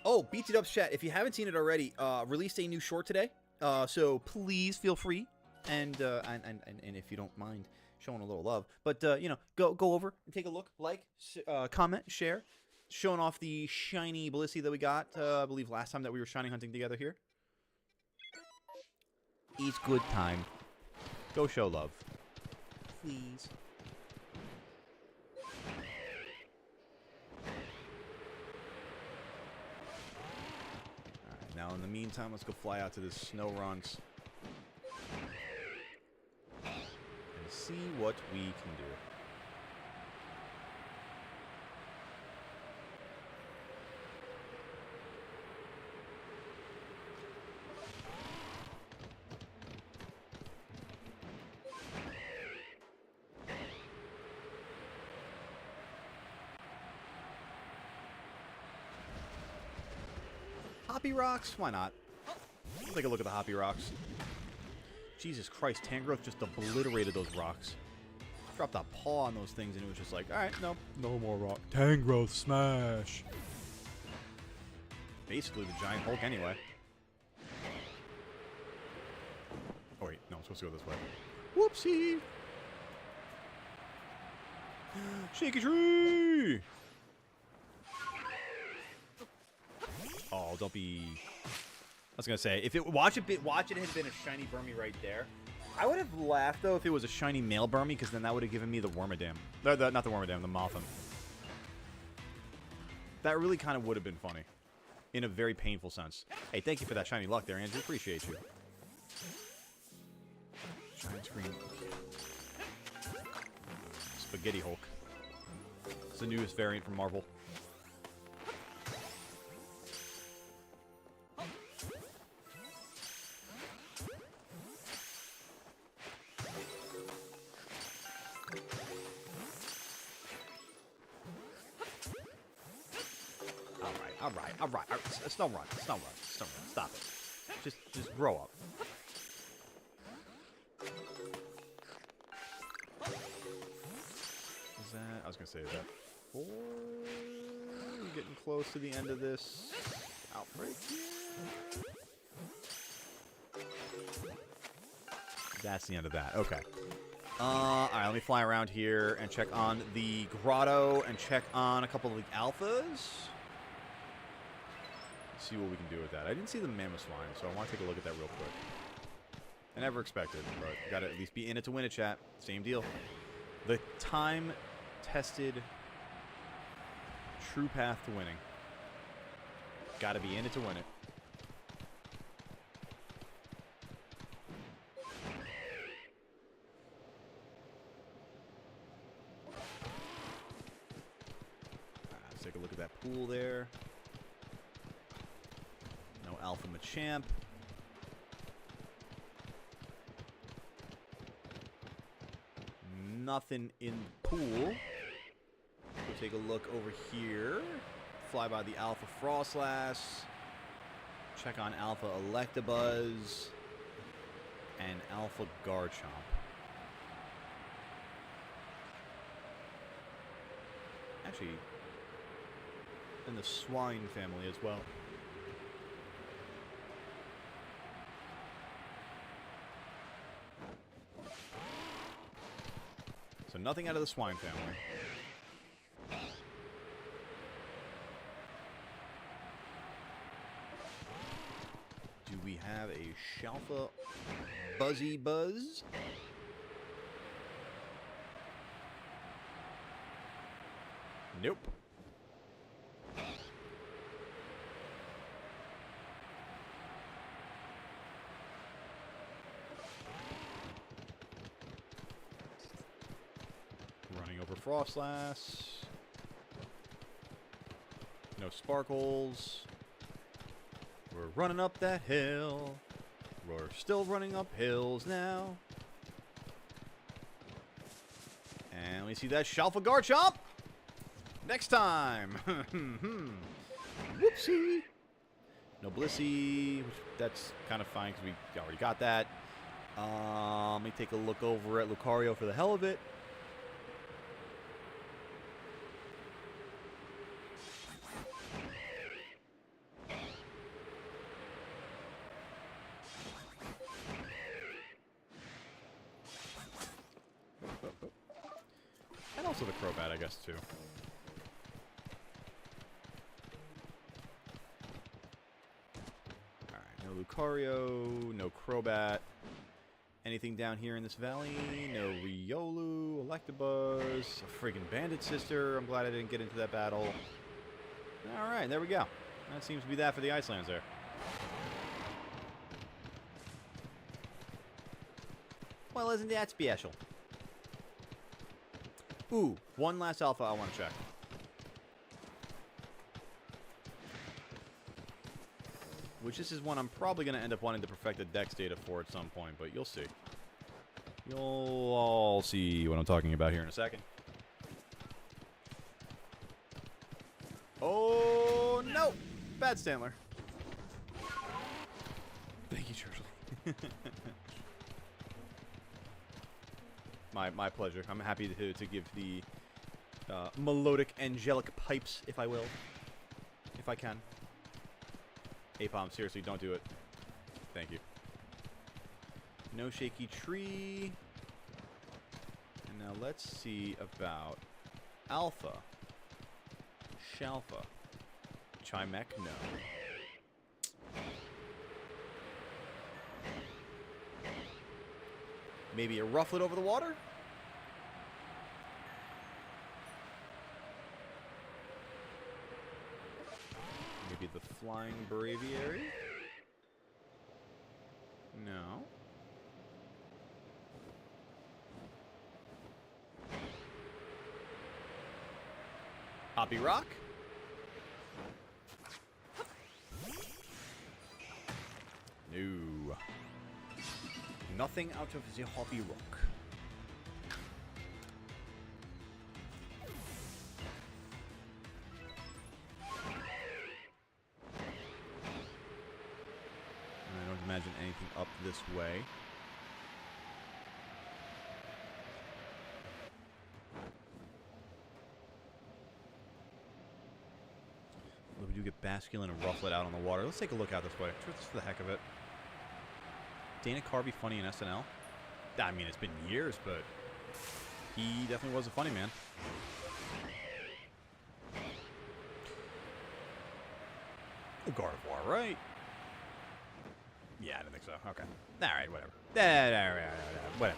Oh, BT Dubs chat, if you haven't seen it already, released a new short today. So please feel free. And if you don't mind showing a little love. But you know, go over and take a look, like, comment, share. Showing off the shiny Blissey that we got, I believe last time that we were shiny hunting together here. It's good time. Go show love. Please. Alright, now in the meantime, let's go fly out to the snow runs. And see what we can do. Hoppy Rocks? Why not? Let's take a look at the Hoppy Rocks. Jesus Christ, Tangrowth just obliterated those rocks. Dropped a paw on those things and it was just like, alright, no more rock. Tangrowth smash! Basically the giant Hulk anyway. Oh wait, no, I'm supposed to go this way. Whoopsie! Shaky tree! Oh, don't be... I was gonna say, if it watch it had been a shiny Burmy right there. I would have laughed though if it was a shiny male Burmy, because then that would have given me the Wormadam. Not the Wormadam, the Motham. That really kind of would have been funny, in a very painful sense. Hey, thank you for that shiny luck there, Andrew. Appreciate you. Giant screen. Spaghetti Hulk. It's the newest variant from Marvel. Alright. Snow run. Stop it. Just grow up. Is that... I was gonna say, is that 4? We're getting close to the end of this outbreak here. That's the end of that. Okay. Alright, let me fly around here and check on the grotto and check on a couple of the alphas. See what we can do with that. I didn't see the mammoth swine, so I want to take a look at that real quick. I never expected, but you gotta at least be in it to win it, chat. Same deal. The time-tested true path to winning. Gotta be in it to win it. that pool there. No Alpha Machamp. Nothing in the pool. We'll take a look over here. Fly by the Alpha Frostlass. Check on Alpha Electabuzz. And Alpha Garchomp. Actually, in the swine family as well. So nothing out of the swine family. Do we have a Shalfa Buzzy Buzz? Nope. Running over Frostlass. No Sparkles. We're running up that hill. We're still running up hills now. And we see that Shalfa Garchomp. Next time. Whoopsie. No Blissey, which that's kind of fine because we already got that. Let me take a look over at Lucario for the hell of it. And also the Crobat, I guess, too. Lucario, no Crobat. Anything down here in this valley? No Riolu, Electabuzz, a friggin' Bandit Sister. I'm glad I didn't get into that battle. Alright, there we go. That seems to be that for the Icelands there. Well, isn't that special? Ooh, one last alpha I want to check. Which this is one I'm probably going to end up wanting to perfect the dex data for at some point, but you'll see. You'll all see what I'm talking about here in a second. Oh, no! Bad Stantler. Thank you, Churchill. my pleasure. I'm happy to give the melodic, angelic pipes, if I will. If I can. Apom, seriously, don't do it. Thank you. No Shaky Tree. And now let's see about Alpha. Shalfa. Chimek, no. Maybe a Rufflet over the water? Maybe the Flying Braviary? No. Hoppy Rock? No. Nothing out of the Hoppy Rock. I don't imagine anything up this way. Well, we do get Basculin and Rufflet out on the water. Let's take a look out this way. Just for the heck of it. Dana Carvey funny in SNL? I mean, it's been years, but he definitely was a funny man. The Gardevoir, right? Yeah, I didn't think so. Okay. Alright, whatever. Whatever.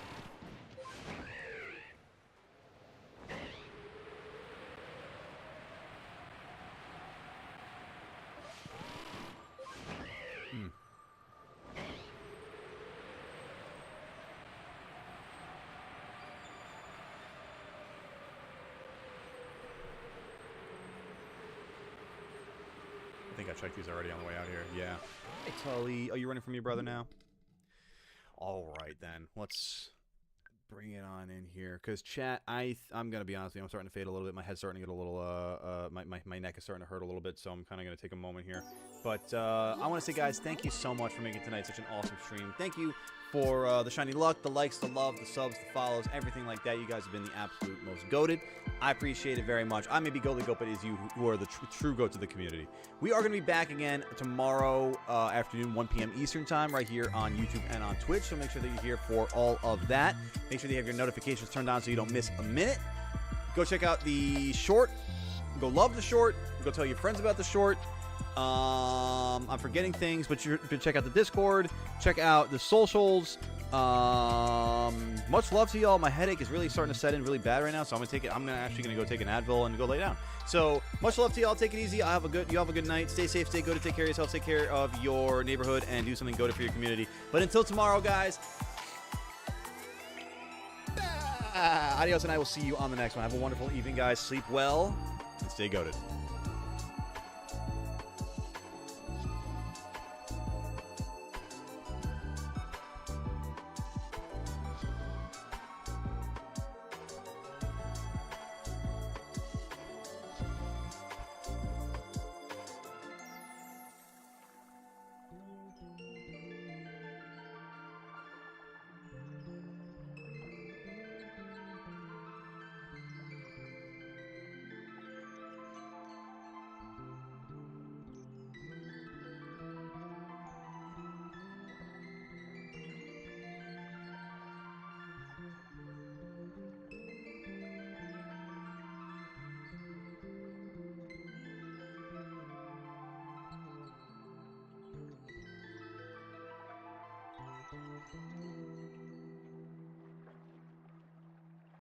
I checked these already on the way out here. Yeah. Hey, Tully. Oh, you running from your brother now? All right, then. Let's bring it on in here. Because, chat, I'm going to be honest with you. I'm starting to fade a little bit. My head's starting to get a little, my neck is starting to hurt a little bit. So I'm kind of going to take a moment here. But I want to say, guys, thank you so much for making tonight such an awesome stream. Thank you for the shiny luck, the likes, the love, the subs, the follows, everything like that. You guys have been the absolute most goated. I appreciate it very much. I may be goatly goat, but it is you who are the true goat to the community. We are going to be back again tomorrow afternoon, 1 p.m. Eastern time, right here on YouTube and on Twitch. So make sure that you're here for all of that. Make sure that you have your notifications turned on so you don't miss a minute. Go check out the short. Go love the short. Go tell your friends about the short. I'm forgetting things, but you check out the Discord, check out the socials. Much love to y'all. My headache is really starting to set in really bad right now, so I'm actually gonna go take an Advil and go lay down. So much love to y'all. Take it easy. You have a good night. Stay safe. Stay good. Take care of yourself. Take care of your neighborhood, and do something good for your community. But until tomorrow, guys. Adios, and I will see you on the next one. Have a wonderful evening, guys. Sleep well and stay goated.